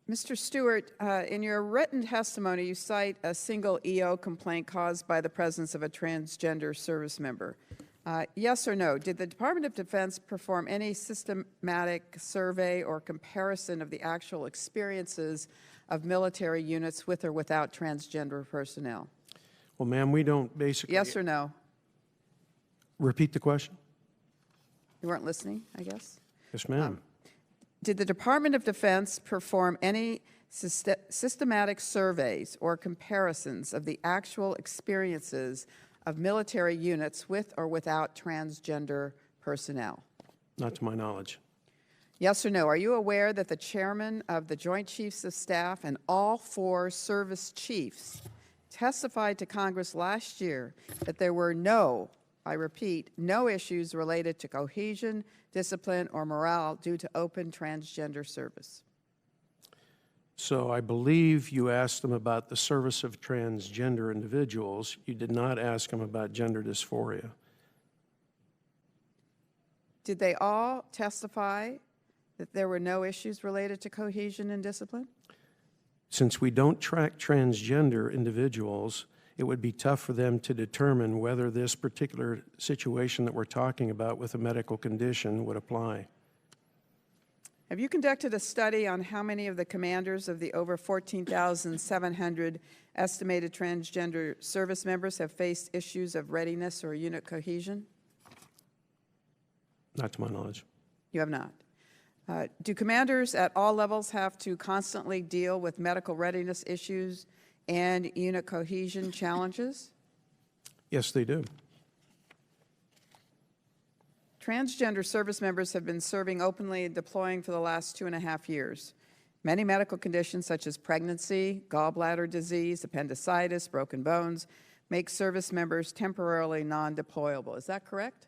Mr. Stewart, in your written testimony, you cite a single EO complaint caused by the presence of a transgender service member. Yes or no? Did the Department of Defense perform any systematic survey or comparison of the actual experiences of military units with or without transgender personnel? Well, ma'am, we don't basically... Yes or no? Repeat the question. You weren't listening, I guess? Yes, ma'am. Did the Department of Defense perform any systematic surveys or comparisons of the actual experiences of military units with or without transgender personnel? Not to my knowledge. Yes or no? Are you aware that the chairman of the Joint Chiefs of Staff and all 4 service chiefs testified to Congress last year that there were no, I repeat, no issues related to cohesion, discipline, or morale due to open transgender service? So I believe you asked them about the service of transgender individuals. You did not ask them about gender dysphoria. Did they all testify that there were no issues related to cohesion and discipline? Since we don't track transgender individuals, it would be tough for them to determine whether this particular situation that we're talking about with a medical condition would apply. Have you conducted a study on how many of the commanders of the over 14,700 estimated transgender service members have faced issues of readiness or unit cohesion? Not to my knowledge. You have not. Do commanders at all levels have to constantly deal with medical readiness issues and unit cohesion challenges? Yes, they do. Transgender service members have been serving openly and deploying for the last 2.5 years. Many medical conditions such as pregnancy, gallbladder disease, appendicitis, broken bones make service members temporarily non-deployable. Is that correct?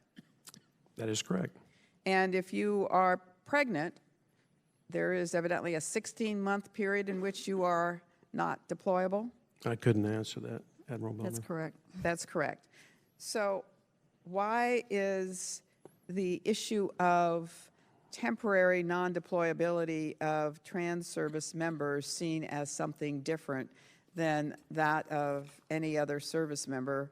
That is correct. And if you are pregnant, there is evidently a 16-month period in which you are not deployable? I couldn't answer that, Admiral Bono. That's correct. That's correct. So why is the issue of temporary non-deployability of trans service members seen as something different than that of any other service member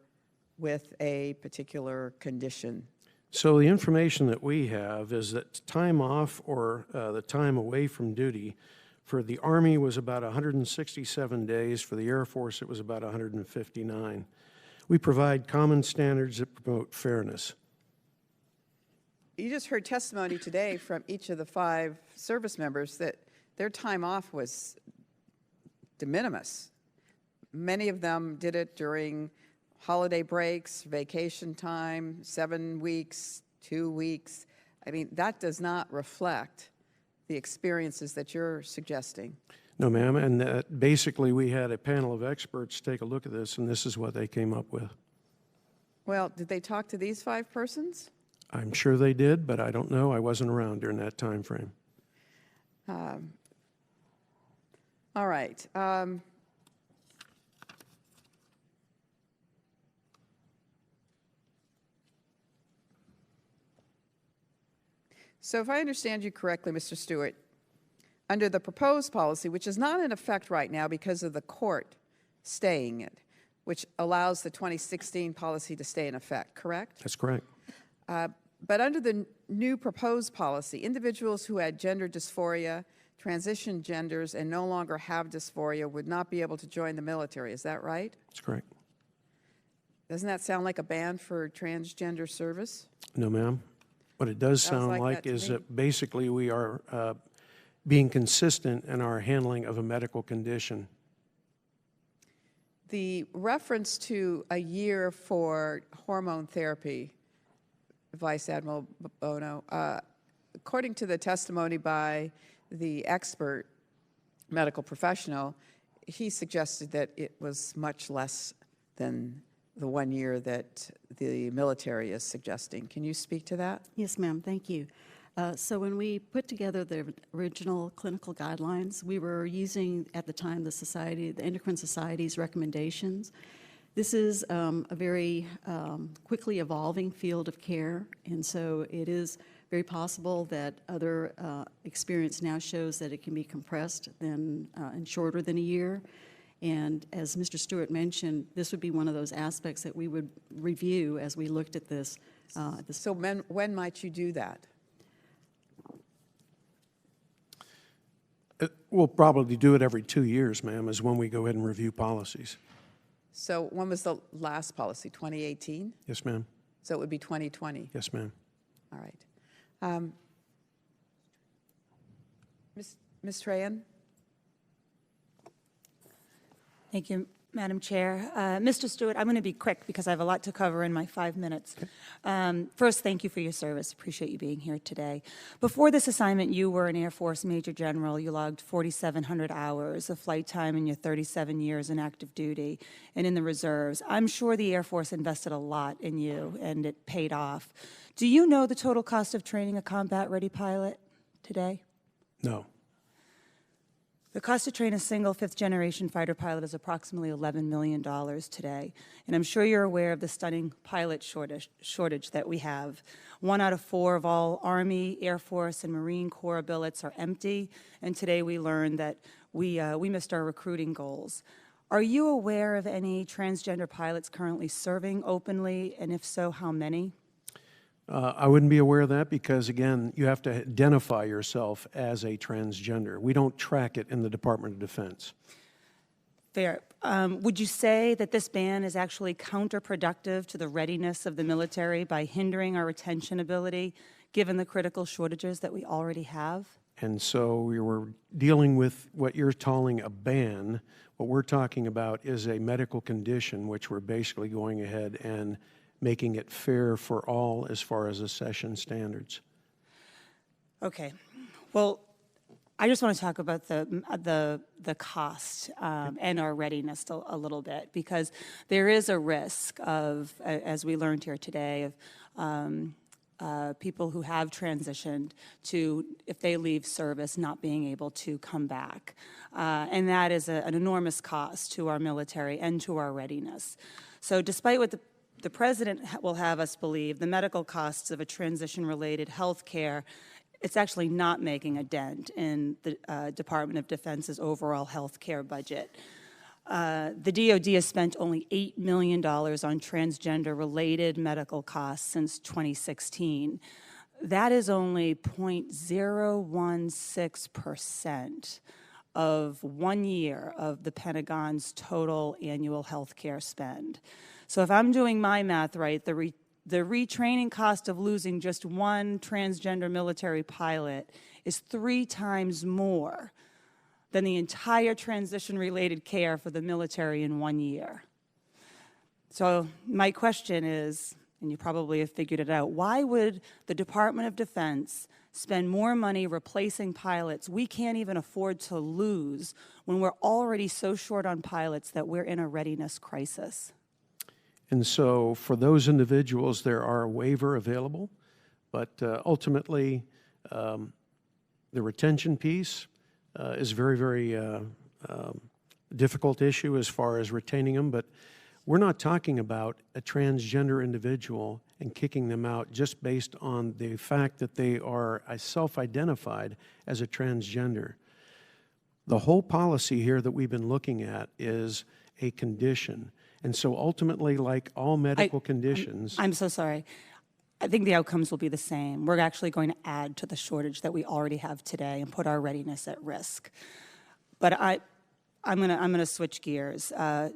with a particular condition? So the information that we have is that time off or the time away from duty for the Army was about 167 days. For the Air Force, it was about 159. We provide common standards that promote fairness. You just heard testimony today from each of the 5 service members that their time off was de minimis. Many of them did it during holiday breaks, vacation time, 7 weeks, 2 weeks. I mean, that does not reflect the experiences that you're suggesting. No, ma'am, and basically we had a panel of experts take a look at this, and this is what they came up with. Well, did they talk to these 5 persons? I'm sure they did, but I don't know. I wasn't around during that time frame. All right. So if I understand you correctly, Mr. Stewart, under the proposed policy, which is not in effect right now because of the court staying it, which allows the 2016 policy to stay in effect, correct? That's correct. But under the new proposed policy, individuals who had gender dysphoria, transition genders, and no longer have dysphoria would not be able to join the military. Is that right? That's correct. Doesn't that sound like a ban for transgender service? No, ma'am. What it does Sounds sound like like that to is me. that basically we are being consistent in our handling of a medical condition. the reference to a year for hormone therapy, Vice Admiral Bono, according to the testimony by the expert medical professional, he suggested that it was much less than the 1 year that the military is suggesting. Can you speak to that? Yes, ma'am. Thank you. So when we put together the original clinical guidelines, we were using, at the time, the Endocrine Society's recommendations. This is a very quickly evolving field of care, and so it is very possible that other experience now shows that it can be compressed and shorter than a year. And as Mr. Stewart mentioned, this would be one of those aspects that we would review as we looked at this. So when might you do that? We'll probably do it every 2 years, ma'am, is when we go ahead and review policies. So when was the last policy, 2018? Yes, ma'am. So it would be 2020? Yes, ma'am. All right. Ms. Trahan? Thank you, Madam Chair. Mr. Stewart, I'm going to be quick because I have a lot to cover in my 5 minutes. First, thank you for your service. Appreciate you being here today. Before this assignment, you were an Air Force Major General. You logged 4,700 hours of flight time in your 37 years in active duty and in the reserves. I'm sure the Air Force invested a lot in you, and it paid off. Do you know the total cost of training a combat-ready pilot today? No. The cost to train a single fifth-generation fighter pilot is approximately $11 million today, and I'm sure you're aware of the stunning pilot shortage that we have. 1 out of 4 of all Army, Air Force, and Marine Corps billets are empty, and today we learned that we missed our recruiting goals. Are you aware of any transgender pilots currently serving openly, and if so, how many? I wouldn't be aware of that because, again, you have to identify yourself as a transgender. We don't track it in the Department of Defense. Fair. Would you say that this ban is actually counterproductive to the readiness of the military by hindering our retention ability, given the critical shortages that we already have? And so we were dealing with what you're calling a ban. What we're talking about is a medical condition, which we're basically going ahead and making it fair for all as far as accession standards. Okay. Well, I just want to talk about the cost and our readiness a little bit, because there is a risk of, as we learned here today, of people who have transitioned to, if they leave service, not being able to come back. And that is an enormous cost to our military and to our readiness. So despite what the President will have us believe, the medical costs of a transition-related health care, it's actually not making a dent in the Department of Defense's overall health care budget. The DoD has spent only $8 million on transgender-related medical costs since 2016. That is only 0.016% of 1 year of the Pentagon's total annual health care spend. So if I'm doing my math right, the retraining cost of losing just one transgender military pilot is 3 times more than the entire transition-related care for the military in 1 year. So my question is, and you probably have figured it out, why would the Department of Defense spend more money replacing pilots we can't even afford to lose when we're already so short on pilots that we're in a readiness crisis? And so for those individuals, there are a waiver available, but ultimately the retention piece is a very, very difficult issue as far as retaining them, but we're not talking about a transgender individual and kicking them out just based on the fact that they are self-identified as a transgender. The whole policy here that we've been looking at is a condition. And so ultimately, like all medical conditions... I'm so sorry. I think the outcomes will be the same. We're actually going to add to the shortage that we already have today and put our readiness at risk. But I'm gonna switch gears.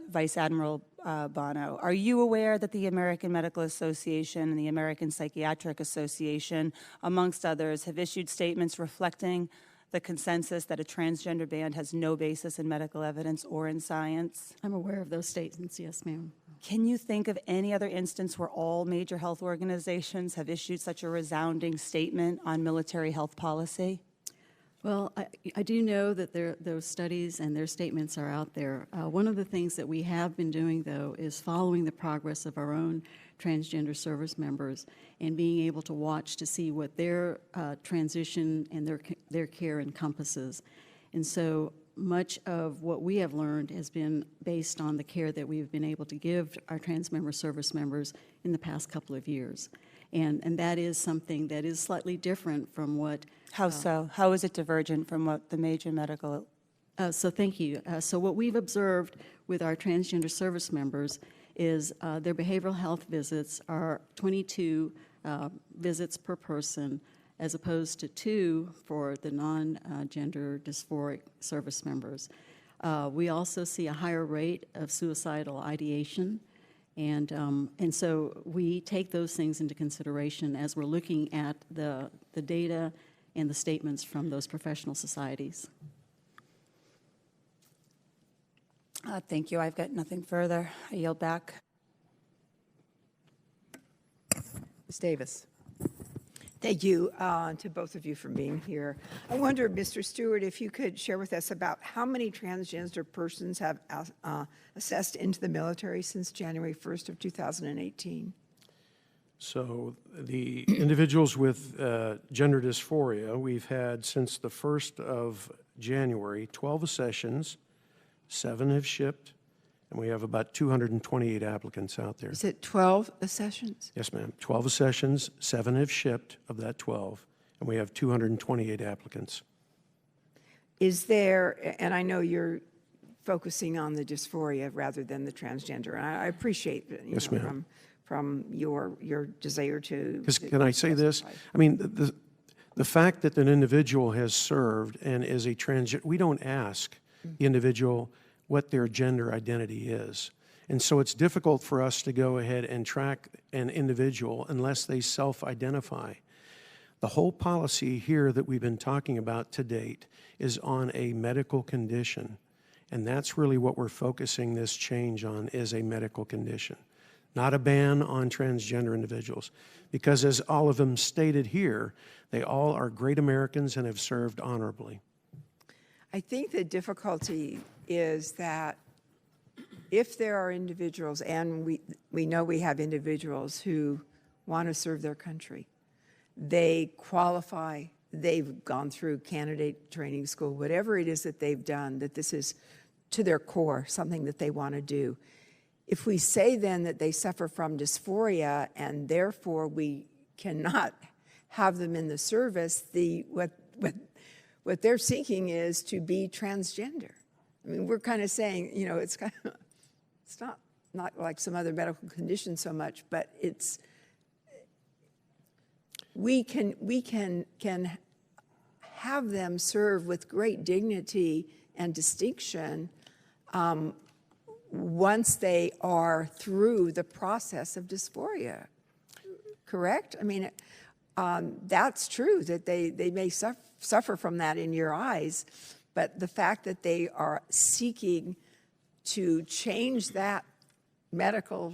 Vice Admiral Bono, are you aware that the American Medical Association and the American Psychiatric Association, amongst others, have issued statements reflecting the consensus that a transgender ban has no basis in medical evidence or in science? I'm aware of those statements, yes, ma'am. Can you think of any other instance where all major health organizations have issued such a resounding statement on military health policy? Well, I do know that those studies and their statements are out there. One of the things that we have been doing, though, is following the progress of our own transgender service members and being able to watch to see what their transition and their care encompasses. And so much of what we have learned has been based on the care that we've been able to give our transmember service members in the past couple of years. And that is something that is slightly different from what... How so? How is it divergent from what the major medical... So thank you. So what we've observed with our transgender service members is their behavioral health visits are 22 visits per person, as opposed to 2 for the non-gender dysphoric service members. We also see a higher rate of suicidal ideation. And so we take those things into consideration as we're looking at the data and the statements from those professional societies. Thank you. I've got nothing further. I yield back. Ms. Davis. Thank you to both of you for being here. I wonder, Mr. Stewart, if you could share with us about how many transgender persons have assessed into the military since January 1st of 2018? So the individuals with gender dysphoria, we've had since the 1st of January, 12 accessions, 7 have shipped, and we have about 228 applicants out there. Is it 12 accessions? Yes, ma'am. 12 accessions, 7 have shipped of that 12, and we have 228 applicants. Is there, and I know you're focusing on the dysphoria rather than the transgender, and I appreciate it, Yes, ma'am. From your desire to... Can I say this? I mean, the fact that an individual has served and is a transgender, we don't ask the individual what their gender identity is. And so it's difficult for us to go ahead and track an individual unless they self-identify. The whole policy here that we've been talking about to date is on a medical condition. And that's really what we're focusing this change on, is a medical condition, not a ban on transgender individuals. Because as all of them stated here, they all are great Americans and have served honorably. I think the difficulty is that if there are individuals, and we know we have individuals who want to serve their country, they qualify, they've gone through candidate training school, whatever it is that they've done, that this is to their core, something that they want to do. If we say then that they suffer from dysphoria and therefore we cannot have them in the service, what they're seeking is to be transgender. I mean, we're kind of saying, you know, it's not like some other medical condition so much, but it's we can have them serve with great dignity and distinction once they are through the process of dysphoria. Correct? I mean, that's true that they may suffer from that in your eyes, but the fact that they are seeking to change that medical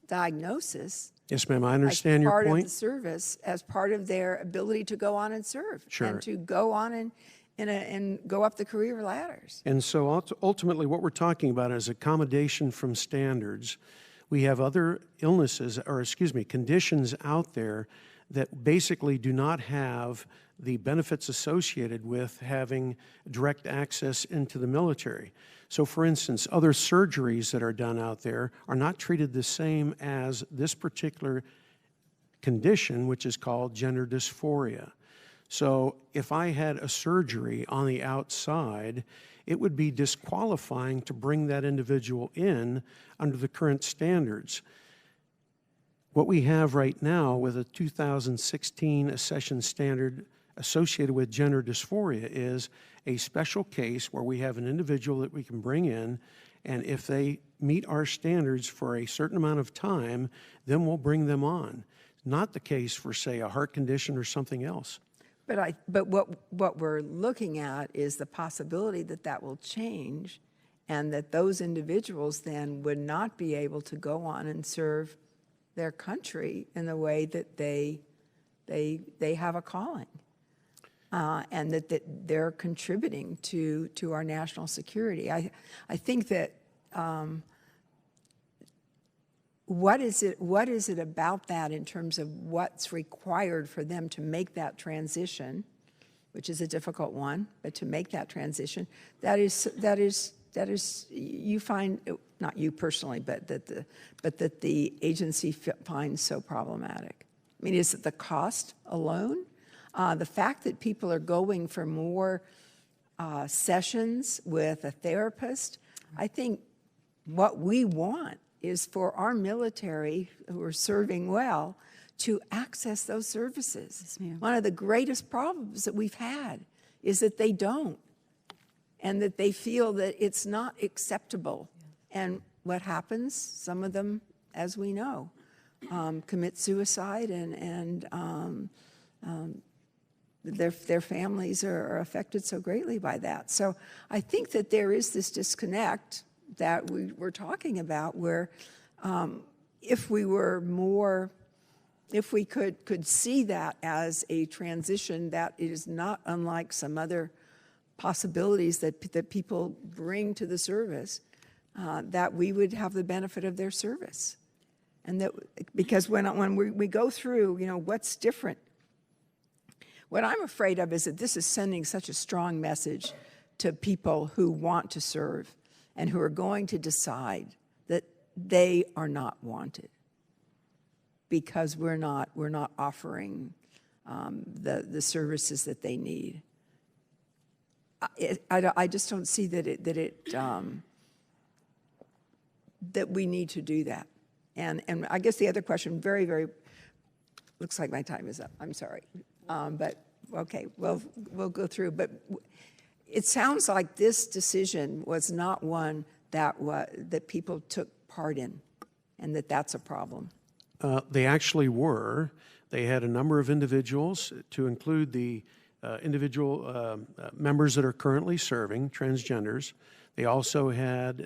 diagnosis. Yes, ma'am, I understand your point. As part of the service, as part of their ability to go on and serve. Sure. And to go on and go up the career ladders. And so ultimately what we're talking about is accommodation from standards. We have other illnesses, or excuse me, conditions out there that basically do not have the benefits associated with having direct access into the military. So for instance, other surgeries that are done out there are not treated the same as this particular condition, which is called gender dysphoria. So if I had a surgery on the outside, it would be disqualifying to bring that individual in under the current standards. What we have right now with a 2016 accession standard associated with gender dysphoria is a special case where we have an individual that we can bring in, and if they meet our standards for a certain amount of time, then we'll bring them on. Not the case for, say, a heart condition or something else. But what we're looking at is the possibility that that will change, and that those individuals then would not be able to go on and serve their country in the way that they have a calling, and that they're contributing to our national security. I think that what is it about that in terms of what's required for them to make that transition, which is a difficult one, but to make that transition, that is you find, not you personally, but that the agency finds so problematic? I mean, is it the cost alone? The fact that people are going for more sessions with a therapist? I think what we want is for our military who are serving well to access those services. Yes, one of the greatest problems that we've had is that they don't, and that they feel that it's not acceptable. And what happens? Some of them, as we know, commit suicide, and their families are affected so greatly by that. So I think that there is this disconnect that we're talking about, where if we could see that as a transition, that it is not unlike some other possibilities that people bring to the service, that we would have the benefit of their service. And that, because when we go through, what's different, what I'm afraid of is that this is sending such a strong message to people who want to serve and who are going to decide that they are not wanted because we're not offering the services that they need. I just don't see that that we need to do that. And I guess the other question, very, very, looks like my time is up. I'm sorry, but okay, we'll go through. But it sounds like this decision was not one that people took part in, and that's a problem. They actually were. They had a number of individuals, to include the individual members that are currently serving, transgenders. They also had,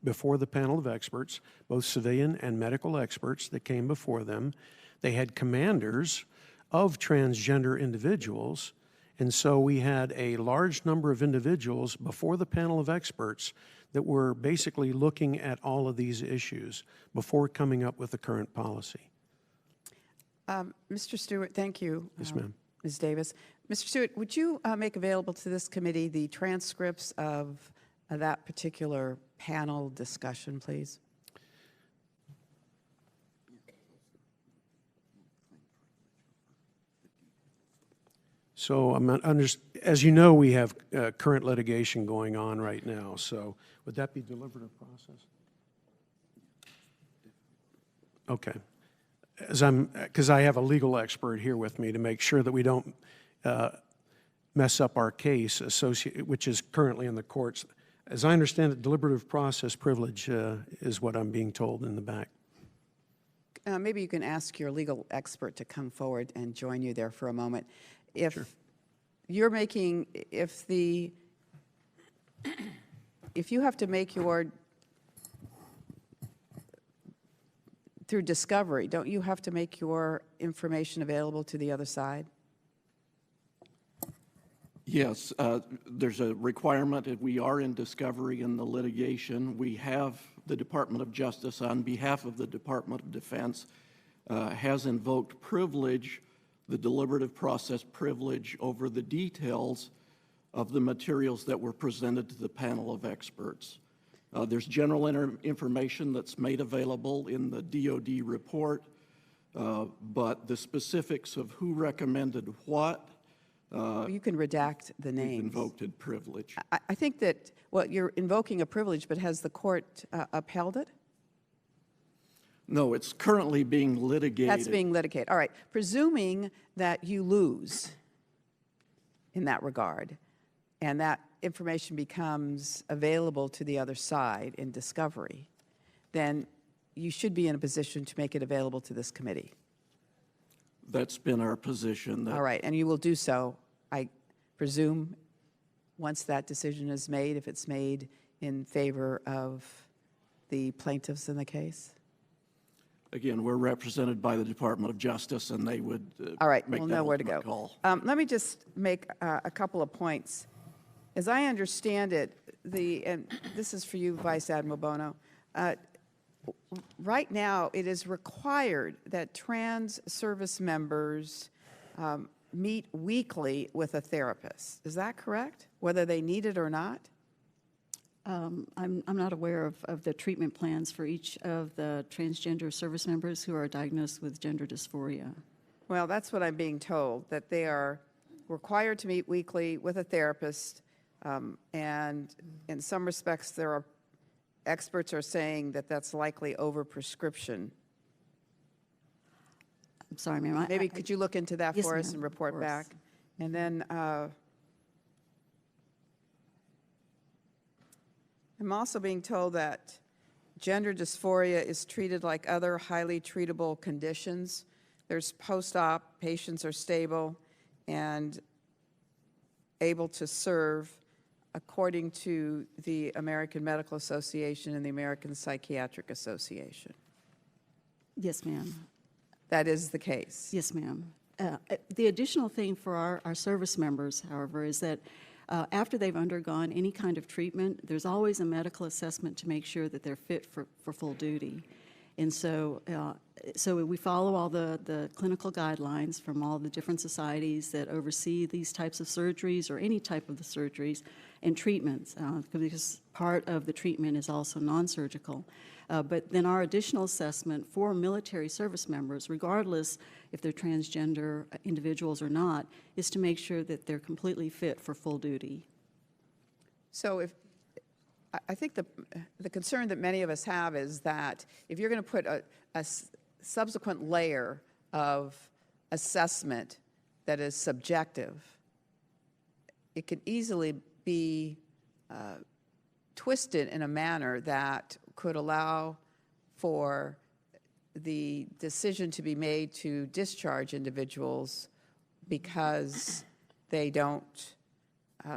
before the panel of experts, both civilian and medical experts that came before them. They had commanders of transgender individuals. And so we had a large number of individuals before the panel of experts that were basically looking at all of these issues before coming up with the current policy. Mr. Stewart, thank you. Yes, ma'am. Ms. Davis. Mr. Stewart, would you make available to this committee the transcripts of that particular panel discussion, please? So as you know, we have current litigation going on right now. So would that be deliberative process? Okay. Because I have a legal expert here with me to make sure that we don't mess up our case, which is currently in the courts. As I understand it, deliberative process privilege is what I'm being told in the back. Maybe you can ask your legal expert to come forward and join you there for a moment. If Sure. you're making, if you have to make your, through discovery, don't you have to make your information available to the other side? Yes, there's a requirement if we are in discovery in the litigation. We have the Department of Justice, on behalf of the Department of Defense, has invoked privilege, the deliberative process privilege, over the details of the materials that were presented to the panel of experts. There's general information that's made available in the DOD report, but the specifics of who recommended what, you can redact the names. Invoked privilege. I think that, well, you're invoking a privilege, but has the court upheld it? No, it's currently being litigated. That's being litigated. All right. Presuming that you lose in that regard, and that information becomes available to the other side in discovery, then you should be in a position to make it available to this committee. That's been our position. All right, and you will do so, I presume, once that decision is made, if it's made in favor of the plaintiffs in the case? Again, we're represented by the Department of Justice, and they would All right, make we'll that know where to ultimate go. call. Let me just make a couple of points. As I understand it, and this is for you, Vice Admiral Bono, right now it is required that trans service members meet weekly with a therapist. Is that correct? Whether they need it or not? I'm not aware of the treatment plans for each of the transgender service members who are diagnosed with gender dysphoria. Well, that's what I'm being told, that they are required to meet weekly with a therapist, and in some respects, experts are saying that that's likely overprescription. I'm sorry, ma'am. Maybe could you look into that Yes, for us ma'am, and of report course. back? And then I'm also being told that gender dysphoria is treated like other highly treatable conditions. There's post-op, patients are stable and able to serve according to the American Medical Association and the American Psychiatric Association. Yes, ma'am. That is the case. Yes, ma'am. The additional thing for our service members, however, is that after they've undergone any kind of treatment, there's always a medical assessment to make sure that they're fit for full duty. And so we follow all the clinical guidelines from all the different societies that oversee these types of surgeries or any type of the surgeries and treatments, because part of the treatment is also non-surgical. But then our additional assessment for military service members, regardless if they're transgender individuals or not, is to make sure that they're completely fit for full duty. So I think the concern that many of us have is that if you're going to put a subsequent layer of assessment that is subjective, it could easily be twisted in a manner that could allow for the decision to be made to discharge individuals because they don't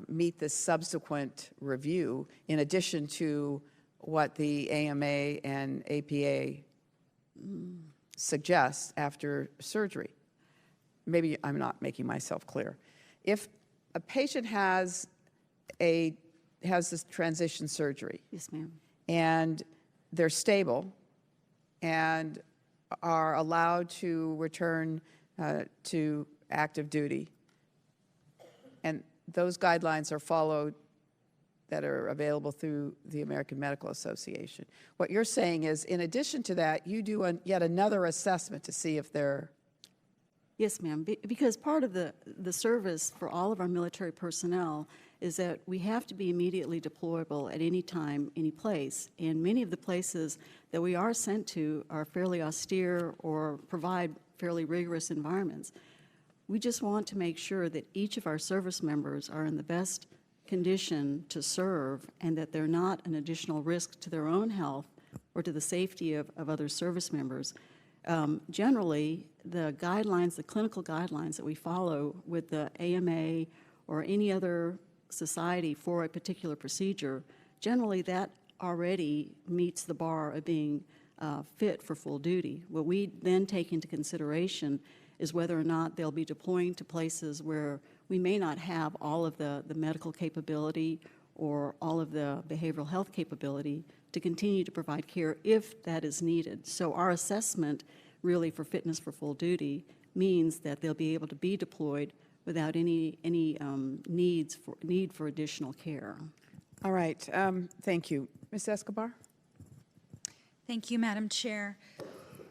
meet the subsequent review, in addition to what the AMA and APA suggest after surgery. Maybe I'm not making myself clear. If a patient has this transition surgery, yes, ma'am, and they're stable and are allowed to return to active duty, and those guidelines are followed that are available through the American Medical Association. What you're saying is, in addition to that, you do yet another assessment to see if they're... Yes, ma'am, because part of the service for all of our military personnel is that we have to be immediately deployable at any time, any place. And many of the places that we are sent to are fairly austere or provide fairly rigorous environments. We just want to make sure that each of our service members are in the best condition to serve and that they're not an additional risk to their own health or to the safety of other service members. Generally, the guidelines, the clinical guidelines that we follow with the AMA or any other society for a particular procedure, generally that already meets the bar of being fit for full duty. What we then take into consideration is whether or not they'll be deploying to places where we may not have all of the medical capability or all of the behavioral health capability to continue to provide care if that is needed. So our assessment really for fitness for full duty means that they'll be able to be deployed without any need for additional care. All right, thank you. Ms. Escobar? Thank you, Madam Chair.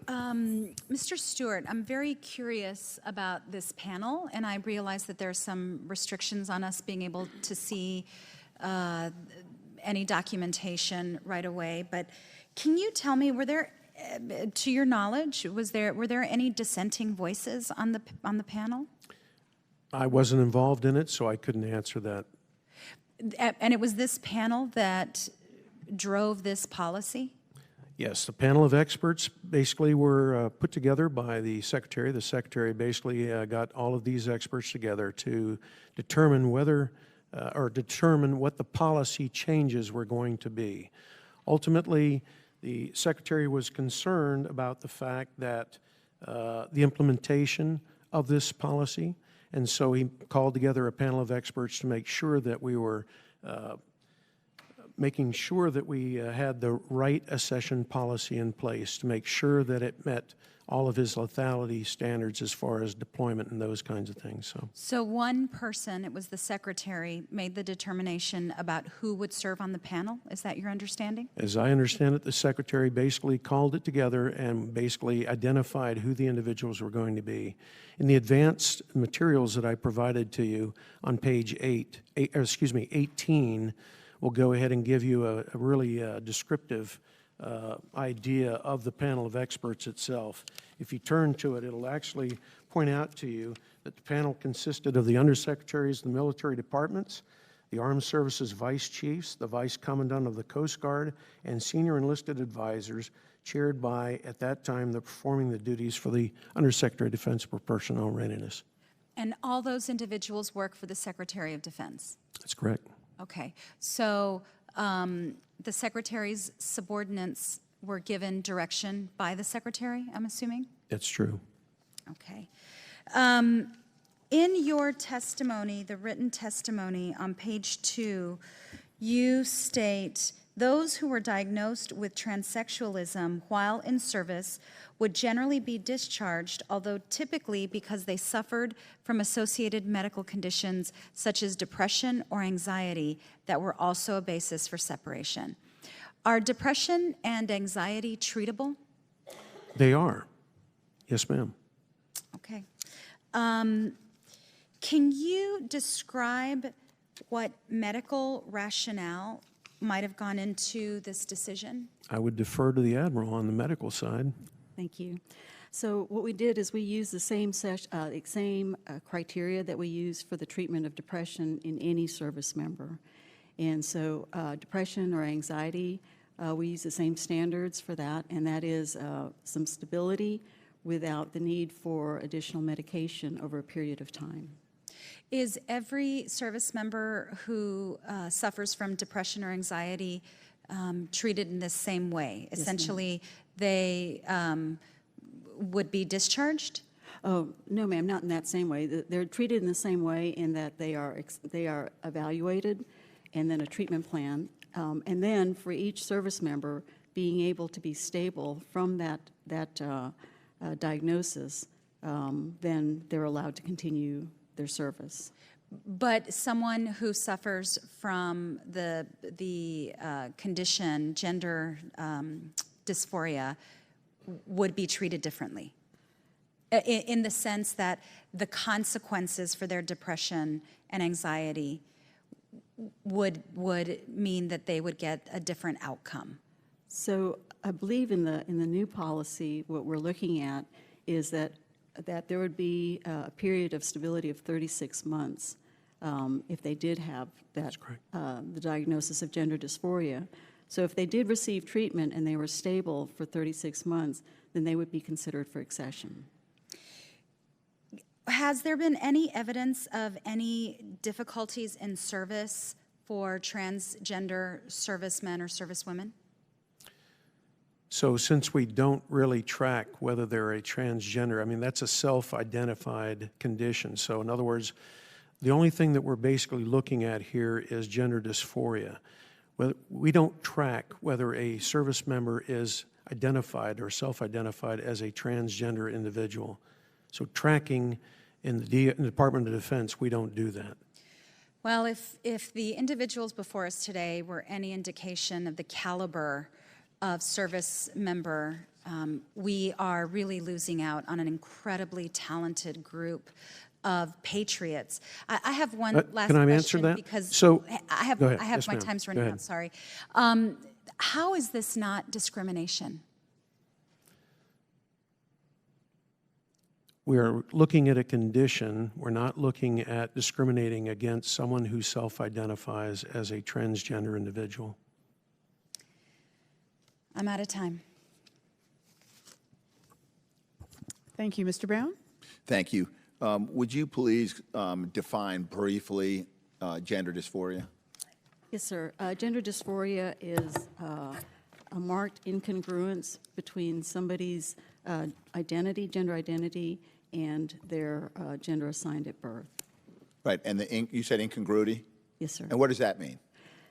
Mr. Stewart, I'm very curious about this panel, and I realize that there are some restrictions on us being able to see any documentation right away, but can you tell me, were there, to your knowledge, were there any dissenting voices on the panel? I wasn't involved in it, so I couldn't answer that. And it was this panel that drove this policy? Yes, the panel of experts basically were put together by the Secretary. The Secretary basically got all of these experts together to determine whether, or determine what the policy changes were going to be. Ultimately, the Secretary was concerned about the fact that the implementation of this policy, and so he called together a panel of experts to make sure that we were making sure that we had the right accession policy in place to make sure that it met all of his lethality standards as far as deployment and those kinds of things. So one person, it was the Secretary, made the determination about who would serve on the panel. Is that your understanding? As I understand it, the Secretary basically called it together and basically identified who the individuals were going to be. In the advanced materials that I provided to you on page 18, we'll go ahead and give you a really descriptive idea of the panel of experts itself. If you turn to it, it'll actually point out to you that the panel consisted of the undersecretaries of the military departments, the Armed Services Vice Chiefs, the Vice Commandant of the Coast Guard, and senior enlisted advisors chaired by, at that time, the performing the duties for the Undersecretary of Defense for Personnel Readiness. And all those individuals work for the Secretary of Defense? That's correct. Okay. So the Secretary's subordinates were given direction by the Secretary, I'm assuming? That's true. Okay. In your testimony, the written testimony on page 2, you state, those who were diagnosed with transsexualism while in service would generally be discharged, although typically because they suffered from associated medical conditions such as depression or anxiety that were also a basis for separation. Are depression and anxiety treatable? They are. Yes, ma'am. Okay. Can you describe what medical rationale might have gone into this decision? I would defer to the Admiral on the medical side. Thank you. So what we did is we used the same criteria that we use for the treatment of depression in any service member. And so depression or anxiety, we use the same standards for that, and that is some stability without the need for additional medication over a period of time. Is every service member who suffers from depression or anxiety treated in the same way? Yes, Essentially, they would be discharged? Oh, no, ma'am, not in that same way. They're treated in the same way in that they are evaluated and then a treatment plan. And then for each service member being able to be stable from that diagnosis, then they're allowed to continue their service. But someone who suffers from the condition, gender dysphoria, would be treated differently, in the sense that the consequences for their depression and anxiety would mean that they would get a different outcome. So I believe in the new policy, what we're looking at is that there would be a period of stability of 36 months if they did have that the diagnosis of gender dysphoria. So if they did receive treatment and they were stable for 36 months, then they would be considered for accession. Has there been any evidence of any difficulties in service for transgender servicemen or servicewomen? So since we don't really track whether they're a transgender, I mean, that's a self-identified condition. So in other words, the only thing that we're basically looking at here is gender dysphoria. We don't track whether a service member is identified or self-identified as a transgender individual. So tracking in the Department of Defense, we don't do that. Well, if the individuals before us today were any indication of the caliber of service member, we are really losing out on an incredibly talented group of patriots. I have one last can I question answer that? Because so, I have yes, my ma'am. time's Go running ahead. out. Sorry. How is this not discrimination? We are looking at a condition. We're not looking at discriminating against someone who self-identifies as a transgender individual. I'm out of time. Thank you. Mr. Brown? Thank you. Would you please define briefly gender dysphoria? Yes, sir. Gender dysphoria is a marked incongruence between somebody's identity, gender identity, and their gender assigned at birth. Right, and you said incongruity? Yes, sir. And what does that mean?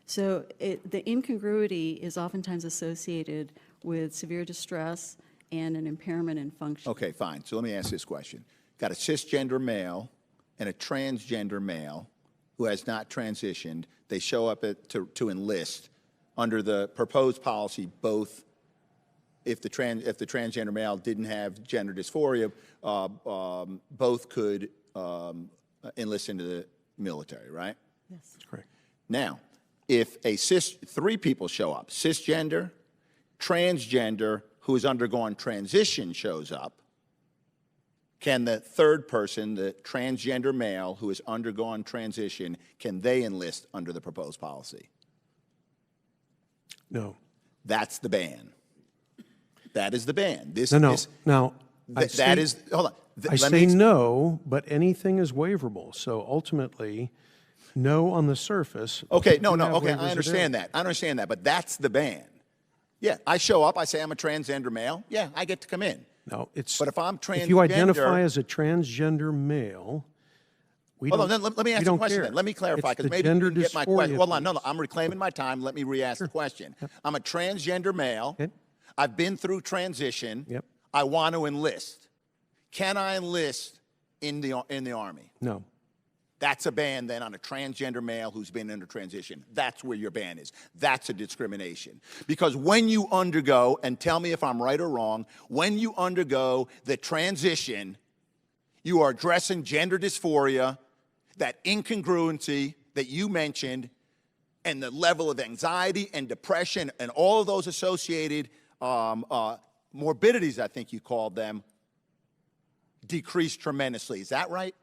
So the incongruity is oftentimes associated with severe distress and an impairment in function. Okay, fine. So let me ask this question. Got a cisgender male and a transgender male who has not transitioned. They show up to enlist. Under the proposed policy, both, if the transgender male didn't have gender dysphoria, both could enlist into the military, right? Yes. That's correct. Now, if three people show up, cisgender, transgender, who has undergone transition shows up, can the third person, the transgender male who has undergone transition, can they enlist under the proposed policy? No. That's the ban. That is the ban. Now, hold on. I say no, but anything is waiverable. So ultimately, no on the surface. Okay, no, okay, I understand that. I understand that, but that's the ban. Yeah, I show up, I say I'm a transgender male. Yeah, I get to come in. No, it's. But if I'm transgender. If you identify as a transgender male, Hold on, let me ask you a question then. Let me clarify, because maybe you didn't get my question. Hold on, no, I'm reclaiming my time. Let me re-ask the question. I'm a transgender male. Okay. I've been through transition. Yep. I want to enlist. Can I enlist in the Army? No. That's a ban then on a transgender male who's been under transition. That's where your ban is. That's a discrimination. Because when you undergo, and tell me if I'm right or wrong, when you undergo the transition, you are addressing gender dysphoria, that incongruency that you mentioned, and the level of anxiety and depression and all of those associated morbidities, I think you called them, decrease tremendously. Is that right?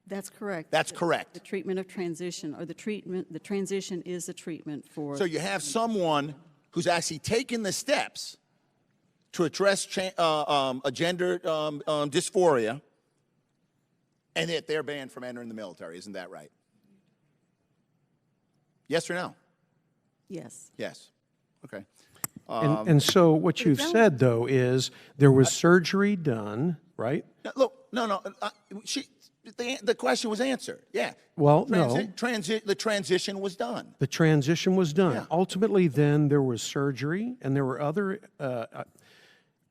That's correct. That's correct. The treatment of transition, or the transition is the treatment for. So you have someone who's actually taken the steps to address a gender dysphoria, and yet they're banned from entering the military. Isn't that right? Yes or no? Yes. Yes. Okay. And so what you've said, though, is there was surgery done, right? Look, no. The question was answered. Yeah. Well, no. The transition was done. The transition was done. Yeah. Ultimately, then, there was surgery, and there were other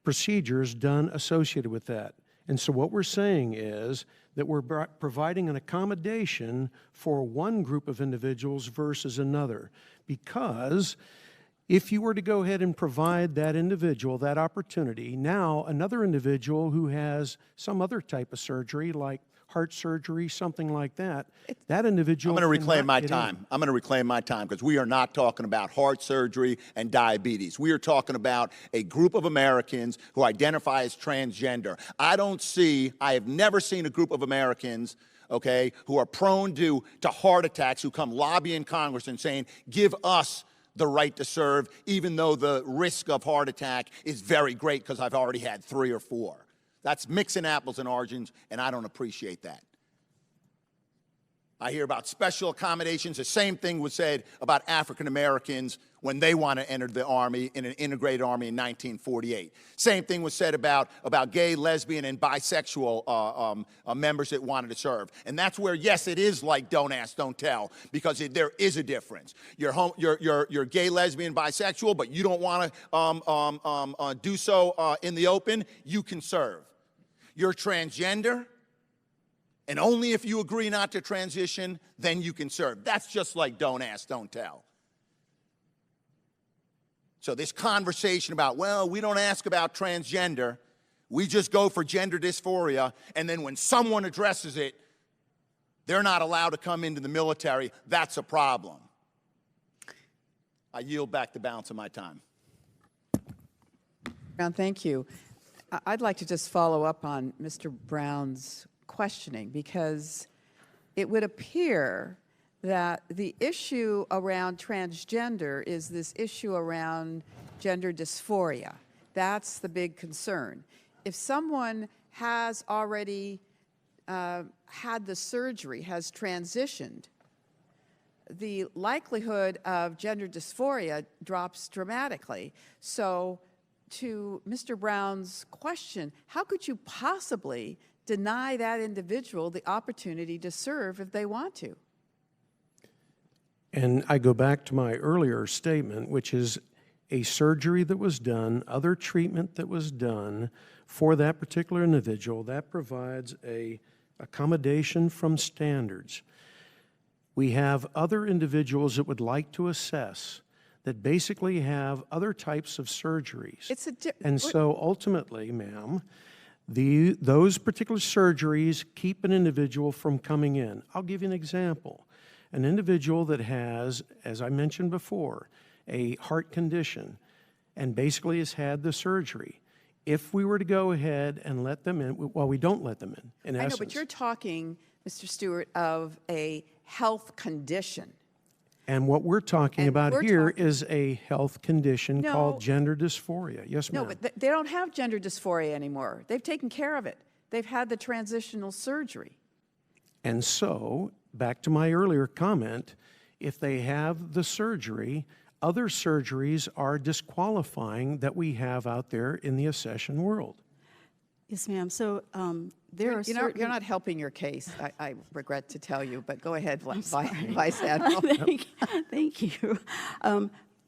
procedures done associated with that. And so what we're saying is that we're providing an accommodation for one group of individuals versus another. Because if you were to go ahead and provide that individual that opportunity, now another individual who has some other type of surgery, like heart surgery, something like that, that individual. I'm going to reclaim my time. I'm going to reclaim my time, because we are not talking about heart surgery and diabetes. We are talking about a group of Americans who identify as transgender. I have never seen a group of Americans, okay, who are prone to heart attacks, who come lobbying Congress and saying, give us the right to serve, even though the risk of heart attack is very great because I've already had 3 or 4. That's mixing apples and oranges, and I don't appreciate that. I hear about special accommodations. The same thing was said about African Americans when they want to enter the Army in an integrated Army in 1948. Same thing was said about gay, lesbian, and bisexual members that wanted to serve. And that's where, yes, it is like don't ask, don't tell, because there is a difference. You're gay, lesbian, bisexual, but you don't want to do so in the open, you can serve. You're transgender, and only if you agree not to transition, then you can serve. That's just like don't ask, don't tell. So this conversation about, well, we don't ask about transgender, we just go for gender dysphoria, and then when someone addresses it, they're not allowed to come into the military, that's a problem. I yield back the balance of my time. Brown, thank you. I'd like to just follow up on Mr. Brown's questioning, because it would appear that the issue around transgender is this issue around gender dysphoria. That's the big concern. if someone has already had the surgery, has transitioned, the likelihood of gender dysphoria drops dramatically. So to Mr. Brown's question, how could you possibly deny that individual the opportunity to serve if they want to? And I go back to my earlier statement, which is a surgery that was done, other treatment that was done for that particular individual, that provides a accommodation from standards. We have other individuals that would like to assess that basically have other types of surgeries. And so ultimately, ma'am, those particular surgeries keep an individual from coming in. I'll give you an example. An individual that has, as I mentioned before, a heart condition and basically has had the surgery. If we were to go ahead and let them in, well, we don't let them in essence. I know, but you're talking, Mr. Stewart, of a health condition. And what we're talking about here is a health condition called gender dysphoria. Yes, ma'am. No, but they don't have gender dysphoria anymore. They've taken care of it. They've had the transitional surgery. And so, back to my earlier comment, if they have the surgery, other surgeries are disqualifying that we have out there in the accession world. Yes, ma'am. So there are You're not helping your case, I regret to tell you, but go ahead, Vice Admiral. Thank you.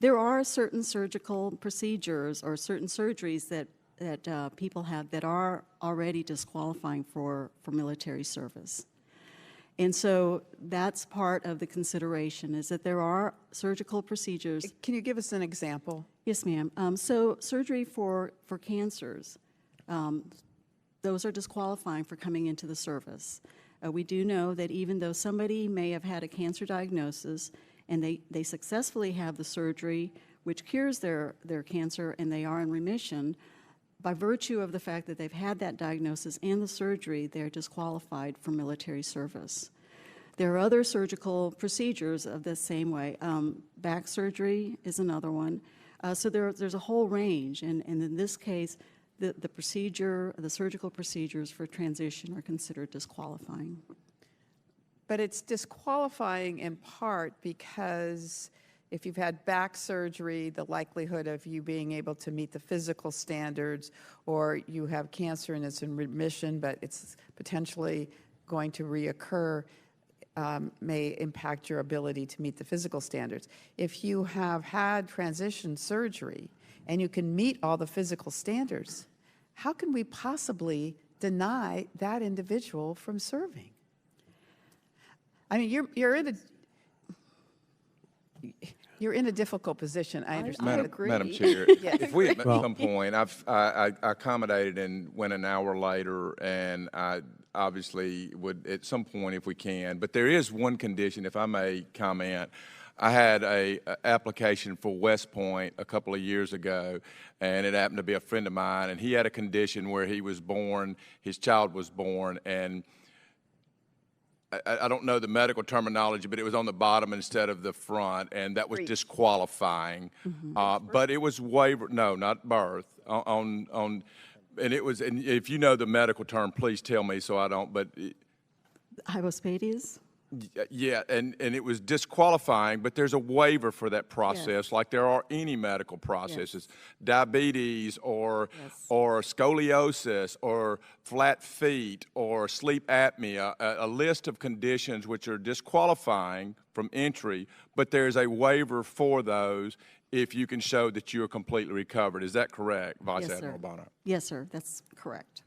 There are certain surgical procedures or certain surgeries that people have that are already disqualifying for military service. And so that's part of the consideration, is that there are surgical procedures. Can you give us an example? Yes, ma'am. So surgery for cancers, those are disqualifying for coming into the service. We do know that even though somebody may have had a cancer diagnosis and they successfully have the surgery which cures their cancer and they are in remission, by virtue of the fact that they've had that diagnosis and the surgery, they're disqualified for military service. There are other surgical procedures of the same way. Back surgery is another one. So there's a whole range, and in this case, the surgical procedures for transition are considered disqualifying. But it's disqualifying in part because if you've had back surgery, the likelihood of you being able to meet the physical standards, or you have cancer and it's in remission, but it's potentially going to reoccur, may impact your ability to meet the physical standards. If you have had transition surgery and you can meet all the physical standards, how can we possibly deny that individual from serving? I mean, you're in a difficult position. I understand. Madam, I agree. Madam Chair, Yes. if we at some point, I accommodated and went an hour later, and I obviously would at some point if we can. But there is one condition, if I may comment. I had a application for West Point a couple of years ago, and it happened to be a friend of mine, and he had a condition where he was born, his child was born, and I don't know the medical terminology, but it was on the bottom instead of the front, and that was disqualifying. But it was waiver, no, not birth, and it was, and if you know the medical term, please tell me so I don't, but. Hypospadias? Yeah, and it was disqualifying, but there's a waiver for that process, like there are any medical processes, diabetes or scoliosis or flat feet or sleep apnea, a list of conditions which are disqualifying from entry, but there's a waiver for those if you can show that you are completely recovered. Is that correct, Vice Admiral Bono? Yes, sir, that's correct.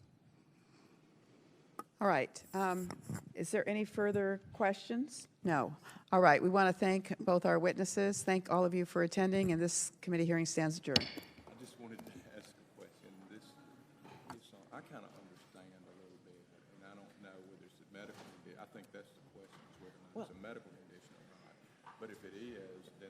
All right. Is there any further questions? No. All right. We want to thank both our witnesses. Thank all of you for attending, and this committee hearing stands adjourned. I just wanted to ask a question. I kind of understand a little bit, and I don't know whether it's a medical condition. I think that's the question, is whether or not it's a medical condition or not. But if it is, then